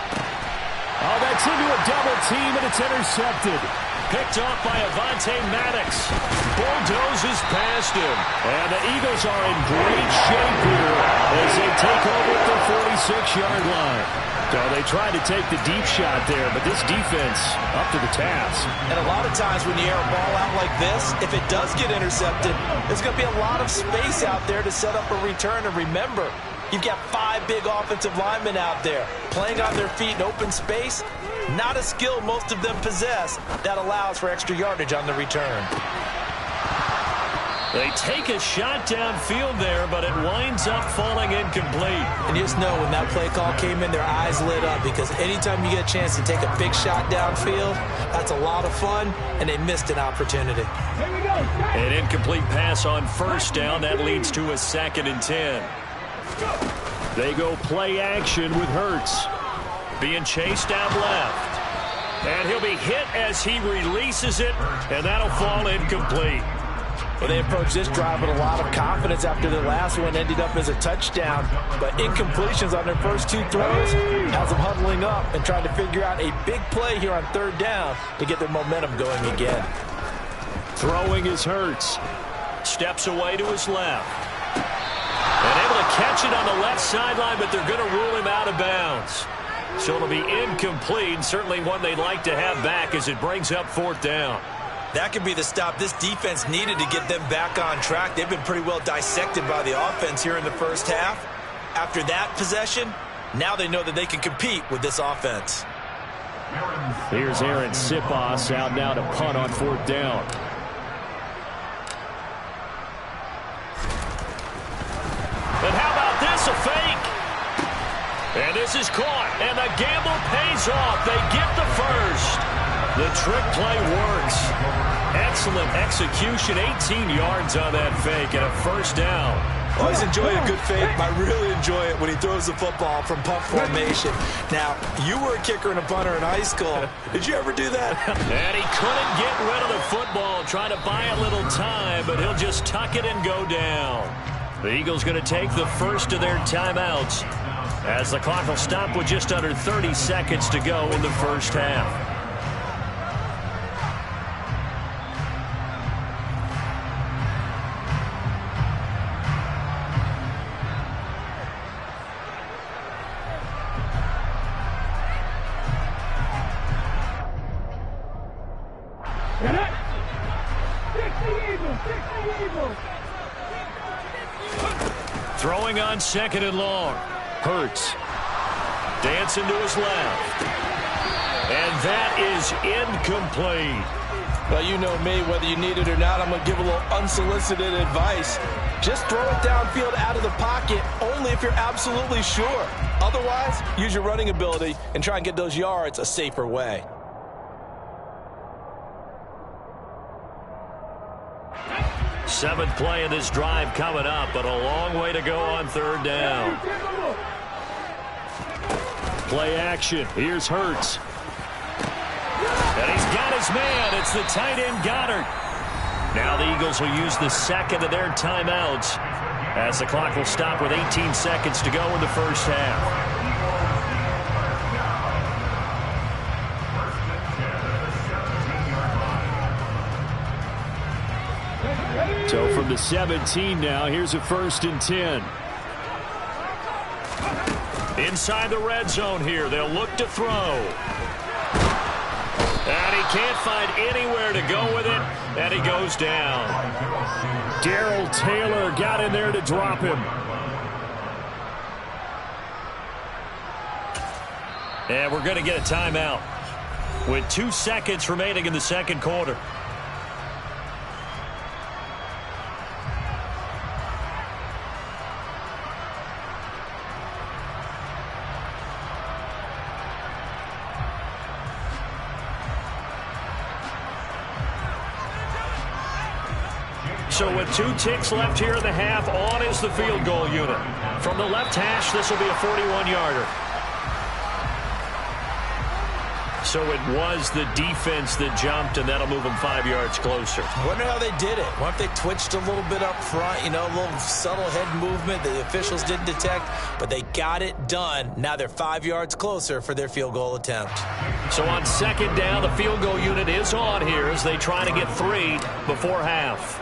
[SPEAKER 2] Oh, that's into a double team, and it's intercepted. Picked off by Avonte Maddox. Bulldozes past him. And the Eagles are in great shape here as they take over at the 46-yard line. So they tried to take the deep shot there, but this defense up to the task.
[SPEAKER 1] And a lot of times when you air a ball out like this, if it does get intercepted, there's going to be a lot of space out there to set up a return. And remember, you've got 5 big offensive linemen out there playing on their feet in open space. Not a skill most of them possess that allows for extra yardage on the return.
[SPEAKER 2] They take a shot downfield there, but it winds up falling incomplete.
[SPEAKER 1] And you just know when that play call came in, their eyes lit up, because anytime you get a chance to take a big shot downfield, that's a lot of fun, and they missed an opportunity.
[SPEAKER 2] An incomplete pass on first down. That leads to a 2nd and 10. They go play action with Hurts. Being chased down left. And he'll be hit as he releases it, and that'll fall incomplete.
[SPEAKER 1] Well, they approached this drive with a lot of confidence after the last one ended up as a touchdown. But incompletions on their first 2 throws has them huddling up and trying to figure out a big play here on 3rd down to get their momentum going again.
[SPEAKER 2] Throwing is Hurts. Steps away to his left. And able to catch it on the left sideline, but they're going to rule him out of bounds. So it'll be incomplete, certainly one they'd like to have back as it brings up 4th down.
[SPEAKER 1] That could be the stop this defense needed to get them back on track. They've been pretty well dissected by the offense here in the first half. After that possession, now they know that they can compete with this offense.
[SPEAKER 2] Here's Aaron Sipos out now to punt on 4th down. And how about this, a fake? And this is caught, and the gamble pays off. They get the first. The trick play works. Excellent execution, 18 yards on that fake, and a 1st down.
[SPEAKER 1] Always enjoy a good fake. I really enjoy it when he throws the football from pump formation. Now, you were a kicker and a punter in high school. Did you ever do that?
[SPEAKER 2] And he couldn't get rid of the football, trying to buy a little time, but he'll just tuck it and go down. The Eagles going to take the first of their timeouts as the clock will stop with just under 30 seconds to go in the first half. Throwing on second and long. Hurts. Dancing to his left. And that is incomplete.
[SPEAKER 1] Well, you know me, whether you need it or not, I'm going to give a little unsolicited advice. Just throw it downfield out of the pocket, only if you're absolutely sure. Otherwise, use your running ability and try and get those yards a safer way.
[SPEAKER 2] Seventh play of this drive coming up, but a long way to go on third down. Play action. Here's Hurts. And he's got his man. It's the tight end Goddard. Now the Eagles will use the second of their timeouts as the clock will stop with 18 seconds to go in the first half. So from the 17 now, here's a 1st and 10. Inside the red zone here, they'll look to throw. And he can't find anywhere to go with it, and he goes down. Darrell Taylor got in there to drop him. And we're going to get a timeout with 2 seconds remaining in the second quarter. So with 2 ticks left here in the half, on is the field goal unit. From the left hash, this will be a 41-yarder. So it was the defense that jumped, and that'll move them 5 yards closer.
[SPEAKER 1] Wonder how they did it. What if they twitched a little bit up front, you know, a little subtle head movement the officials didn't detect, but they got it done. Now they're 5 yards closer for their field goal attempt.
[SPEAKER 2] So on second down, the field goal unit is on here as they try to get 3 before half.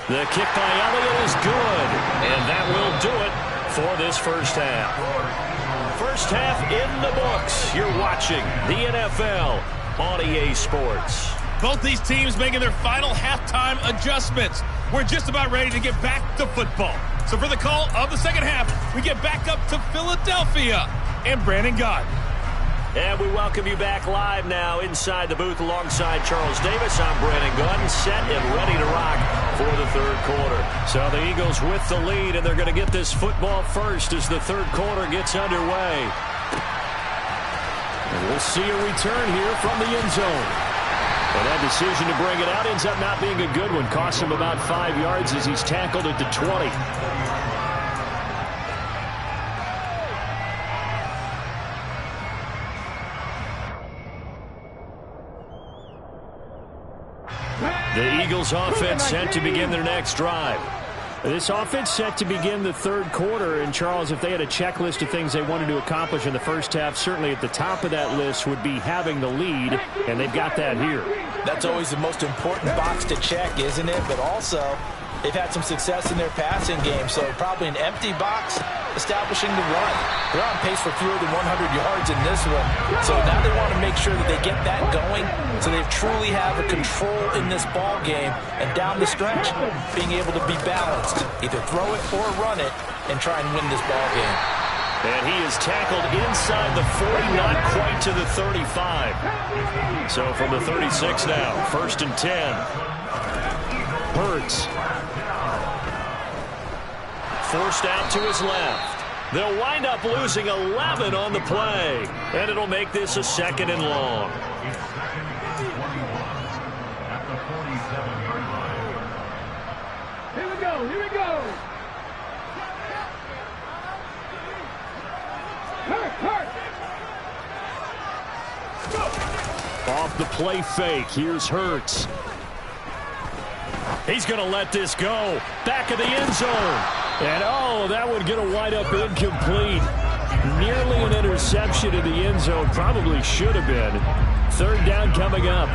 [SPEAKER 2] The kick by Elliott is good, and that will do it for this first half. First half in the books. You're watching the NFL on EA Sports.
[SPEAKER 10] Both these teams making their final halftime adjustments. We're just about ready to get back to football. So for the call of the second half, we get back up to Philadelphia and Brandon Gott.
[SPEAKER 2] And we welcome you back live now inside the booth alongside Charles Davis. I'm Brandon Gott, set and ready to rock for the third quarter. So the Eagles with the lead, and they're going to get this football first as the third quarter gets underway. And we'll see a return here from the end zone. And that decision to bring it out ends up not being a good one. Costs him about 5 yards as he's tackled at the 20. The Eagles offense set to begin their next drive. This offense set to begin the third quarter. And, Charles, if they had a checklist of things they wanted to accomplish in the first half, certainly at the top of that list would be having the lead, and they've got that here.
[SPEAKER 1] That's always the most important box to check, isn't it? But also, they've had some success in their passing game, so probably an empty box establishing the run. They're on pace for fewer than 100 yards in this one. So now they want to make sure that they get that going so they truly have a control in this ball game. And down the stretch, being able to be balanced. Either throw it or run it and try and win this ball game.
[SPEAKER 2] And he is tackled inside the 40, not quite to the 35. So from the 36 now, 1st and 10. Hurts. Forced out to his left. They'll wind up losing 11 on the play. And it'll make this a 2nd and long.
[SPEAKER 5] Here we go. Hurt.
[SPEAKER 2] Off the play fake, here's Hurts. He's going to let this go. Back of the end zone. And, oh, that one going to wind up incomplete. Nearly an interception in the end zone. Probably should have been. Third down coming up.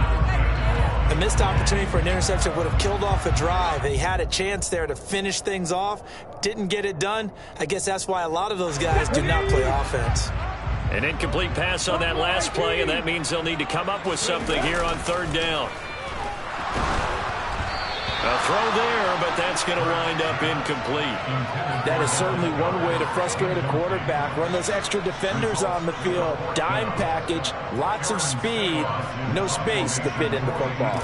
[SPEAKER 1] A missed opportunity for an interception would have killed off a drive. They had a chance there to finish things off. Didn't get it done. I guess that's why a lot of those guys do not play offense.
[SPEAKER 2] An incomplete pass on that last play, and that means they'll need to come up with something here on third down. A throw there, but that's going to wind up incomplete.
[SPEAKER 1] That is certainly one way to frustrate a quarterback. Run those extra defenders on the field. Dime package, lots of speed, no space to fit in the football.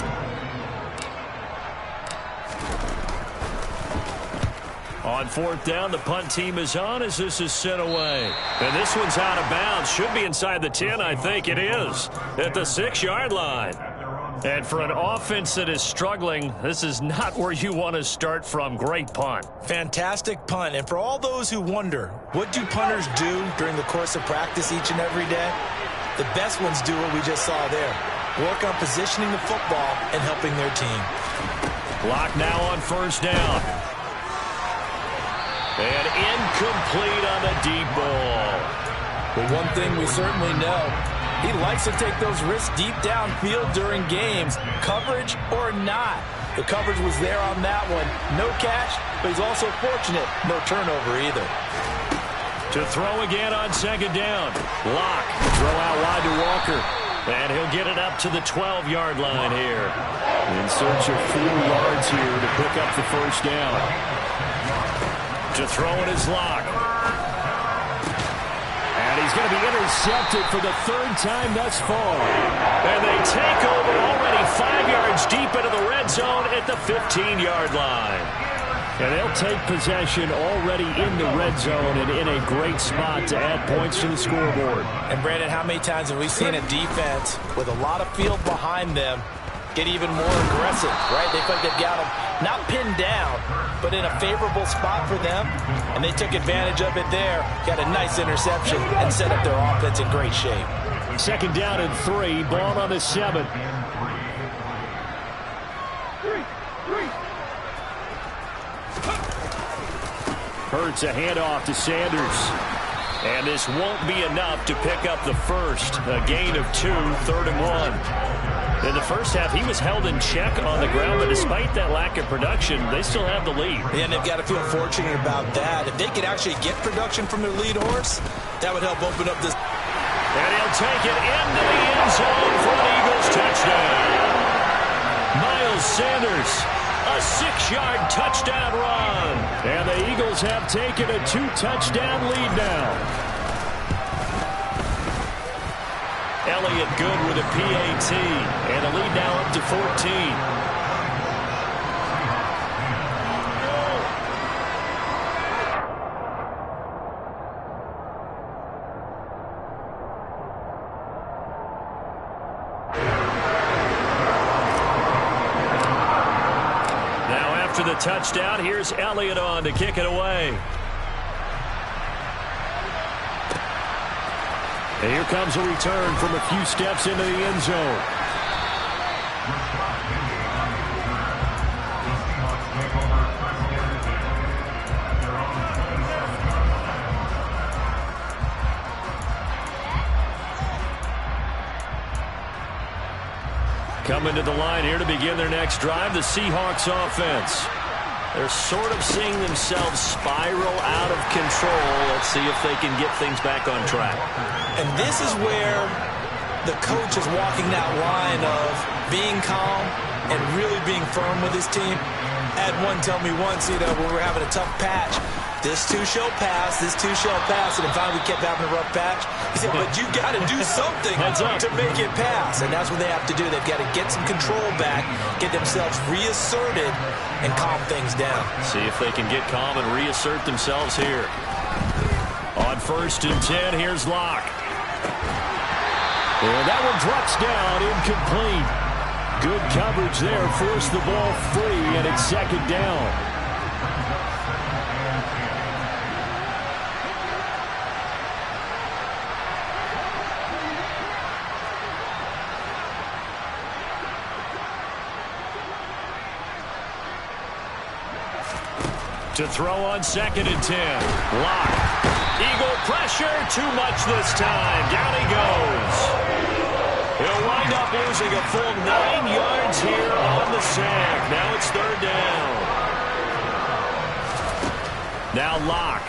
[SPEAKER 2] On fourth down, the punt team is on as this is sent away. And this one's out of bounds. Should be inside the 10, I think it is, at the 6-yard line. And for an offense that is struggling, this is not where you want to start from. Great punt.
[SPEAKER 1] Fantastic punt. And for all those who wonder, what do punters do during the course of practice each and every day? The best ones do what we just saw there. Work on positioning the football and helping their team.
[SPEAKER 2] Clock now on first down. And incomplete on the deep ball.
[SPEAKER 1] But one thing we certainly know, he likes to take those risks deep downfield during games, coverage or not. The coverage was there on that one. No catch, but he's also fortunate. No turnover either.
[SPEAKER 2] To throw again on second down. Lock. Throw out wide to Walker. And he'll get it up to the 12-yard line here. In search of 4 yards here to pick up the first down. To throw it is Lock. And he's going to be intercepted for the third time thus far. And they take over already 5 yards deep into the red zone at the 15-yard line. And they'll take possession already in the red zone and in a great spot to add points to the scoreboard.
[SPEAKER 1] And, Brandon, how many times have we seen a defense with a lot of field behind them get even more aggressive, right? They feel like they've got them not pinned down, but in a favorable spot for them, and they took advantage of it there, got a nice interception, and set up their offense in great shape.
[SPEAKER 2] Second down and 3, ball on the 7. Hurts a handoff to Sanders. And this won't be enough to pick up the first. A gain of 2, 3rd and 1. In the first half, he was held in check on the ground, but despite that lack of production, they still have the lead.
[SPEAKER 1] Yeah, and they've got to feel fortunate about that. If they could actually get production from their lead horse, that would help open up this.
[SPEAKER 2] And he'll take it into the end zone for an Eagles touchdown. Miles Sanders, a 6-yard touchdown run. And the Eagles have taken a 2-touchdown lead now. Elliott good with a PAT, and a lead now up to 14. Now after the touchdown, here's Elliott on to kick it away. And here comes a return from a few steps into the end zone. Coming to the line here to begin their next drive, the Seahawks offense. They're sort of seeing themselves spiral out of control. Let's see if they can get things back on track.
[SPEAKER 1] And this is where the coach is walking that line of being calm and really being firm with his team. I had one tell me once, when we were having a tough patch, this too shall pass, this too shall pass, and then finally we kept having a rough patch. He said, but you got to do something to make it pass, and that's what they have to do. They've got to get some control back, get themselves reasserted, and calm things down.
[SPEAKER 2] See if they can get calm and reassert themselves here. On 1st and 10, here's Locke. And that one drops down, incomplete. Good coverage there, forced the ball free, and it's second down. To throw on 2nd and 10. Lock. Eagle pressure. Too much this time. Down he goes. He'll wind up losing a full 9 yards here on the sack. Now it's 3rd down. Now Lock.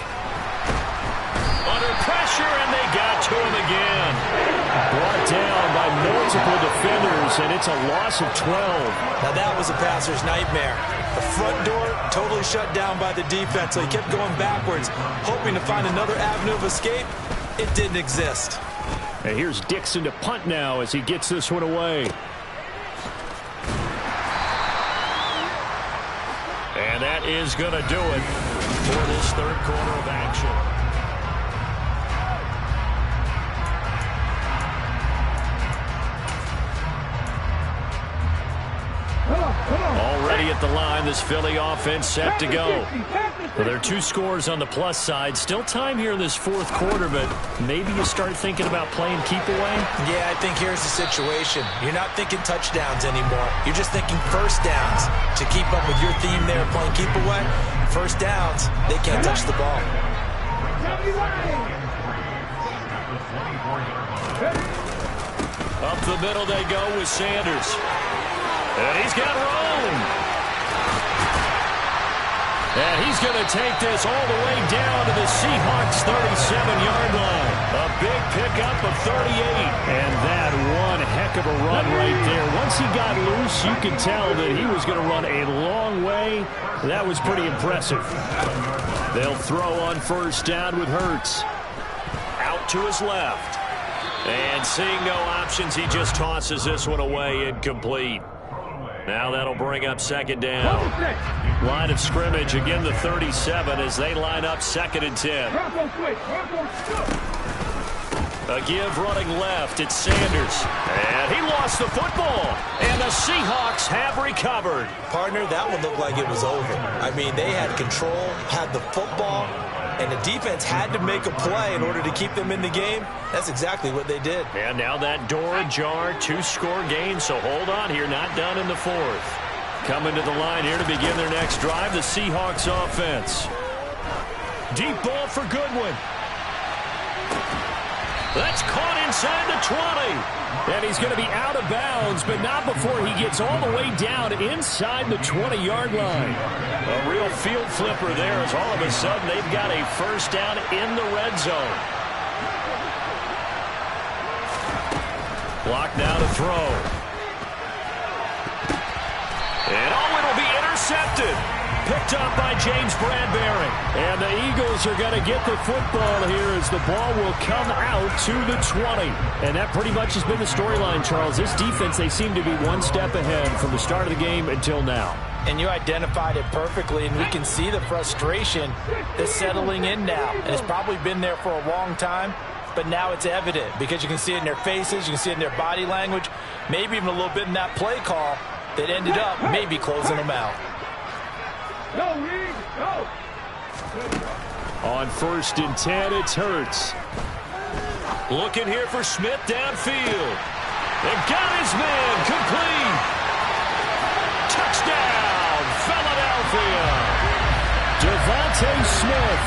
[SPEAKER 2] Under pressure, and they got to him again. Brought down by multiple defenders, and it's a loss of 12.
[SPEAKER 1] Now that was a passer's nightmare. The front door totally shut down by the defense, so he kept going backwards, hoping to find another avenue of escape. It didn't exist.
[SPEAKER 2] And here's Dixon to punt now as he gets this one away. And that is going to do it for this 3rd quarter of action. Already at the line, this Philly offense set to go. Well, there are 2 scores on the plus side. Still time here in this 4th quarter, but maybe you start thinking about playing keep away?
[SPEAKER 1] Yeah, I think here's the situation. You're not thinking touchdowns anymore. You're just thinking first downs. To keep up with your theme there, playing keep away, first downs, they can't touch the ball.
[SPEAKER 2] Up the middle they go with Sanders. And he's got room. And he's going to take this all the way down to the Seahawks' 37-yard line. A big pickup of 38. And that one heck of a run right there. Once he got loose, you could tell that he was going to run a long way. That was pretty impressive. They'll throw on 1st down with Hurts. Out to his left. And seeing no options, he just tosses this one away incomplete. Now that'll bring up 2nd down. Line of scrimmage, again the 37 as they line up 2nd and 10. A give running left, it's Sanders. And he lost the football. And the Seahawks have recovered.
[SPEAKER 1] Partner, that one looked like it was over. I mean, they had control, had the football, and the defense had to make a play in order to keep them in the game. That's exactly what they did.
[SPEAKER 2] And now that door ajar, 2-score game, so hold on here, not done in the 4th. Coming to the line here to begin their next drive, the Seahawks offense. Deep ball for Goodwin. That's caught inside the 20. And he's going to be out of bounds, but not before he gets all the way down inside the 20-yard line. A real field flipper there as all of a sudden they've got a 1st down in the red zone. Block now to throw. And it'll be intercepted. Picked up by James Bradbury. And the Eagles are going to get the football here as the ball will come out to the 20. And that pretty much has been the storyline, Charles. This defense, they seem to be one step ahead from the start of the game until now.
[SPEAKER 1] And you identified it perfectly, and we can see the frustration that's settling in now. And it's probably been there for a long time, but now it's evident because you can see it in their faces, you can see it in their body language, maybe even a little bit in that play call that ended up maybe closing them out.
[SPEAKER 2] On 1st and 10, it's Hurts. Looking here for Smith downfield. And got his man complete. Touchdown, Philadelphia. Devontae Smith,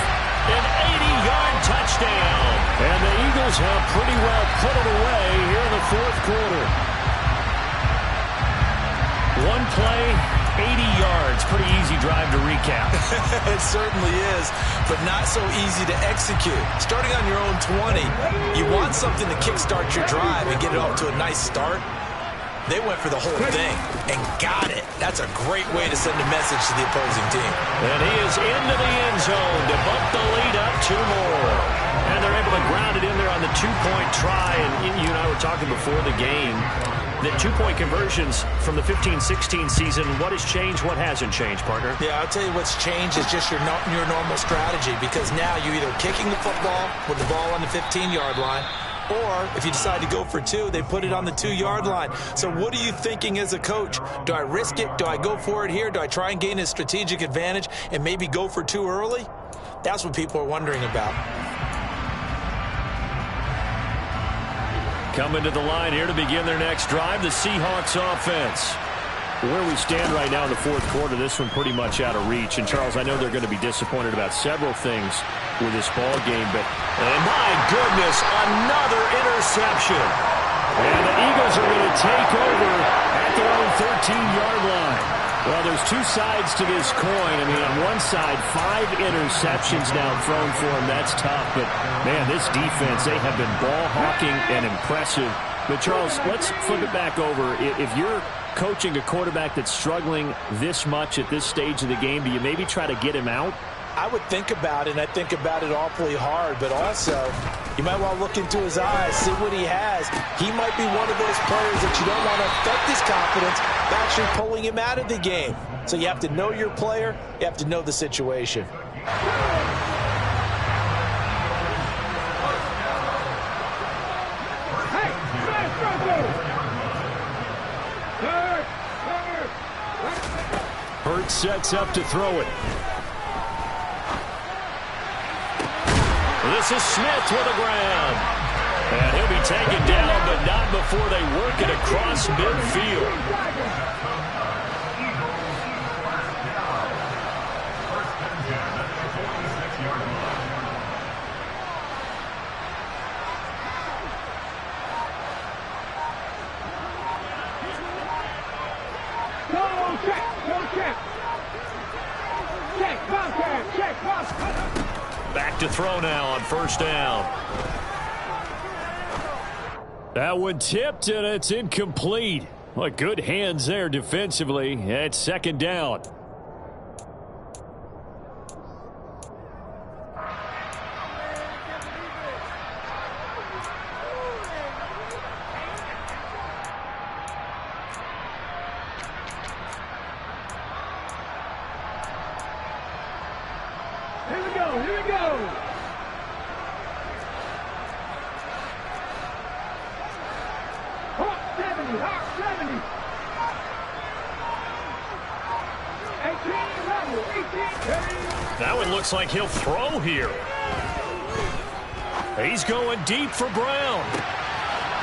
[SPEAKER 2] an 80-yard touchdown. And the Eagles have pretty well put it away here in the 4th quarter. One play, 80 yards. Pretty easy drive to recap.
[SPEAKER 1] It certainly is, but not so easy to execute. Starting on your own 20, you want something to kickstart your drive and get it off to a nice start. They went for the whole thing and got it. That's a great way to send a message to the opposing team.
[SPEAKER 2] And he is into the end zone to bump the lead up 2 more. And they're able to ground it in there on the 2-point try. And you and I were talking before the game. The 2-point conversions from the 15-16 season, what has changed, what hasn't changed, partner?
[SPEAKER 1] Yeah, I'll tell you what's changed is just your normal strategy, because now you're either kicking the football with the ball on the 15-yard line, or if you decide to go for 2, they put it on the 2-yard line. So what are you thinking as a coach? Do I risk it? Do I go for it here? Do I try and gain a strategic advantage and maybe go for 2 early? That's what people are wondering about.
[SPEAKER 2] Coming to the line here to begin their next drive, the Seahawks offense. Where we stand right now in the fourth quarter, this one pretty much out of reach. And, Charles, I know they're going to be disappointed about several things with this ball game, but my goodness, another interception. And the Eagles are going to take over at their own 13-yard line. Well, there's two sides to this coin. I mean, on one side, 5 interceptions now thrown for them. That's tough. But, man, this defense, they have been ball hawking and impressive. But, Charles, let's flip it back over. If you're coaching a quarterback that's struggling this much at this stage of the game, do you maybe try to get him out?
[SPEAKER 1] I would think about it, and I think about it awfully hard, but also you might want to look into his eyes, see what he has. He might be one of those players that you don't want to affect his confidence by actually pulling him out of the game. So you have to know your player, you have to know the situation.
[SPEAKER 2] Hurts sets up to throw it. This is Smith with the ground. And he'll be taken down, but not before they work it across midfield. Back to throw now on first down. That one tipped, and it's incomplete. Well, good hands there defensively. It's second down.
[SPEAKER 5] Here we go. Hawk 70, Hawk 70. 18 level, 18.
[SPEAKER 2] That one looks like he'll throw here. He's going deep for Brown.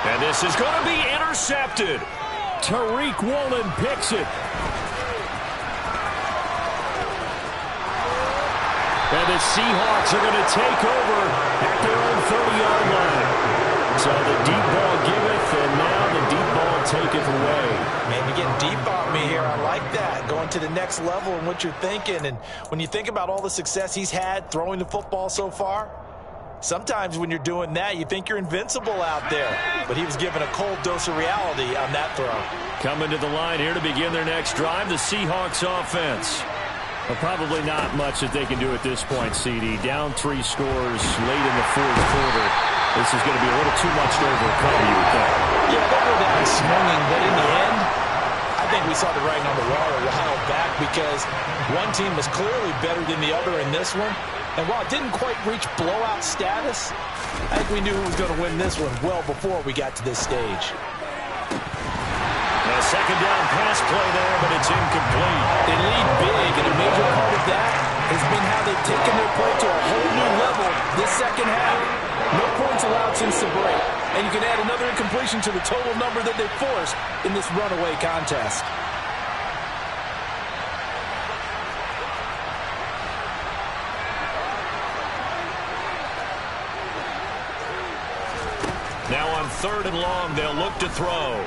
[SPEAKER 2] And this is going to be intercepted. Tariq Woolen picks it. And the Seahawks are going to take over at their own 30-yard line. So the deep ball giveth, and now the deep ball taketh away.
[SPEAKER 1] Man, you're getting deep on me here. I like that. Going to the next level and what you're thinking. And when you think about all the success he's had throwing the football so far, sometimes when you're doing that, you think you're invincible out there. But he was given a cold dose of reality on that throw.
[SPEAKER 2] Coming to the line here to begin their next drive, the Seahawks offense. Well, probably not much that they can do at this point, CD. Down 3 scores late in the fourth quarter. This is going to be a little too much to overcome, you would think.
[SPEAKER 1] Yeah, they'll go down swinging, but in the end, I think we saw the writing on the wall a while back because one team was clearly better than the other in this one. And while it didn't quite reach blowout status, I think we knew who was going to win this one well before we got to this stage.
[SPEAKER 2] A second down pass play there, but it's incomplete.
[SPEAKER 1] They lead big, and a major part of that has been how they've taken their play to a whole new level this second half. No points allowed since the break, and you can add another incompletion to the total number that they forced in this runaway contest.
[SPEAKER 2] Now on 3rd and long, they'll look to throw.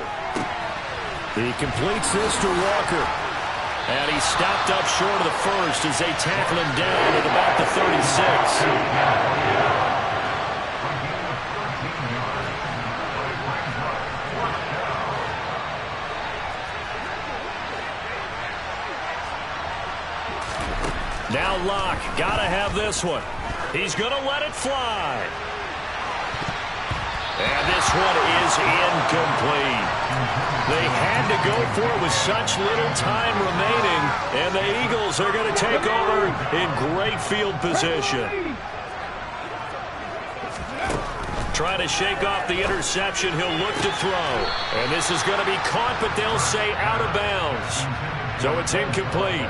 [SPEAKER 2] He completes this to Walker. And he's stopped up short of the first as they tackle him down at about the 36. Now Locke, gotta have this one. He's gonna let it fly. And this one is incomplete. They had to go for it with such little time remaining, and the Eagles are going to take over in great field position. Trying to shake off the interception, he'll look to throw. And this is going to be caught, but they'll say out of bounds. So it's incomplete.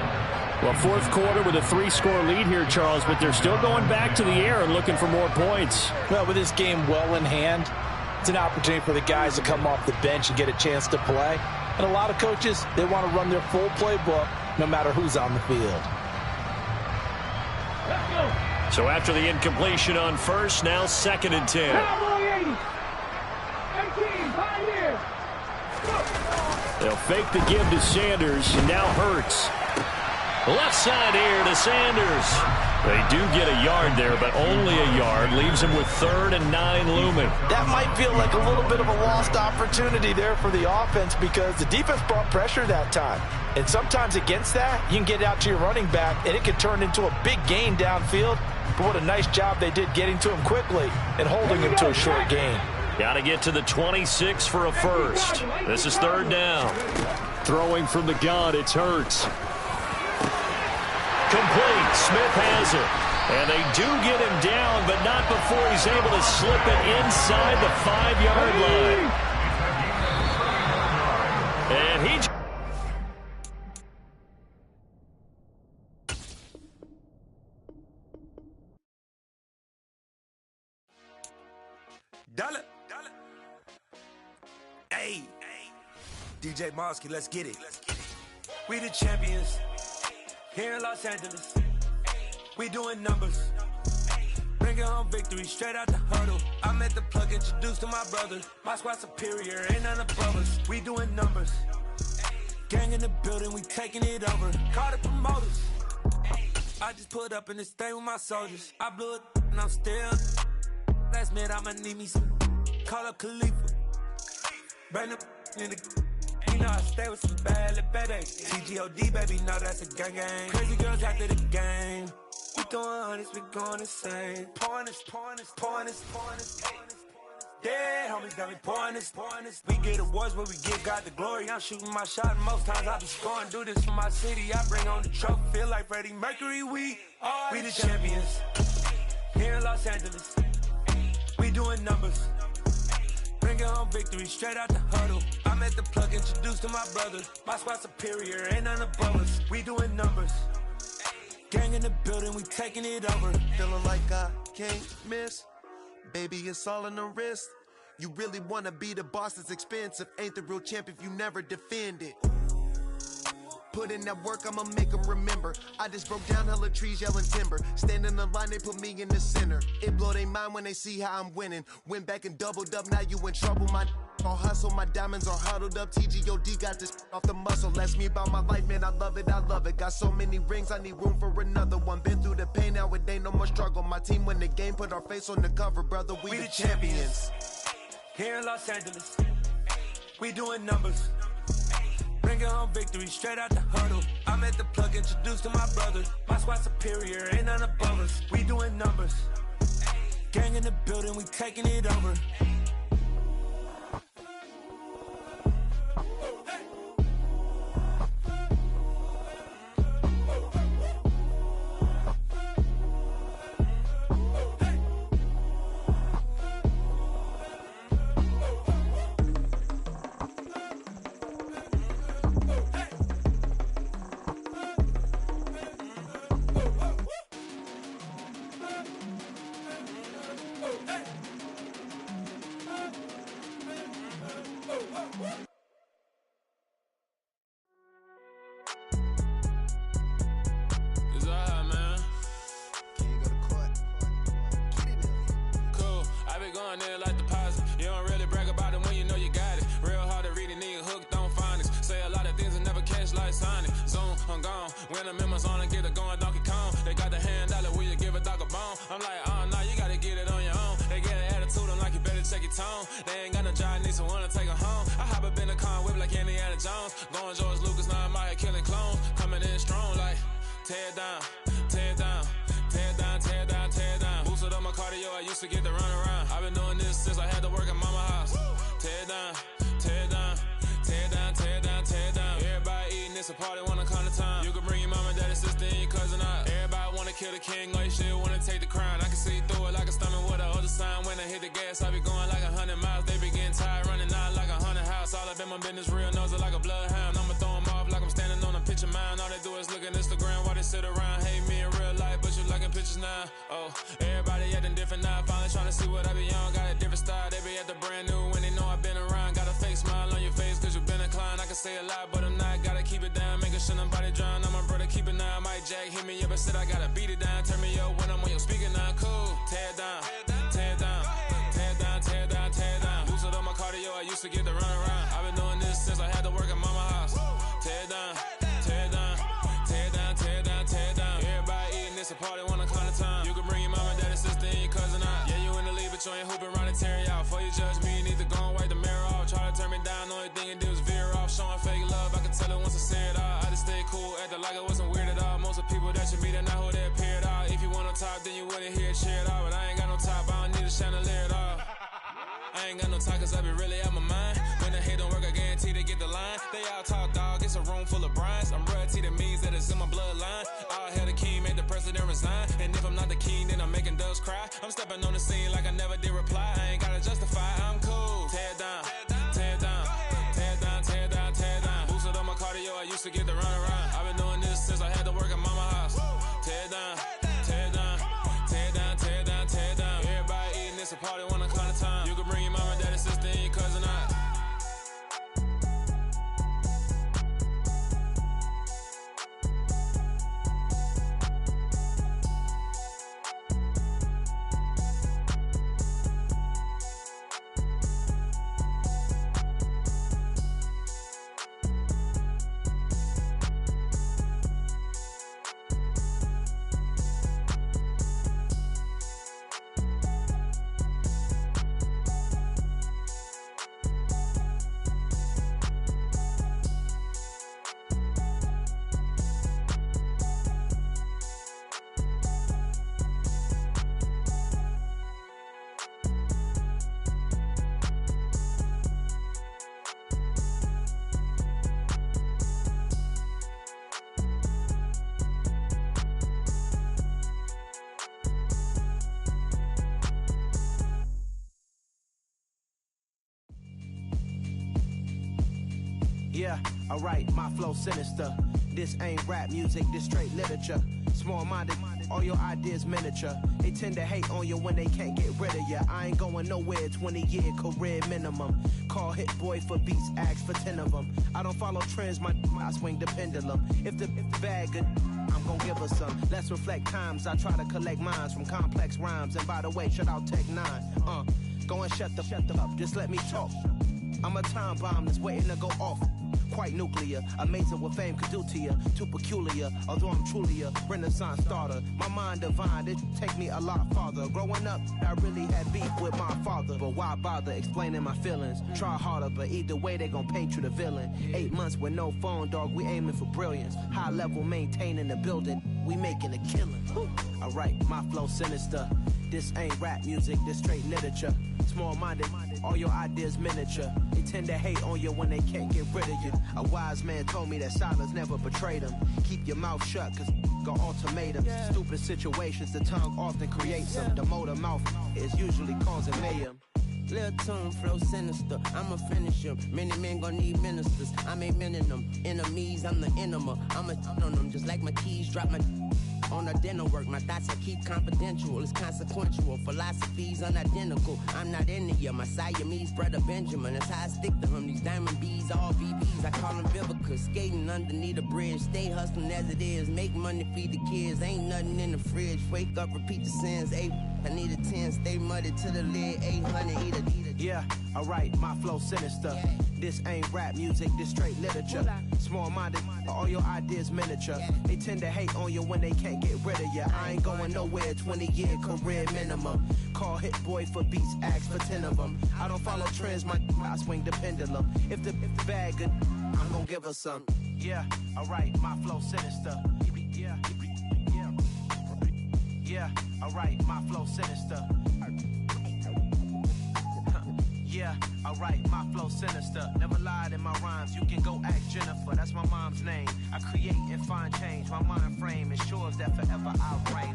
[SPEAKER 2] Well, fourth quarter with a 3-score lead here, Charles, but they're still going back to the air and looking for more points.
[SPEAKER 1] Well, with this game well in hand, it's an opportunity for the guys to come off the bench and get a chance to play. And a lot of coaches, they want to run their full playbook no matter who's on the field.
[SPEAKER 2] So after the incompletion on first, now 2nd and 10. They'll fake the give to Sanders, and now Hurts. Left side here to Sanders. They do get a yard there, but only a yard. Leaves him with 3rd and 9 looming.
[SPEAKER 1] That might feel like a little bit of a lost opportunity there for the offense because the defense brought pressure that time. And sometimes against that, you can get out to your running back, and it can turn into a big gain downfield. But what a nice job they did getting to him quickly and holding him to a short gain.
[SPEAKER 2] Got to get to the 26 for a first. This is 3rd down. Throwing from the gun, it's Hurts. Complete. Smith has it. And they do get him down, but not before he's able to slip it inside the 5-yard line. And he...
[SPEAKER 16] Dollar. Hey. DJ Mosky, let's get it. We the champions. Here in Los Angeles, we doing numbers. Bringing home victory straight out the huddle. I'm at the plug, introduced to my brother. My squad superior, ain't none above us. We doing numbers. Gang in the building, we taking it over. Call the promoters. I just put up in this thing with my soldiers. I blew it and I'm still. Last minute, I'ma need me some. Call up Khalifa. Bring them in the. You know I stay with some bad little baby. TGOD, baby, know that's a gang gang. Crazy girls after the game. We throwing hundreds, we going insane. Pouring this. Yeah, homies got me pouring this. We get awards where we give God the glory. I'm shooting my shot, and most times I be scoring. Do this for my city, I bring on the trophy. Feel like Freddie Mercury, we the champions. Here in Los Angeles, we doing numbers. Bringing home victory straight out the huddle. I'm at the plug, introduced to my brother. My squad superior, ain't none above us. We doing numbers. Gang in the building, we taking it over.
[SPEAKER 17] Feeling like I can't miss. Baby, it's all in the wrist. You really wanna be the boss, it's expensive. Ain't the real champ if you never defend it. Put in that work, I'ma make them remember. I just broke down hella trees, yelling timber. Standing in the line, they put me in the center. It blow their mind when they see how I'm winning. Went back and doubled up, now you in trouble. My all hustle, my diamonds are huddled up. TGOD got this off the muscle. Ask me about my life, man, I love it. Got so many rings, I need room for another one. Been through the pain, now it ain't no more struggle. My team win the game, put our face on the cover, brother. We the champions.
[SPEAKER 16] Here in Los Angeles, we doing numbers. Bringing home victory straight out the huddle. I'm at the plug, introduced to my brother. My squad superior, ain't none above us. We doing numbers. Gang in the building, we taking it over.
[SPEAKER 21] say a lot, but I'm not. Gotta keep it down, making sure nobody drown. I'm my brother, keep it down. Mike Jack hit me up and said I gotta beat it down. Turn me up when I'm on your speaker now. Cool, tear it down, tear it down, tear it down, tear it down, tear it down. Lose it on my cardio, I used to get the run around. I've been doing this since I had to work at mama house. Tear it down, tear it down, tear it down, tear it down, tear it down. Everybody eating this a party, one kind of time. You can bring your mama, daddy, sister, and your cousin out. Yeah, you in the lead, but you ain't hooping around and tearing out. Before you judge me, you need to go and wipe the mirror off. Try to turn me down, only thing it did was veer off. Showing fake love, I can tell it once I say it all. I just stay cool, acting like it wasn't weird at all. Most of the people that you meet are not who they appear at all. If you want on top, then you wouldn't hear it cheer it all. But I ain't got no top, I don't need a chandelier at all. I ain't got no time, cause I be really out my mind. When the hate don't work, I guarantee they get the line. They all talk, dog, it's a room full of brines. I'm royalty, that means that it's in my bloodline. All hail the king, made the president resign. And if I'm not the king, then I'm making doves cry. I'm stepping on the scene like I never did reply. I ain't gotta justify, I'm cool. Tear it down, tear it down, tear it down, tear it down, tear it down. Boosted on my cardio, I used to get the run around. I've been doing this since I had to work at mama house. Tear it down, tear it down, tear it down, tear it down, tear it down. Everybody eating this a party, one kind of time. You can bring your mama, daddy, sister, and your cousin out.
[SPEAKER 4] Yeah, alright, my flow sinister. This ain't rap music, this straight literature. Small-minded, all your ideas miniature. They tend to hate on you when they can't get rid of you. I ain't going nowhere, 20-year career minimum. Call Hit Boy for beats, ask for 10 of them. I don't follow trends, I swing the pendulum. If the bag good, I'm gon' give her some. Let's reflect times, I try to collect minds from complex rhymes. And by the way, shout out Tech 9. Go and shut the up, just let me talk. I'm a time bomb that's waiting to go off. Quite nuclear, amazing what fame could do to you. Too peculiar, although I'm truly a renaissance starter. My mind divine, it take me a lot farther. Growing up, I really had beef with my father. But why bother explaining my feelings? Try harder, but either way they gon' paint you the villain. 8 months with no phone, dog, we aiming for brilliance. High level, maintaining the building, we making a killing. Alright, my flow sinister. This ain't rap music, this straight literature. Small-minded, all your ideas miniature. They tend to hate on you when they can't get rid of you. A wise man told me that silence never betrayed him. Keep your mouth shut, cause got ultimatums. Stupid situations, the tongue often creates them. The motor mouth is usually causing mayhem. Lil' tune, flow sinister, I'ma finish him. Many men gon' need ministers, I'm a men in them. Enemies, I'm the enema. I'ma on them, just like my keys, drop my on the dental work. My thoughts I keep confidential, it's consequential. Philosophies unidentical, I'm not into you. My Siamese brother Benjamin, that's how I stick to him. These diamond bees, all BBs, I call them Vivica. Skating underneath a bridge, stay hustling as it is. Make money, feed the kids, ain't nothing in the fridge. Wake up, repeat the sins, I need a 10, stay muddy to the lid, 800, eat a. Yeah, alright, my flow sinister. This ain't rap music, this straight literature. Small-minded, all your ideas miniature. They tend to hate on you when they can't get rid of you. I ain't going nowhere, 20-year career minimum. Call Hit Boy for beats, ask for 10 of them. I don't follow trends, I swing the pendulum. If the bag good, I'm gon' give her some. Yeah, alright, my flow sinister. Yeah, alright, my flow sinister. Yeah, alright, my flow sinister. Never lied in my rhymes, you can go ask Jennifer. That's my mom's name. I create and find change. My mind frame ensures that forever I'll reign.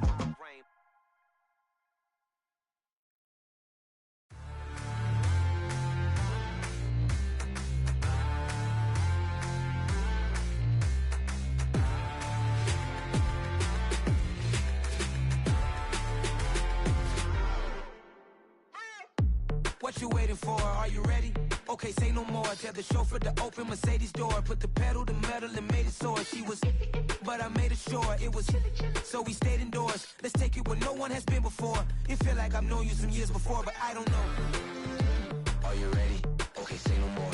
[SPEAKER 8] What you waiting for? Are you ready?
[SPEAKER 4] okay, say no more. Tell the chauffeur to open Mercedes door. Put the pedal to metal and made it soar. She was, but I made it sure it was. So we stayed indoors. Let's take it where no one has been before. It feel like I've known you some years before, but I don't know. Are you ready? Okay, say no more.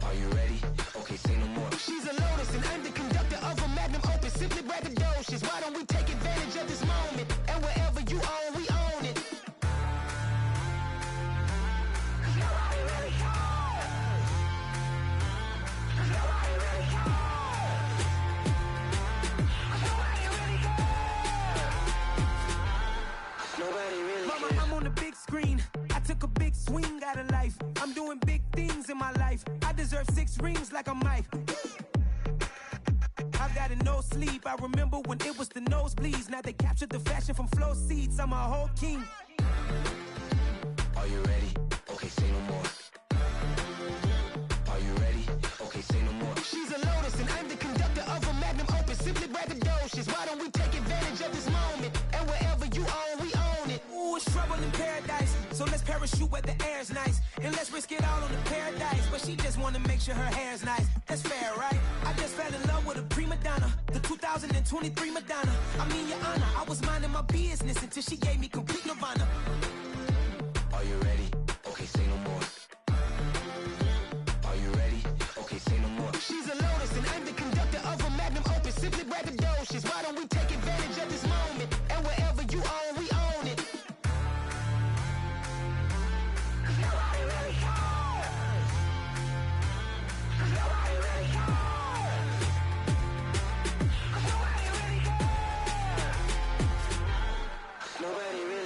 [SPEAKER 4] Are you ready? Okay, say no more.
[SPEAKER 3] She's a Lotus and I'm the conductor of a Magnum Opus. Simply braggadocious. Why don't we take advantage of this moment? And wherever you own, we own it.
[SPEAKER 4] Mama, I'm on the big screen. I took a big swing out of life. I'm doing big things in my life. I deserve 6 rings like I'm Mike. I've got no sleep. I remember when it was the nosebleeds. Now they captured the fashion from flow seats. I'm a whole king. Are you ready? Okay, say no more. Are you ready? Okay, say no more.
[SPEAKER 3] She's a Lotus and I'm the conductor of a Magnum Opus. Simply braggadocious. Why don't we take advantage of this moment? And wherever you own, we own it.
[SPEAKER 4] Ooh, it's trouble in paradise. So let's parachute where the air's nice. And let's risk it all on the paradise. But she just wanna make sure her hair's nice. That's fair, right? I just fell in love with a prima donna. The 2023 Madonna. I mean, your honor, I was minding my business until she gave me complete nirvana. Are you ready? Okay, say no more. Are you ready? Okay, say no more.
[SPEAKER 3] She's a Lotus and I'm the conductor of a Magnum Opus. Simply braggadocious. Why don't we take advantage of this moment? And wherever you own, we own it.
[SPEAKER 4] Nobody really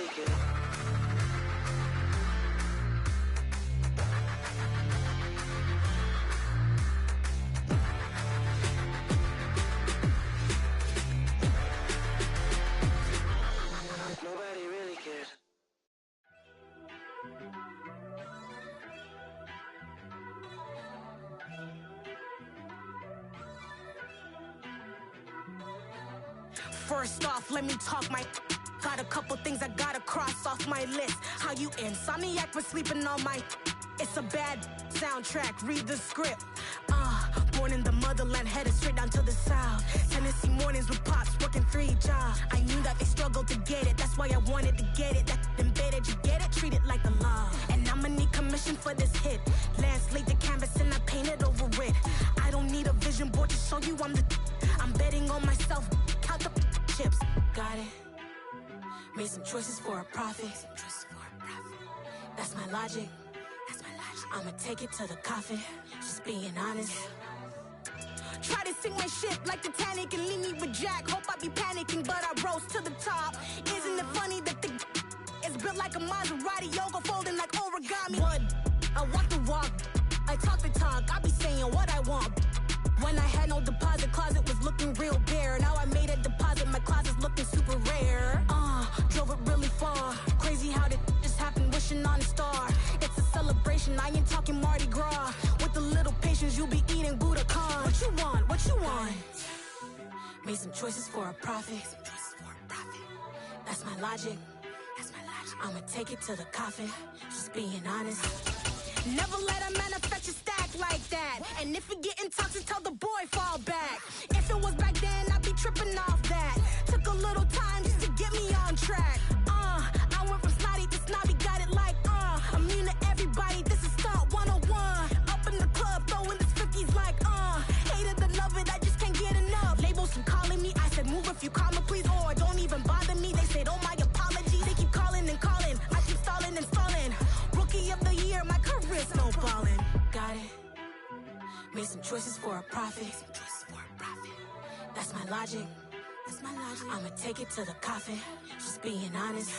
[SPEAKER 4] cares. Nobody really cares.
[SPEAKER 12] First off, let me talk my. Got a couple things I gotta cross off my list. How you insomniac for sleeping on my. It's a bad soundtrack, read the script. Born in the motherland, headed straight down to the south. Tennessee mornings with pops, working 3 jobs. I knew that they struggled to get it, that's why I wanted to get it. That embedded, you get it, treat it like a law. And I'ma need commission for this hit. Lance laid the canvas and I painted over it. I don't need a vision board to show you I'm betting on myself, count the chips. Got it. Made some choices for a profit. That's my logic. I'ma take it to the coffin. Just being honest. Try to sink my ship like Titanic and leave me with Jack. Hope I be panicking, but I rose to the top. Isn't it funny that the is built like a Maserati, yoga folding like origami? What? I walk the walk. I talk the talk. I be saying what I want. When I had no deposit, closet was looking real bare. Now I made a deposit, my closet's looking super rare. Drove it really far. Crazy how did this happen, wishing on a star. It's a celebration, I ain't talking Mardi Gras. With a little patience, you'll be eating Budokan. What you want? What you want? Made some choices for a profit. That's my logic. I'ma take it to the coffin. Just being honest. Never let a manufacture stack like that. And if it getting toxic, tell the boy fall back. If it was back then, I'd be tripping off that. Took a little time just to get me on track. I went from snotty to snobby, got it like, immune to everybody, this is stunt 101. Up in the club, throwing this 50s like, hated to love it, I just can't get enough. Labels from calling me, I said move if you call me please, or don't even bother me. They said, oh my apology, they keep calling and calling. I keep stalling and stalling. Rookie of the year, my career snowballing. Got it. Made some choices for a profit. That's my logic. I'ma take it to the coffin. Just being honest.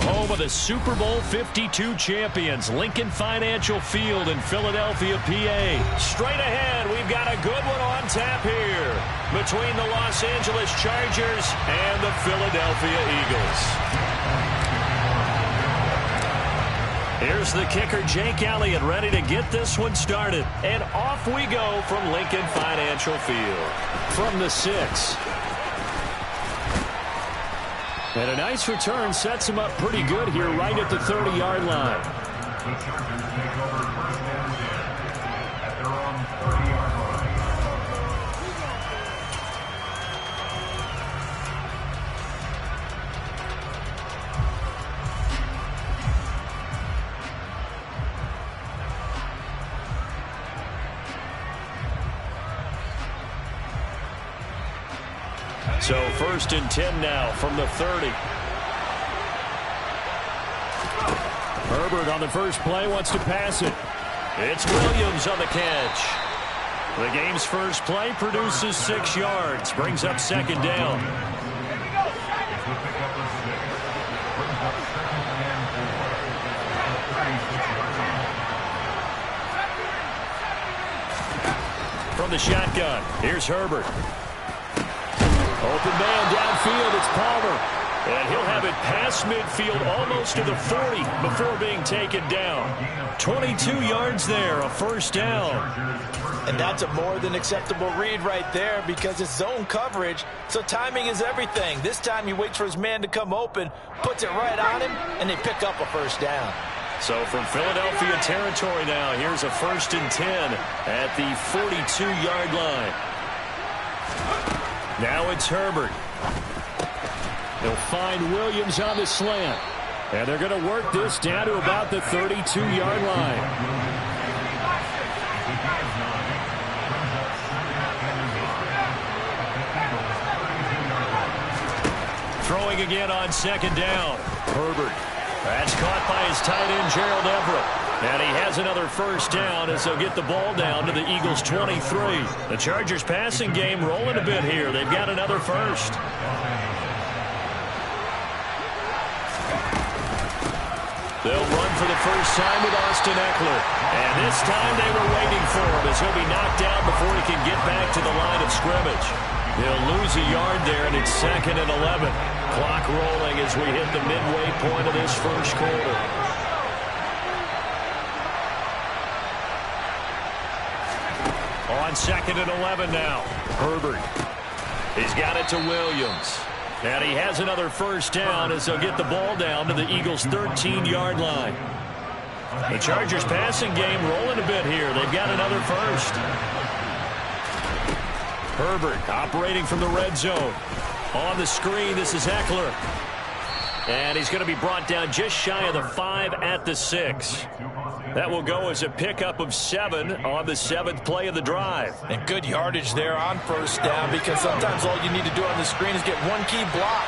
[SPEAKER 2] Home of the Super Bowl 52 champions, Lincoln Financial Field in Philadelphia, PA. Straight ahead, we've got a good one on tap here between the Los Angeles Chargers and the Philadelphia Eagles. Here's the kicker, Jake Elliott, ready to get this one started. And off we go from Lincoln Financial Field. From the 6. And a nice return sets him up pretty good here right at the 30-yard line. So 1st and 10 now from the 30. Herbert on the first play wants to pass it. It's Williams on the catch. The game's first play produces 6 yards. Brings up 2nd down. From the shotgun, here's Herbert. Open man downfield, it's Palmer. And he'll have it past midfield almost to the 40 before being taken down. 22 yards there, a 1st down.
[SPEAKER 1] And that's a more than acceptable read right there because it's zone coverage, so timing is everything. This time he waits for his man to come open, puts it right on him, and they pick up a 1st down.
[SPEAKER 2] So from Philadelphia territory now, here's a 1st and 10 at the 42-yard line. Now it's Herbert. They'll find Williams on the slant. And they're going to work this down to about the 32-yard line. Throwing again on 2nd down. Herbert. That's caught by his tight end, Gerald Everett. And he has another 1st down as they'll get the ball down to the Eagles' 23. The Chargers passing game rolling a bit here. They've got another 1st. They'll run for the first time with Austin Eckler. And this time they were waiting for him as he'll be knocked down before he can get back to the line of scrimmage. He'll lose a yard there, and it's 2nd and 11. Clock rolling as we hit the midway point of this first quarter. On 2nd and 11 now. Herbert. He's got it to Williams. And he has another 1st down as they'll get the ball down to the Eagles' 13-yard line. The Chargers passing game rolling a bit here. They've got another 1st. Herbert operating from the red zone. On the screen, this is Eckler. And he's going to be brought down just shy of the 5 at the 6. That will go as a pickup of 7 on the 7th play of the drive.
[SPEAKER 1] And good yardage there on 1st down because sometimes all you need to do on the screen is get one key block.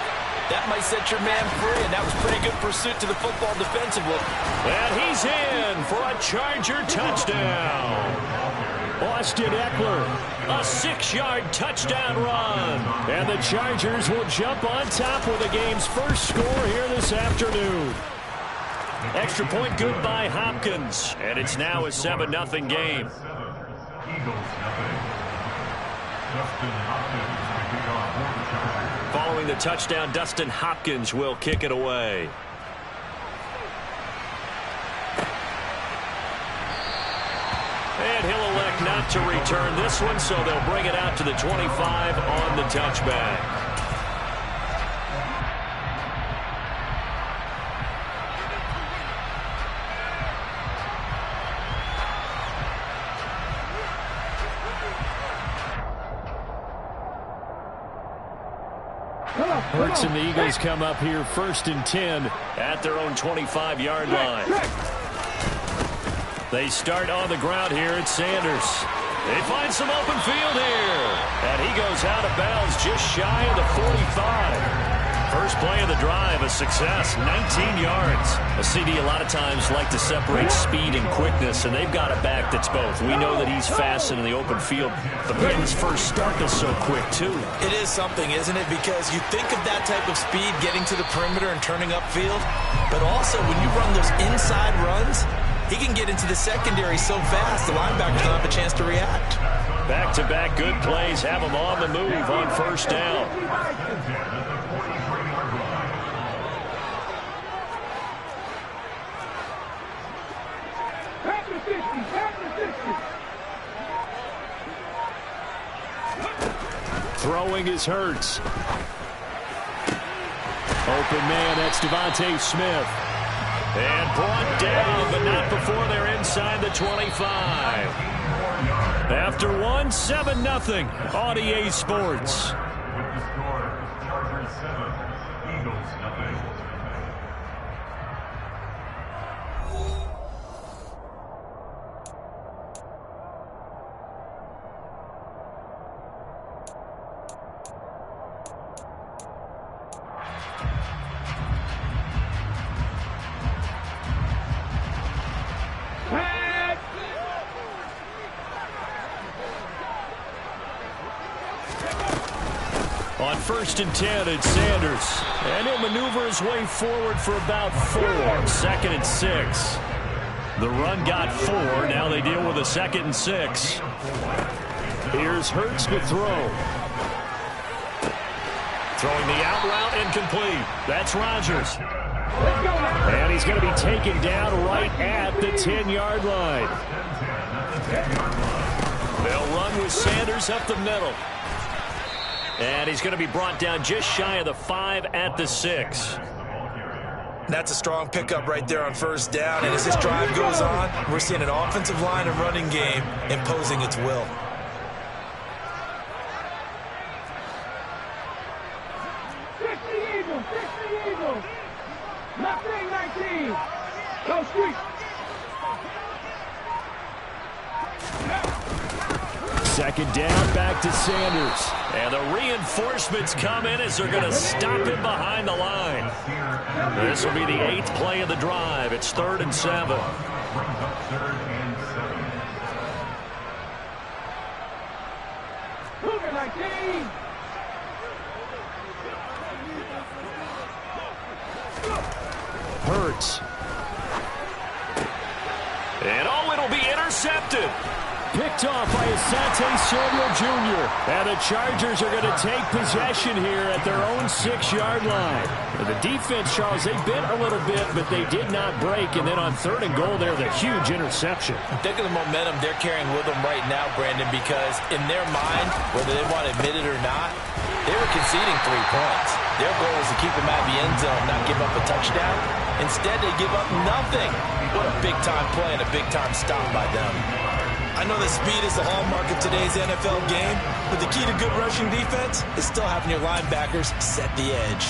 [SPEAKER 1] That might set your man free, and that was pretty good pursuit to the football defensively.
[SPEAKER 2] And he's in for a Charger touchdown. Austin Eckler, a 6-yard touchdown run. And the Chargers will jump on top with the game's first score here this afternoon. Extra point good by Hopkins. And it's now a 7-0 game. Following the touchdown, Dustin Hopkins will kick it away. And he'll elect not to return this one, so they'll bring it out to the 25 on the touchback. Hurts and the Eagles come up here 1st and 10 at their own 25-yard line. They start on the ground here at Sanders. They find some open field here. And he goes out of bounds just shy of the 45. First play of the drive, a success, 19 yards. A CD a lot of times like to separate speed and quickness, and they've got a back that's both. We know that he's fast in the open field, but man, his first start is so quick, too.
[SPEAKER 1] It is something, isn't it? Because you think of that type of speed getting to the perimeter and turning upfield, but also when you run those inside runs, he can get into the secondary so fast, the linebackers don't have a chance to react.
[SPEAKER 2] Back-to-back good plays have him on the move on 1st down. Throwing is Hurts. Open man, that's Devontae Smith. And brought down, but not before they're inside the 25. After one, 7-0 on EA Sports. On 1st and 10, it's Sanders. And he'll maneuver his way forward for about 4. 2nd and 6. The run got 4. Now they deal with a 2nd and 6. Here's Hurts to throw. Throwing the out route, incomplete. That's Rodgers. And he's going to be taken down right at the 10-yard line. They'll run with Sanders up the middle. And he's going to be brought down just shy of the 5 at the 6.
[SPEAKER 1] That's a strong pickup right there on 1st down. And as this drive goes on, we're seeing an offensive line and running game imposing its will.
[SPEAKER 5] Nothing 19. Go street.
[SPEAKER 2] Second down, back to Sanders. And the reinforcements come in as they're going to stop him behind the line. This will be the 8th play of the drive. It's 3rd and 7.
[SPEAKER 5] Cougar 19.
[SPEAKER 2] Hurts. And it'll be intercepted. Picked off by Asante Samuel Jr. And the Chargers are going to take possession here at their own 6-yard line. The defense, Charles, they bit a little bit, but they did not break. And then on 3rd and goal, there's a huge interception.
[SPEAKER 1] Think of the momentum they're carrying with them right now, Brandon, because in their mind, whether they want to admit it or not, they were conceding 3 points. Their goal was to keep them out of the end zone, not give up a touchdown. Instead, they give up nothing. What a big-time play and a big-time stop by them. I know that speed is the hallmark of today's NFL game, but the key to good rushing defense is still having your linebackers set the edge.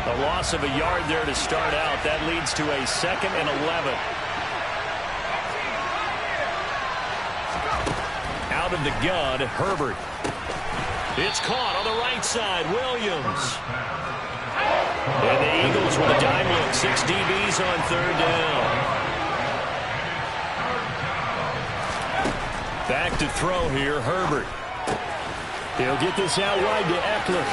[SPEAKER 2] A loss of a yard there to start out. That leads to a 2nd and 11. Out of the gun, Herbert. It's caught on the right side, Williams. And the Eagles with a dime look, 6 DBs on 3rd down. Back to throw here, Herbert. He'll get this out wide to Eckler.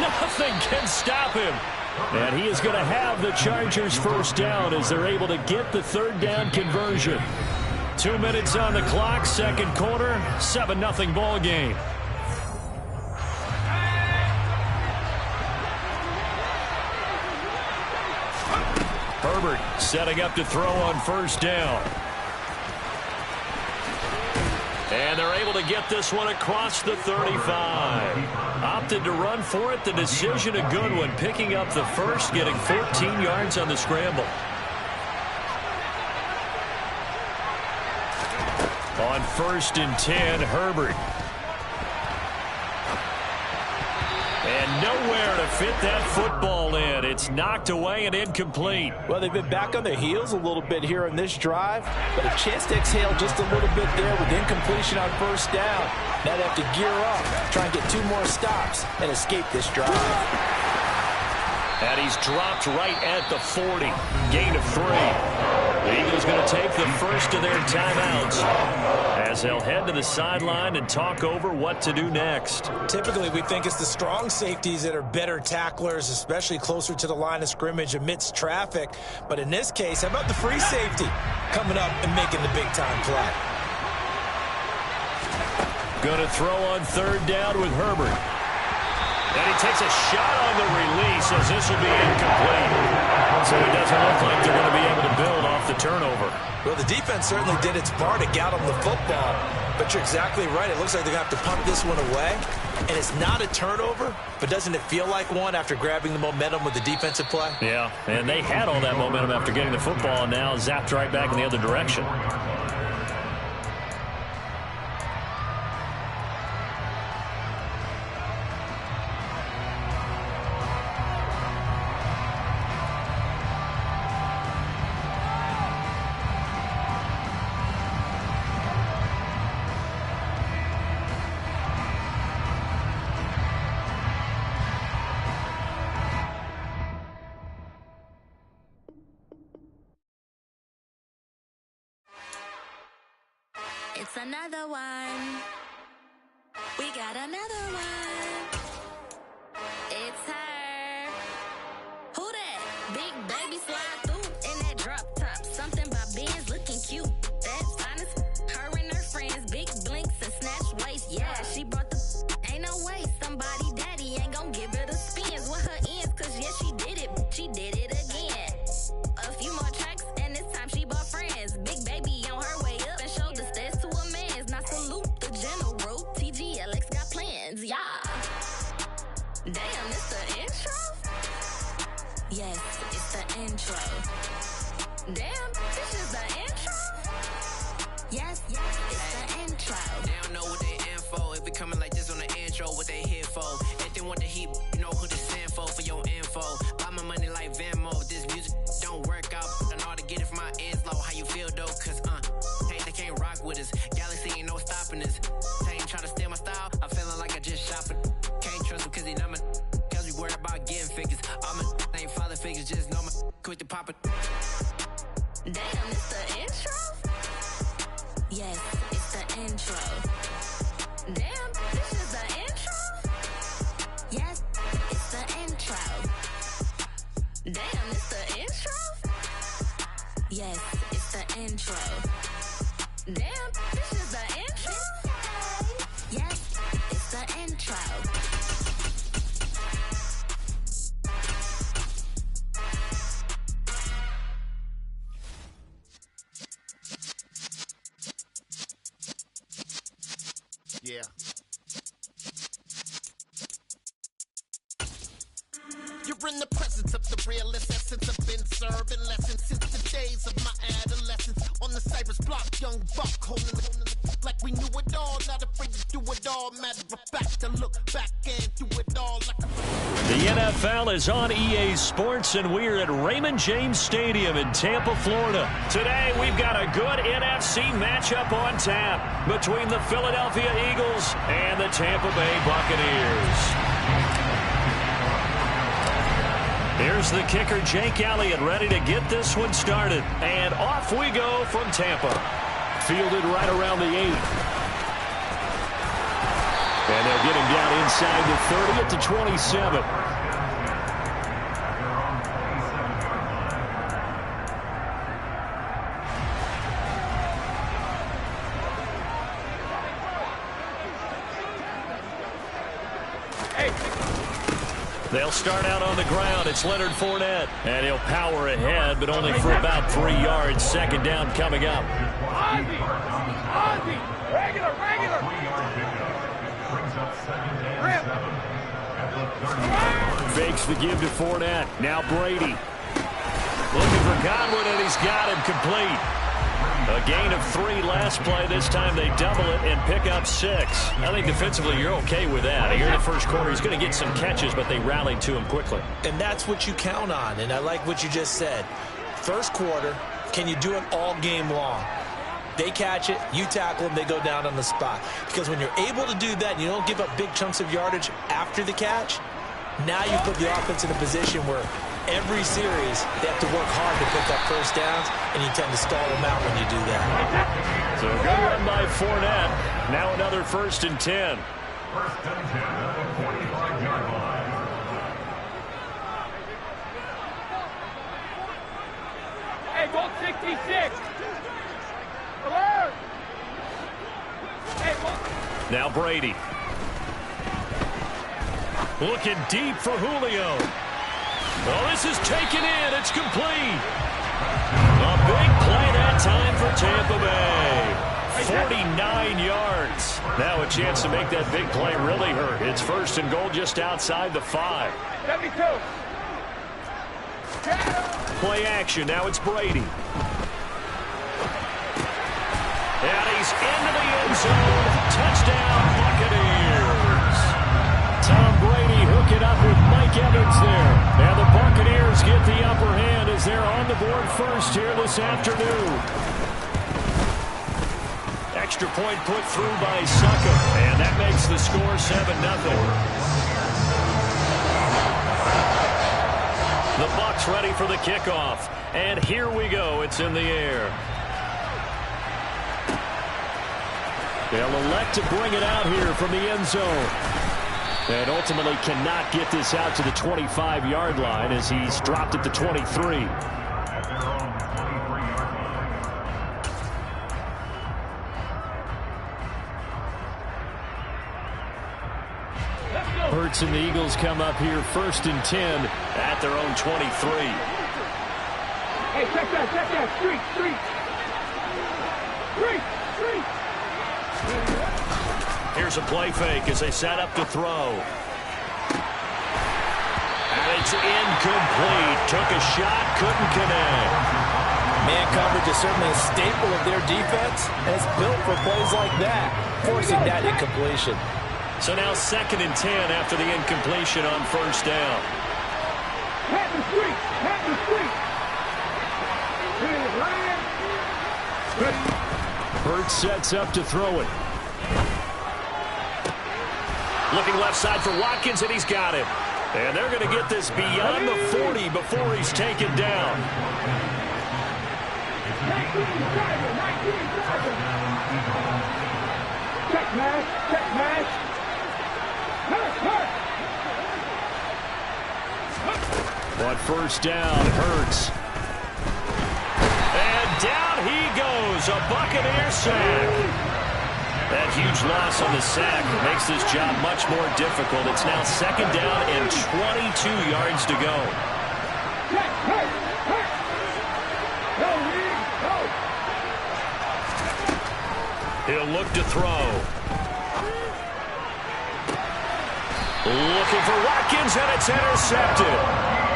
[SPEAKER 2] Nothing can stop him. And he is going to have the Chargers 1st down as they're able to get the 3rd down conversion. 2 minutes on the clock, 2nd quarter, 7-0 ball game. Herbert setting up to throw on 1st down. And they're able to get this one across the 35. Opted to run for it. The decision a good one. Picking up the 1st, getting 14 yards on the scramble. On 1st and 10, Herbert. And nowhere to fit that football in. It's knocked away and incomplete.
[SPEAKER 1] Well, they've been back on their heels a little bit here in this drive, but a chance to exhale just a little bit there with incompletion on 1st down. Now they have to gear up, try and get 2 more stops, and escape this drive.
[SPEAKER 2] And he's dropped right at the 40. Gain of 3. The Eagles going to take the 1st of their timeouts as they'll head to the sideline and talk over what to do next.
[SPEAKER 1] Typically, we think it's the strong safeties that are better tacklers, especially closer to the line of scrimmage amidst traffic. But in this case, how about the free safety coming up and making the big-time play?
[SPEAKER 2] Going to throw on 3rd down with Herbert. And he takes a shot on the release as this will be incomplete. So it doesn't look like they're going to be able to build off the turnover.
[SPEAKER 1] Well, the defense certainly did its part to get him the football, but But you're exactly right. It looks like they're going to have to punt this one away. And it's not a turnover, but doesn't it feel like one after grabbing the momentum with the defensive play?
[SPEAKER 2] Yeah, and they had all that momentum after getting the football, and now zapped right back in the other direction.
[SPEAKER 11] It's another one. We got another one. It's her. Who that? Big baby slide through in that drop top. Something by Benz looking cute. That's honest. Her and her friends, big blinks and snatch waist. Yeah, she brought the ain't no way. Somebody daddy ain't gon' give her the spins with her ends. Cause yeah, she did it. She did it again. A few more tracks and this time she bought friends. Big baby on her way up and showed the stairs to a man's. Now salute the general. TGLX got plans, yeah. Damn, it's the intro? Yes, it's the intro. Damn, this is the intro? Yes, it's the intro.
[SPEAKER 22] They don't know what they in for. If we coming like this on the intro, what they here for? If they want the heat, you know who to send for your info. Buy my money like Venmo. This music don't work out. I know how to get it from my ends low. How you feel though? Cause hey, they can't rock with us. Galaxy ain't no stopping us. They ain't trying to steal my style. I'm feeling like I just shot for. Can't trust them cause they numb it. Cause we worried about getting figures. All my ain't father figures, just know my quick to pop it.
[SPEAKER 11] Damn, it's the intro? Yes, it's the intro. Damn, this is the intro? Yes, it's the intro. Damn, it's the intro? Yes, it's the intro. Damn, this is the intro? Yes, it's the intro.
[SPEAKER 17] Yeah.
[SPEAKER 23] You're in the presence of the realest essence. I've been serving lessons since the days of my adolescence. On the Cypress block, young buck holding the like we knew it all. Not afraid to do it all. Matter of fact, to look back and do it all like
[SPEAKER 2] The NFL is on EA Sports, and we're at Raymond James Stadium in Tampa, Florida. Today, we've got a good NFC matchup on tap between the Philadelphia Eagles and the Tampa Bay Buccaneers. Here's the kicker, Jake Elliott, ready to get this one started. And off we go from Tampa. Fielded right around the 8. And they'll get him down inside the 30 at the 27. They'll start out on the ground. It's Leonard Fournette. And he'll power ahead, but only for about 3 yards. Second down coming up.
[SPEAKER 5] Ozzy! Regular!
[SPEAKER 2] Fakes the give to Fournette. Now Brady. Looking for Godwin, and he's got him complete. A gain of 3 last play. This time they double it and pick up 6. I think defensively you're okay with that. Here in the first quarter, he's going to get some catches, but they rallied to him quickly.
[SPEAKER 1] And that's what you count on, and I like what you just said. First quarter, can you do it all game long? They catch it, you tackle them, they go down on the spot. Because when you're able to do that and you don't give up big chunks of yardage after the catch, now you put the offense in a position where every series they have to work hard to pick up first downs, and you tend to stall them out when you do that.
[SPEAKER 2] So a good run by Fournette. Now another 1st and 10.
[SPEAKER 5] First and 10 at the 45-yard line. Hey, go 66. Alert! Hey,
[SPEAKER 2] now Brady. Looking deep for Julio. Well, this is taken in. It's complete. A big play that time for Tampa Bay. 49 yards. Now a chance to make that big play really hurt. It's 1st and goal just outside the 5.
[SPEAKER 5] 72.
[SPEAKER 2] Play action. Now it's Brady. And he's into the end zone. Touchdown, Buccaneers. Tom Brady hooking up with Mike Evans there. And the Buccaneers get the upper hand as they're on the board first here this afternoon. Extra point put through by Suckum. And that makes the score 7-0. The Bucs ready for the kickoff. And here we go. It's in the air. They'll elect to bring it out here from the end zone. And ultimately cannot get this out to the 25-yard line as he's dropped it to 23. Hurts and the Eagles come up here 1st and 10 at their own 23.
[SPEAKER 5] Hey, check that. Street.
[SPEAKER 2] Here's a play fake as they set up to throw. And it's incomplete. Took a shot, couldn't connect.
[SPEAKER 1] Man coverage is certainly a staple of their defense, and it's built for plays like that, forcing that incompletion.
[SPEAKER 2] So now 2nd and 10 after the incompletion on 1st down.
[SPEAKER 5] Hat the street.
[SPEAKER 2] Hurts sets up to throw it. Looking left side for Watkins, and he's got him. And they're going to get this beyond the 40 before he's taken down.
[SPEAKER 5] Check match.
[SPEAKER 2] On 1st down, Hurts. And down he goes. A Buccaneer sack. That huge loss on the sack makes this job much more difficult. It's now 2nd down and 22 yards to go. He'll look to throw. Looking for Watkins, and it's intercepted.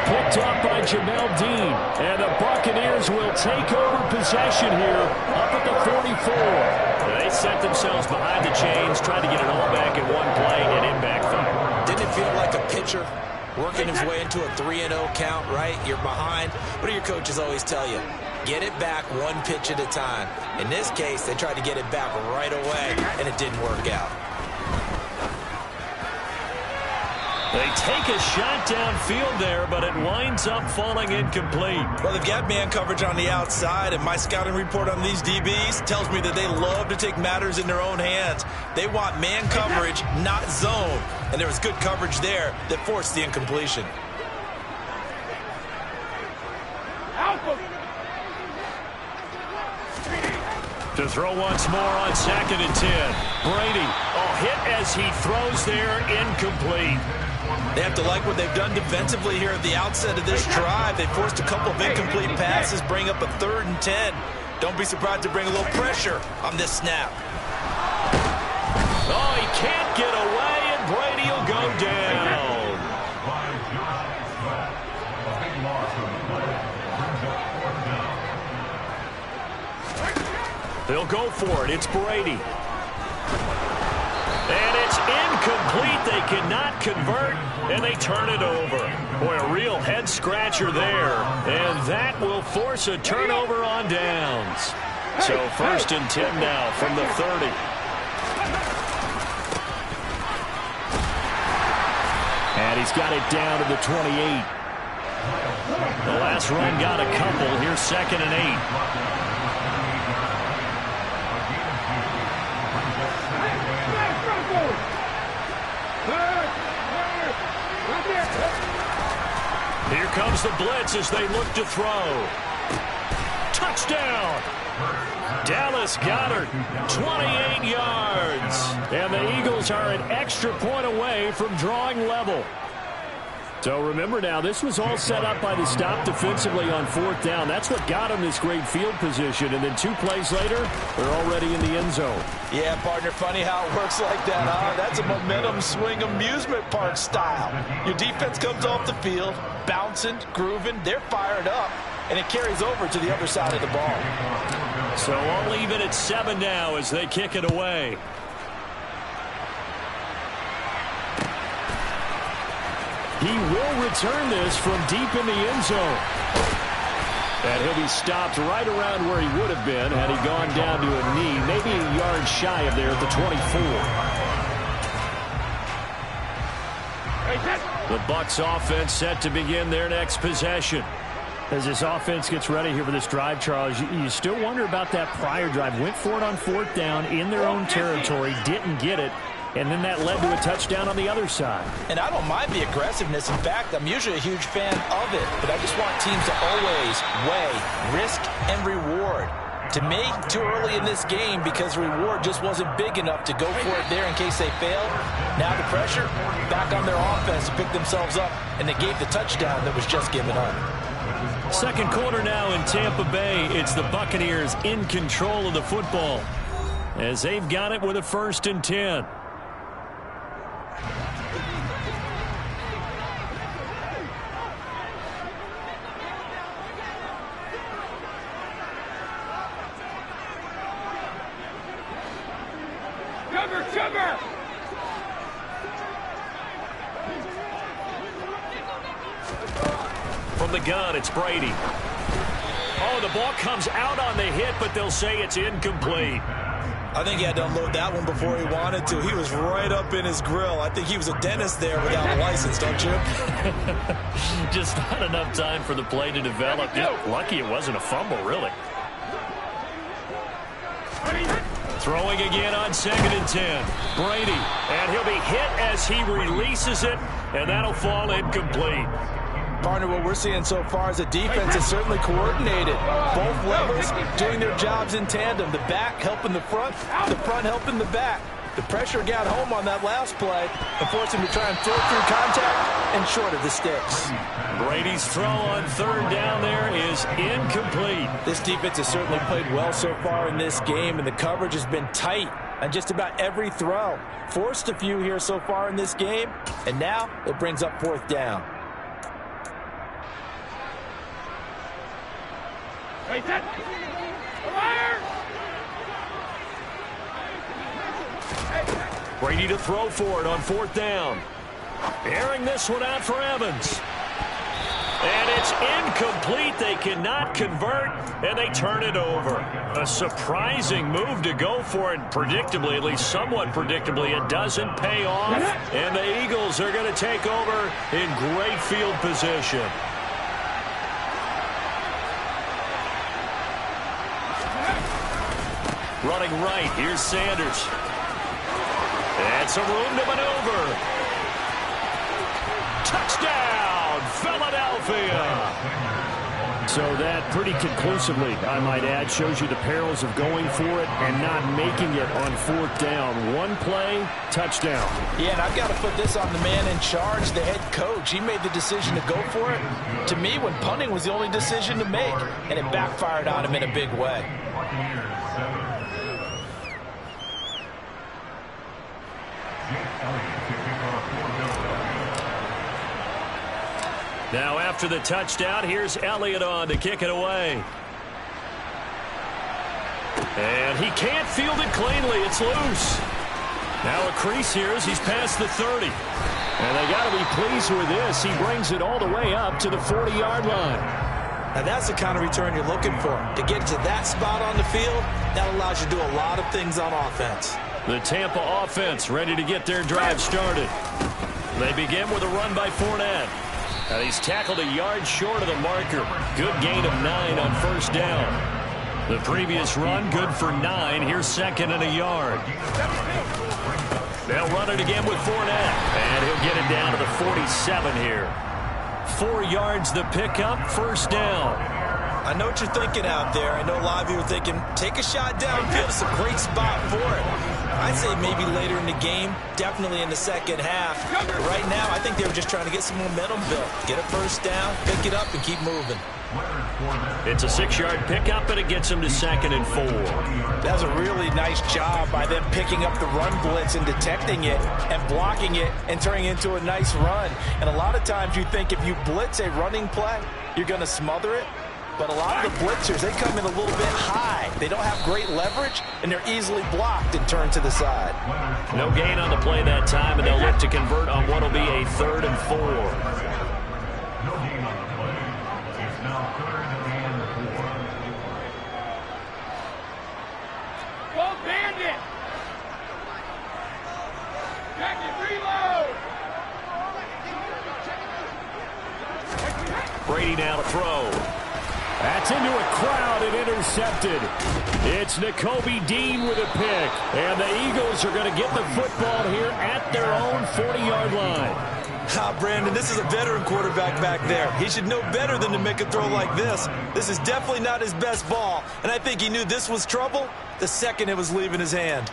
[SPEAKER 2] Picked up by Jamel Dean. And the Buccaneers will take over possession here up at the 44. They set themselves behind the chains, trying to get it all back in one play, and it backfired.
[SPEAKER 1] Didn't it feel like a pitcher working his way into a 3-0 count, right? You're behind. What do your coaches always tell you? Get it back one pitch at a time. In this case, they tried to get it back right away, and it didn't work out.
[SPEAKER 2] They take a shot downfield there, but it winds up falling incomplete.
[SPEAKER 1] Well, they've got man coverage on the outside, and my scouting report on these DBs tells me that they love to take matters in their own hands. They want man coverage, not zone. And there was good coverage there that forced the incompletion.
[SPEAKER 2] To throw once more on 2nd and 10. Brady, hit as he throws there, incomplete.
[SPEAKER 1] They have to like what they've done defensively here at the outset of this drive. They forced a couple of incomplete passes, bring up a 3rd and 10. Don't be surprised to bring a little pressure on this snap.
[SPEAKER 2] Oh, he can't get away, and Brady will go down. They'll go for it. It's Brady. And it's incomplete. They cannot convert, and they turn it over. Boy, a real head-scratcher there. And that will force a turnover on downs. So 1st and 10 now from the 30. And he's got it down to the 28. The last run got a couple. Here's 2nd and 8. Here comes the blitz as they look to throw. Touchdown! Dallas Goedert, 28 yards. And the Eagles are an extra point away from drawing level. So remember now, this was all set up by the stop defensively on 4th down. That's what got him this great field position. And then 2 plays later, they're already in the end zone.
[SPEAKER 1] Yeah, partner, funny how it works like that, huh? That's a momentum swing amusement park style. Your defense comes off the field, bouncing, grooving, they're fired up, and it carries over to the other side of the ball.
[SPEAKER 2] So all even at 7 now as they kick it away. He will return this from deep in the end zone. And he'll be stopped right around where he would have been had he gone down to a knee, maybe a yard shy of there at the 24. The Bucs offense set to begin their next possession. As this offense gets ready here for this drive, Charles, you still wonder about that prior drive. Went for it on 4th down in their own territory, didn't get it. And then that led to a touchdown on the other side.
[SPEAKER 1] And I don't mind the aggressiveness. In fact, I'm usually a huge fan of it. But I just want teams to always weigh risk and reward. To me, too early in this game because reward just wasn't big enough to go for it there in case they failed. Now the pressure back on their offense to pick themselves up, and they gave the touchdown that was just given up.
[SPEAKER 2] Second quarter now in Tampa Bay. It's the Buccaneers in control of the football as they've got it with a 1st and 10.
[SPEAKER 5] Cover!
[SPEAKER 2] From the gun, it's Brady. Oh, the ball comes out on the hit, but they'll say it's incomplete.
[SPEAKER 1] I think he had to unload that one before he wanted to. He was right up in his grill. I think he was a dentist there without a license, don't you?
[SPEAKER 2] Just not enough time for the play to develop. Lucky it wasn't a fumble, really. Throwing again on 2nd and 10. Brady, and he'll be hit as he releases it, and that'll fall incomplete.
[SPEAKER 1] Partner, what we're seeing so far is the defense is certainly coordinated. Both levels doing their jobs in tandem. The back helping the front helping the back. The pressure got home on that last play and forced him to try and throw through contact and short of the sticks.
[SPEAKER 2] Brady's throw on 3rd down there is incomplete.
[SPEAKER 1] This defense has certainly played well so far in this game, and the coverage has been tight on just about every throw. Forced a few here so far in this game, and now it brings up 4th down.
[SPEAKER 2] Brady to throw for it on 4th down. Airing this one out for Evans. And it's incomplete. They cannot convert, and they turn it over. A surprising move to go for it. Predictably, at least somewhat predictably, it doesn't pay off. And the Eagles are going to take over in great field position. Running right, here's Sanders. And some room to maneuver. Touchdown, Philadelphia! So that pretty conclusively, I might add, shows you the perils of going for it and not making it on 4th down. One play, touchdown.
[SPEAKER 1] Yeah, and I've got to put this on the man in charge, the head coach. He made the decision to go for it. To me, when punting was the only decision to make, and it backfired on him in a big way.
[SPEAKER 2] Now after the touchdown, here's Elliott on to kick it away. And he can't field it cleanly. It's loose. Now a crease here as he's past the 30. And they got to be pleased with this. He brings it all the way up to the 40-yard line.
[SPEAKER 1] Now that's the kind of return you're looking for. To get to that spot on the field, that allows you to do a lot of things on offense.
[SPEAKER 2] The Tampa offense ready to get their drive started. They begin with a run by Fournette. And he's tackled a yard short of the marker. Good gain of 9 on 1st down. The previous run, good for 9. Here's 2nd and a yard. They'll run it again with Fournette. And he'll get it down to the 47 here. 4 yards the pickup, 1st down.
[SPEAKER 1] I know what you're thinking out there. I know a lot of you are thinking, take a shot downfield. It's a great spot for it. I'd say maybe later in the game, definitely in the second half. But right now, I think they were just trying to get some momentum built. Get a first down, pick it up, and keep moving.
[SPEAKER 2] It's a 6-yard pickup, and it gets them to 2nd and 4.
[SPEAKER 1] That was a really nice job by them picking up the run blitz and detecting it and blocking it and turning it into a nice run. And a lot of times you think if you blitz a running play, you're going to smother it. But a lot of the blitzers, they come in a little bit high. They don't have great leverage, and they're easily blocked and turned to the side.
[SPEAKER 2] No gain on the play that time, and they'll look to convert on what will be a 3rd and 4.
[SPEAKER 5] No gain on the play. It's now 3rd and 4.
[SPEAKER 19] Go Bandit! Jacket, reload!
[SPEAKER 2] Brady now to throw. That's into a crowd and intercepted. It's Nakobe Dean with a pick. And the Eagles are going to get the football here at their own 40-yard line.
[SPEAKER 1] Brandon, this is a veteran quarterback back there. He should know better than to make a throw like this. This is definitely not his best ball. And I think he knew this was trouble the second it was leaving his hand.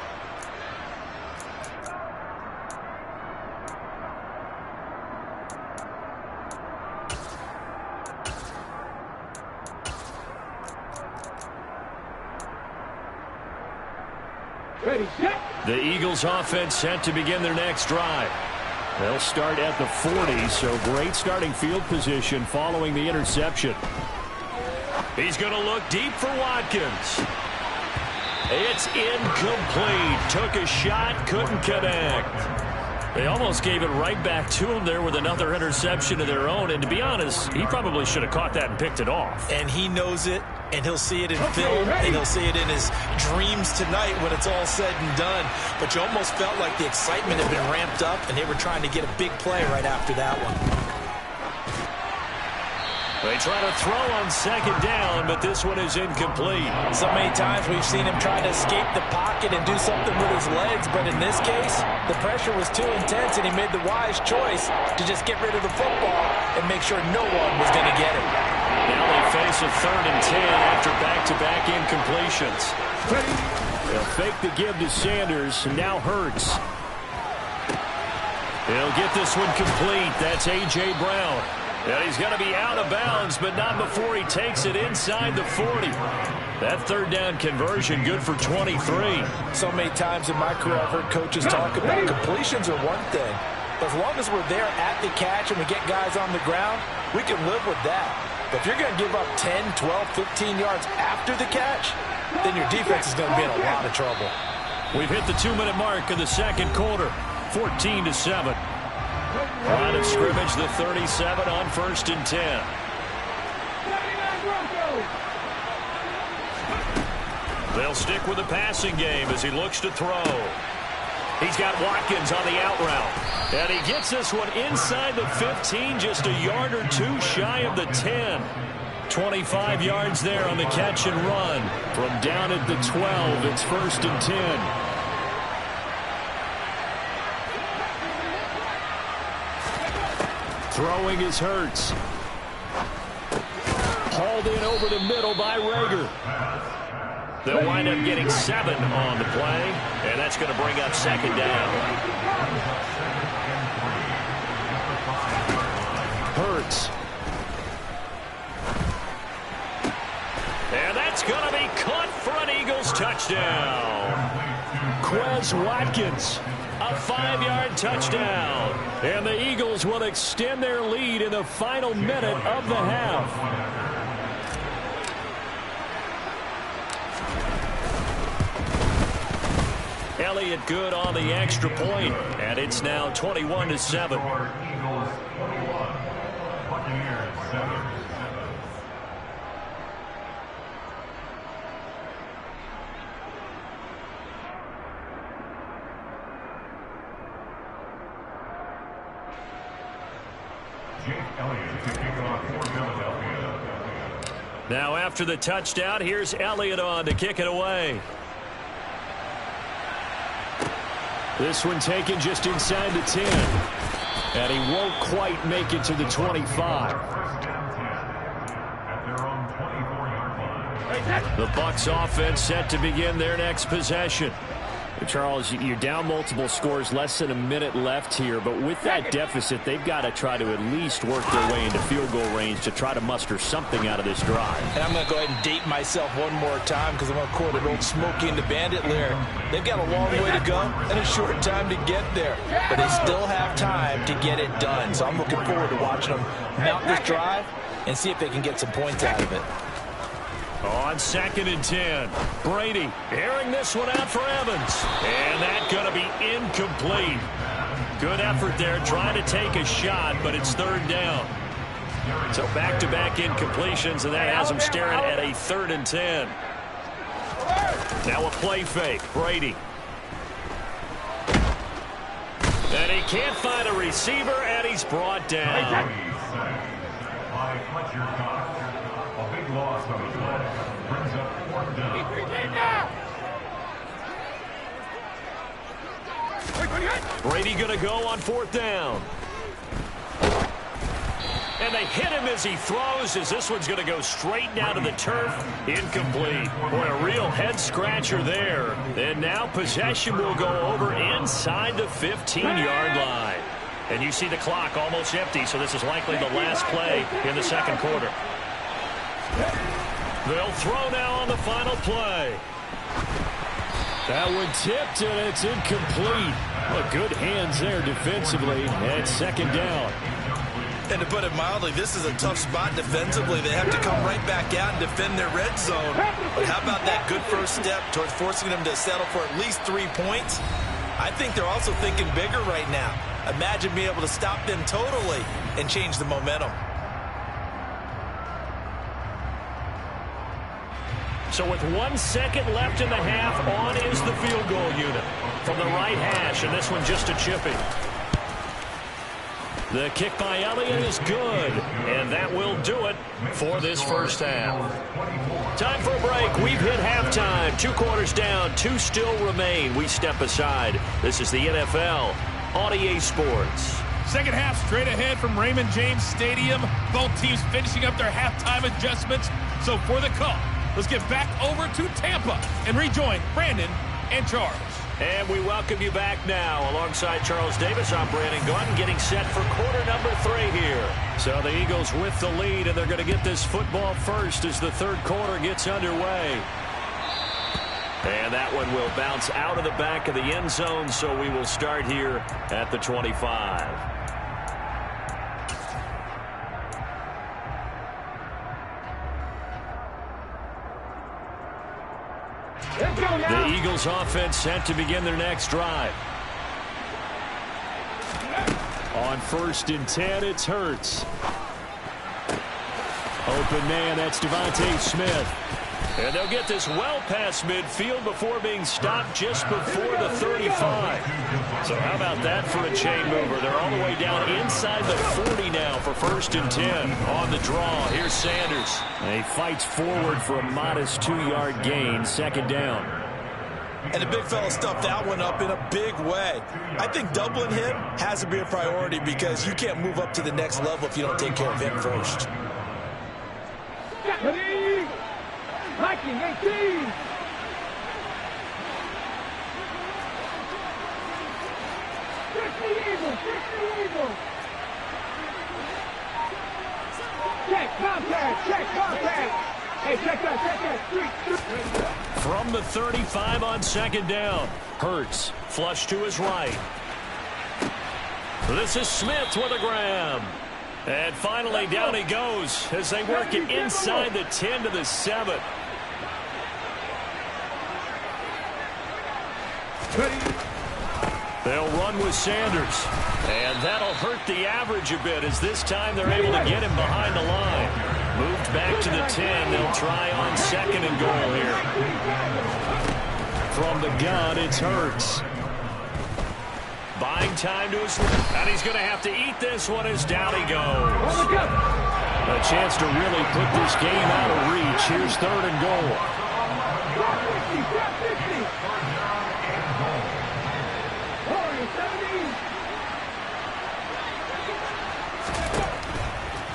[SPEAKER 2] The Eagles offense set to begin their next drive. They'll start at the 40, so great starting field position following the interception. He's going to look deep for Watkins. It's incomplete. Took a shot, couldn't connect. They almost gave it right back to him there with another interception of their own. And to be honest, he probably should have caught that and picked it off.
[SPEAKER 1] And he knows it, and he'll see it in film, and he'll see it in his dreams tonight when it's all said and done. But you almost felt like the excitement had been ramped up, and they were trying to get a big play right after that one.
[SPEAKER 2] They try to throw on 2nd down, but this one is incomplete.
[SPEAKER 1] So many times we've seen him try to escape the pocket and do something with his legs, but in this case, the pressure was too intense, and he made the wise choice to just get rid of the football and make sure no one was going to get it.
[SPEAKER 2] Now they face a 3rd and 10 after back-to-back incompletions. They'll fake the give to Sanders, and now Hurts. He'll get this one complete. That's A.J. Brown. And he's going to be out of bounds, but not before he takes it inside the 40. That 3rd down conversion good for 23.
[SPEAKER 1] So many times in my career I've heard coaches talk about completions are one thing. But as long as we're there at the catch and we get guys on the ground, we can live with that. But if you're going to give up 10, 12, 15 yards after the catch, then your defense is going to be in a lot of trouble.
[SPEAKER 2] We've hit the 2-minute mark of the 2nd quarter, 14-7. Line of scrimmage, the 37 on 1st and 10. They'll stick with the passing game as he looks to throw. He's got Watkins on the out route. And he gets this one inside the 15, just a yard or two shy of the 10. 25 yards there on the catch and run. From down at the 12, it's 1st and 10. Throwing is Hurts. Hauled in over the middle by Rager. They'll wind up getting 7 on the play, and that's going to bring up 2nd down. Hurts. And that's going to be caught for an Eagles touchdown. Quez Watkins. A 5-yard touchdown. And the Eagles will extend their lead in the final minute of the half. Elliott good on the extra point, and it's now 21-7. Now after the touchdown, here's Elliott on to kick it away. This one taken just inside the 10. And he won't quite make it to the 25. The Bucs offense set to begin their next possession. Charles, you're down multiple scores, less than a minute left here, but with that deficit, they've got to try to at least work their way into field goal range to try to muster something out of this drive.
[SPEAKER 1] And I'm going to go ahead and date myself one more time because I'm going to quote an old Smokey and the Bandit lyric. They've got a long way to go and a short time to get there, but they still have time to get it done. So I'm looking forward to watching them mount this drive and see if they can get some points out of it.
[SPEAKER 2] On 2nd and 10, Brady airing this one out for Evans. And that's going to be incomplete. Good effort there trying to take a shot, but it's 3rd down. So back-to-back incompletions, and that has them staring at a 3rd and 10. Now a play fake, Brady. And he can't find a receiver, and he's brought down.
[SPEAKER 5] A big loss on his leg. Brings up 4th down.
[SPEAKER 2] Brady going to go on 4th down. And they hit him as he throws, as this one's going to go straight down to the turf. Incomplete. Boy, a real head-scratcher there. And now possession will go over inside the 15-yard line. And you see the clock almost empty, so this is likely the last play in the 2nd quarter. They'll throw now on the final play. That one tipped, and it's incomplete. Well, good hands there defensively at 2nd down.
[SPEAKER 1] And to put it mildly, this is a tough spot defensively. They have to come right back out and defend their red zone. But how about that good first step towards forcing them to settle for at least 3 points? I think they're also thinking bigger right now. Imagine being able to stop them totally and change the momentum.
[SPEAKER 2] So with 1 second left in the half, on is the field goal unit from the right hash, and this one just a chipping. The kick by Elliott is good, and that will do it for this first half. Time for a break. We've hit halftime. 2 quarters down, 2 still remain. We step aside. This is the NFL on EA Sports.
[SPEAKER 10] Second half straight ahead from Raymond James Stadium. Both teams finishing up their halftime adjustments. So for the call, let's get back over to Tampa and rejoin Brandon and Charles.
[SPEAKER 2] And we welcome you back now. Alongside Charles Davis, I'm Brandon Gunn, getting set for quarter number 3 here. So the Eagles with the lead, and they're going to get this football first as the 3rd quarter gets underway. And that one will bounce out of the back of the end zone, so we will start here at the 25. The Eagles offense set to begin their next drive. On 1st and 10, it's Hurts. Open man, that's Devontae Smith. And they'll get this well past midfield before being stopped just before the 35. So how about that for a chain mover? They're all the way down inside the 40 now for 1st and 10. On the draw, here's Sanders. And he fights forward for a modest 2-yard gain, 2nd down.
[SPEAKER 1] And the big fella stuffed that one up in a big way. I think doubling him has to be a priority because you can't move up to the next level if you don't take care of him first.
[SPEAKER 5] Viking 18. Check contact, check contact. Hey, check that.
[SPEAKER 2] From the 35 on 2nd down, Hurts flush to his right. This is Smith with a grab. And finally down he goes as they work it inside the 10 to the 7. They'll run with Sanders. And that'll hurt the average a bit as this time they're able to get him behind the line. Moved back to the 10. They'll try on 2nd and goal here. From the gun, it's Hurts. Buying time to his left. And he's going to have to eat this one as down he goes. A chance to really put this game out of reach. Here's 3rd and goal.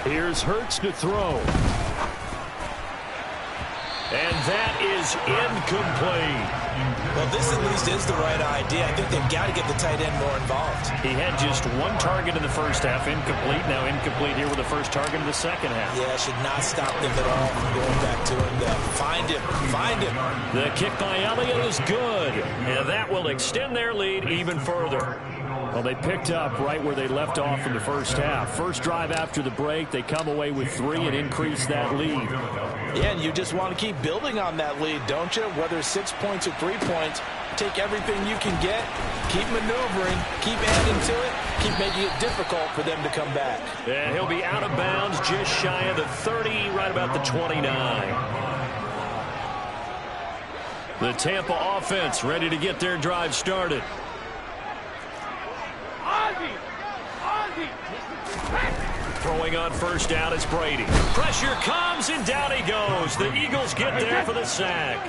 [SPEAKER 2] Here's Hurts to throw. And that is incomplete.
[SPEAKER 1] Well, this at least is the right idea. I think they've got to get the tight end more involved.
[SPEAKER 2] He had just one target in the first half, incomplete. Now incomplete here with the first target in the second half.
[SPEAKER 1] Yeah, should not stop them at all from going back to him. Find him. Find him.
[SPEAKER 2] The kick by Elliott is good, and that will extend their lead even further. Well, they picked up right where they left off in the first half. First drive after the break, they come away with 3 and increase that lead.
[SPEAKER 1] Yeah, and you just want to keep building on that lead, don't you? Whether 6 points or 3 points, take everything you can get, keep maneuvering, keep adding to it, keep making it difficult for them to come back.
[SPEAKER 2] And he'll be out of bounds just shy of the 30, right about the 29. The Tampa offense ready to get their drive started. Throwing on first down is Brady. Pressure comes, and down he goes. The Eagles get there for the sack.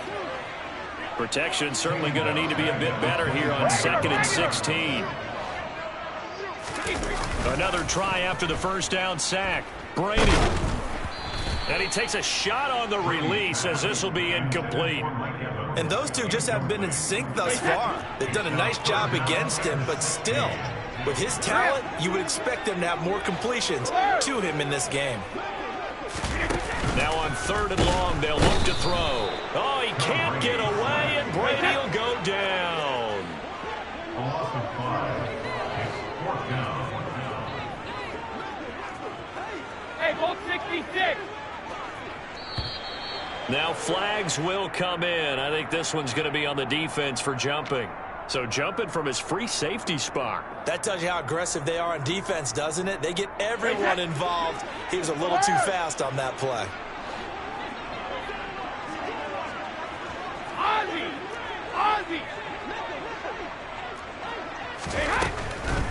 [SPEAKER 2] Protection certainly going to need to be a bit better here on 2nd and 16. Another try after the first down sack. Brady. And he takes a shot on the release as this will be incomplete.
[SPEAKER 1] And those two just haven't been in sync thus far. They've done a nice job against him, but still, with his talent, you would expect them to have more completions to him in this game.
[SPEAKER 2] Now on 3rd and long, they'll look to throw. Oh, he can't get away, and Brady will go down.
[SPEAKER 5] Hey, ball 66.
[SPEAKER 2] Now flags will come in. I think this one's going to be on the defense for jumping. So jumping from his free safety spot.
[SPEAKER 1] That tells you how aggressive they are on defense, doesn't it? They get everyone involved. He was a little too fast on that play.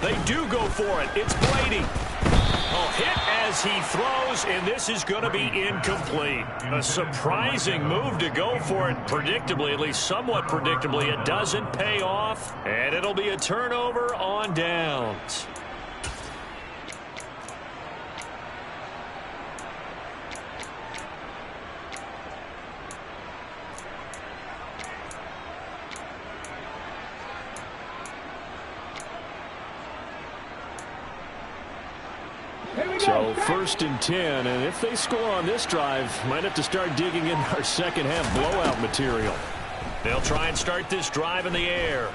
[SPEAKER 2] They do go for it. It's Brady. Oh, hit as he throws, and this is going to be incomplete. A surprising move to go for it predictably, at least somewhat predictably. It doesn't pay off, and it'll be a turnover on downs. So 1st and 10, and if they score on this drive, might have to start digging in our second half blowout material. They'll try and start this drive in the air.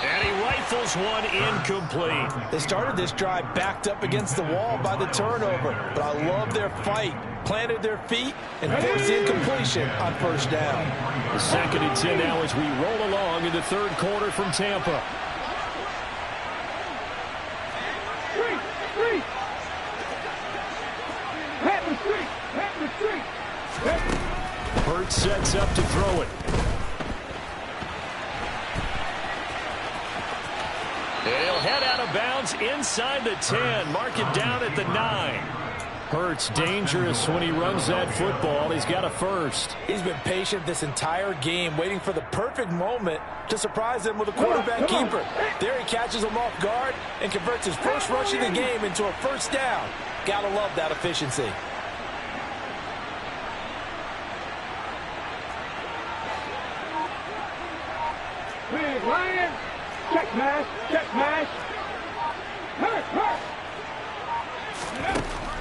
[SPEAKER 2] And he rifles one incomplete.
[SPEAKER 1] They started this drive backed up against the wall by the turnover, but I love their fight. Planted their feet and forced the incompletion on first down.
[SPEAKER 2] The 2nd and 10 now as we roll along in the 3rd quarter from Tampa. Hurts sets up to throw it. And he'll head out of bounds inside the 10. Mark it down at the 9. Hurts dangerous when he runs that football. He's got a first.
[SPEAKER 1] He's been patient this entire game, waiting for the perfect moment to surprise him with a quarterback keeper. There he catches him off guard and converts his first rush of the game into a first down. Gotta love that efficiency.
[SPEAKER 5] Lion, check mash, check mash. Hurt.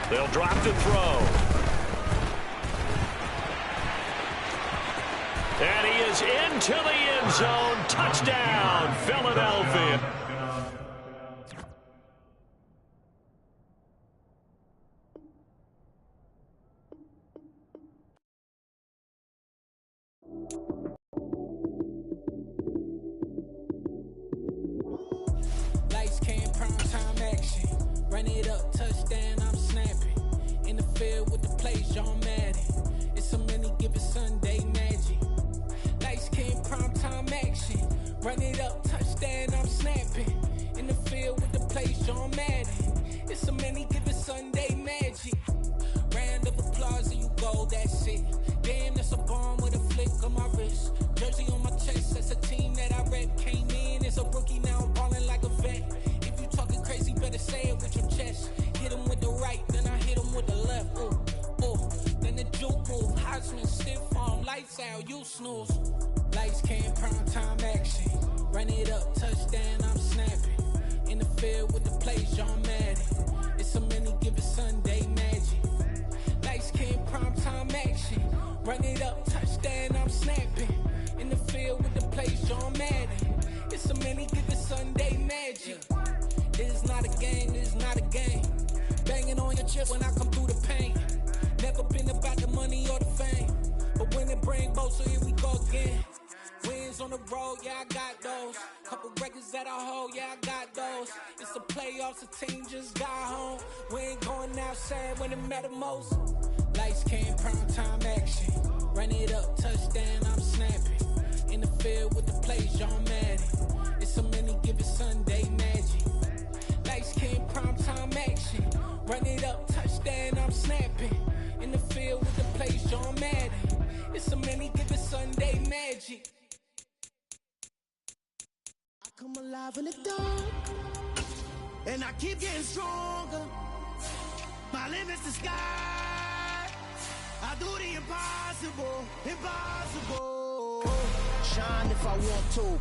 [SPEAKER 2] They'll drop the throw. And he is into the end zone. Touchdown, Philadelphia.
[SPEAKER 3] Lights came, prime time action. Run it up, touchdown, I'm snapping. In the field with the plays, John Madden. It's a many given Sunday magic. Lights came, prime time action. Run it up, touchdown, I'm snapping. In the field with the plays, John Madden. It's a many given Sunday magic. Round of applause and you go, that's it. Damn, that's a bomb with a flick on my wrist. Jersey on my chest, that's a team that I rep. Came in as a rookie, now I'm ballin' like a vet. If you talking crazy, better say it with your chest. Hit him with the right, then I hit him with the left. Ooh, then the juke move. you snooze. Lights came, prime time action. Run it up, touchdown, I'm snapping. In the field with the plays, John Madden. It's so many given Sunday magic. Lights came, prime time action. Run it up, touchdown, I'm snapping. In the field with the plays, John Madden. It's so many given Sunday magic. This is not a game, this is not a game. Banging on your chip when I come through the pain. Never been about the money or the fame. But when it bring both, so here we go again. Wins on the road, yeah, I got those. Couple records that I hold, yeah, I got those. It's the playoffs, the team just got home. We ain't going outside when it matter most. Lights came, prime time action. Run it up, touchdown, I'm snapping. In the field with the plays, John Madden. It's so many given Sunday magic. Lights came, prime time action. Run it up, touchdown, I'm snapping. In the field with the plays, John Madden. It's so many given Sunday magic.
[SPEAKER 23] I come alive in the dark, and I keep getting stronger. My limit's the sky. I do the impossible, impossible. Shine if I want to.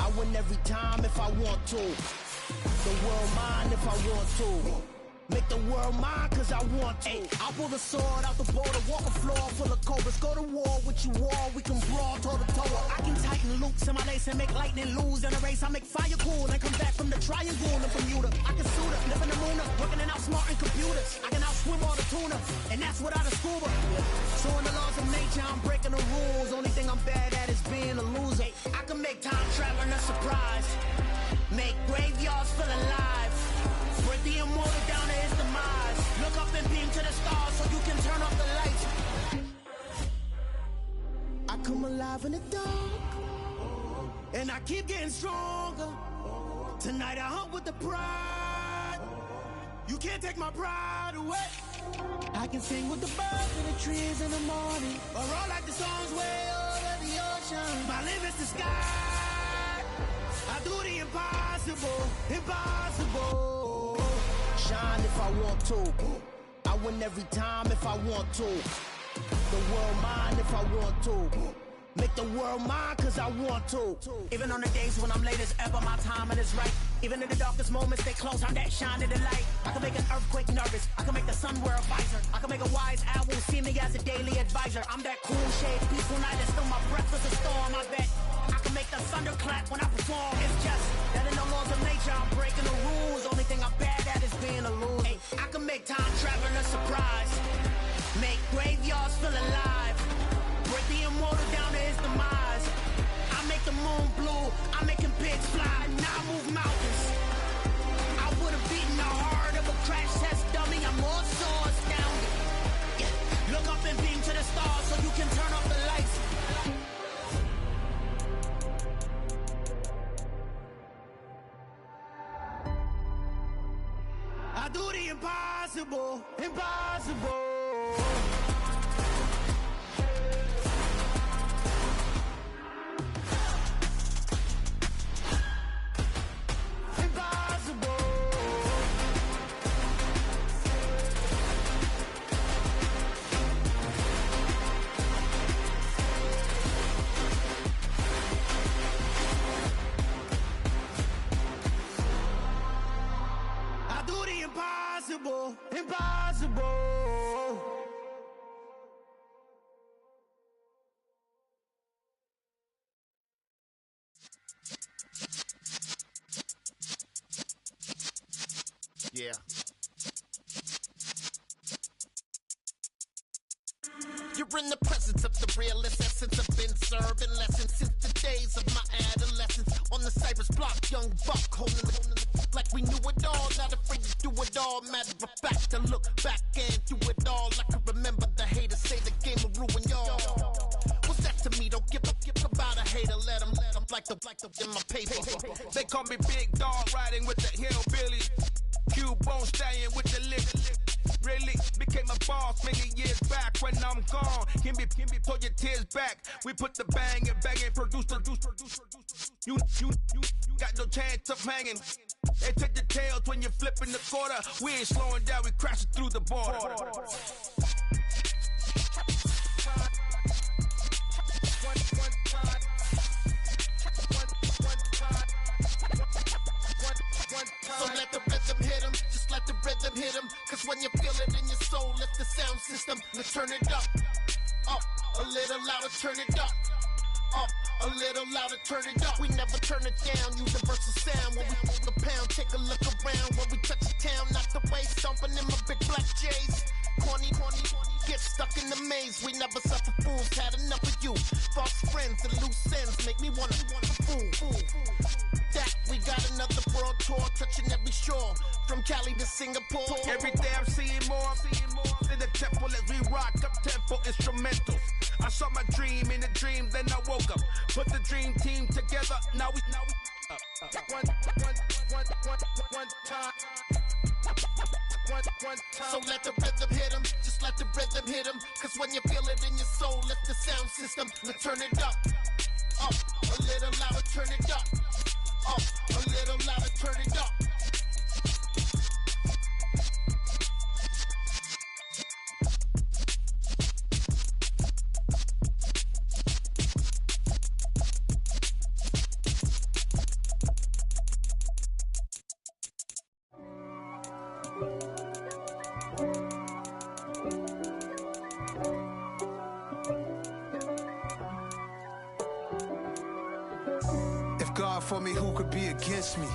[SPEAKER 23] I win every time if I want to. The world mine if I want to. Make the world mine cause I want to. Ay, I'll pull the sword out the border, walk a floor full of cobras. Go to war with you all, we can brawl toe to toe. I can tighten loops in my lace and make lightning lose in a race. I make fire cool and come back from the triangle in Bermuda. I can suit up, live in the moon, working and outsmarting computers. I can outswim all the tuna, and that's without a scuba. So in the laws of nature, I'm breaking the rules. Only thing I'm bad at is being a loser. I can make time traveling a surprise, make graveyards feel alive. Break the immortal down to his demise. Look up and beam to the stars so you can turn off the lights. I come alive in the dark, and I keep getting stronger. Tonight I hunt with the pride. You can't take my pride away. I can sing with the birds and the trees in the morning, or roll like the songs way over the ocean. My limit's the sky. I do the impossible, impossible. Shine if I want to. I win every time if I want to. The world mine if I want to. Make the world mine cause I want to. Even on the days when I'm late as ever, my timing is right. Even in the darkest moments, stay close, I'm that shine in the light. I can make an earthquake nervous, I can make the sun wear a visor. I can make a wise owl see me as a daily advisor. I'm that cool shade, peaceful night, and still my breath is a storm, I bet. I can make the thunder clap when I perform. It's just that in the laws of nature, I'm breaking the rules. Only thing I'm bad at is being a loser. Hey, I can make time traveling a surprise, make graveyards feel alive. Break the immortal down to his demise. I make the moon blue, I'm making pigs fly. Now I move mountains. I would have beaten the heart of a crash test dummy. I'm more so astounded. Yeah. Look up and beam to the stars so you can turn off the lights. I do the impossible, impossible. Impossible, impossible. Yeah. You're in the presence of the realest essence. I've been serving lessons since the days of my adolescence. On the Cypress block, young buck holding the like we knew it all. Not afraid to do it all. Matter of fact, to look back and do it all. I can remember the haters say the game will ruin y'all. What's that to me? Don't give about a hater. Let them like the in my paper.
[SPEAKER 6] They call me Big Dog, riding with the hillbilly. Cubone staying with the lift. Really became a boss many years back. When I'm gone, can be pull your tears back. We put the bang and produce. You got no chance of hanging. They take the tails when you're flipping the quarter. We ain't slowing down, we crashing through the border.
[SPEAKER 23] So let the rhythm hit him, just let the rhythm hit him. Cause when you feel it in your soul, lift the sound system. Let's turn it up, a little louder, turn it up. A little louder, turn it up. We never turn it down, universal sound. When we hold the pound, take a look around. When we touch the town, not the way, stomping in my big black J's. Corny, get stuck in the maze. We never suffer fools, had enough of you. False friends and loose ends make me wanna fool. That we got another world tour, touching every shore, from Cali to Singapore.
[SPEAKER 6] Every day I'm seeing more in the temple as we rock up tempo instrumentals. I saw my dream in a dream, then I woke up. Put the dream team together, now we one time.
[SPEAKER 23] So let the rhythm hit him, just let the rhythm hit him. Cause when you feel it in your soul, lift the sound system. Let's turn it up, a little louder, turn it up, a little louder, turn it up.
[SPEAKER 9] If God for me, who could be against me?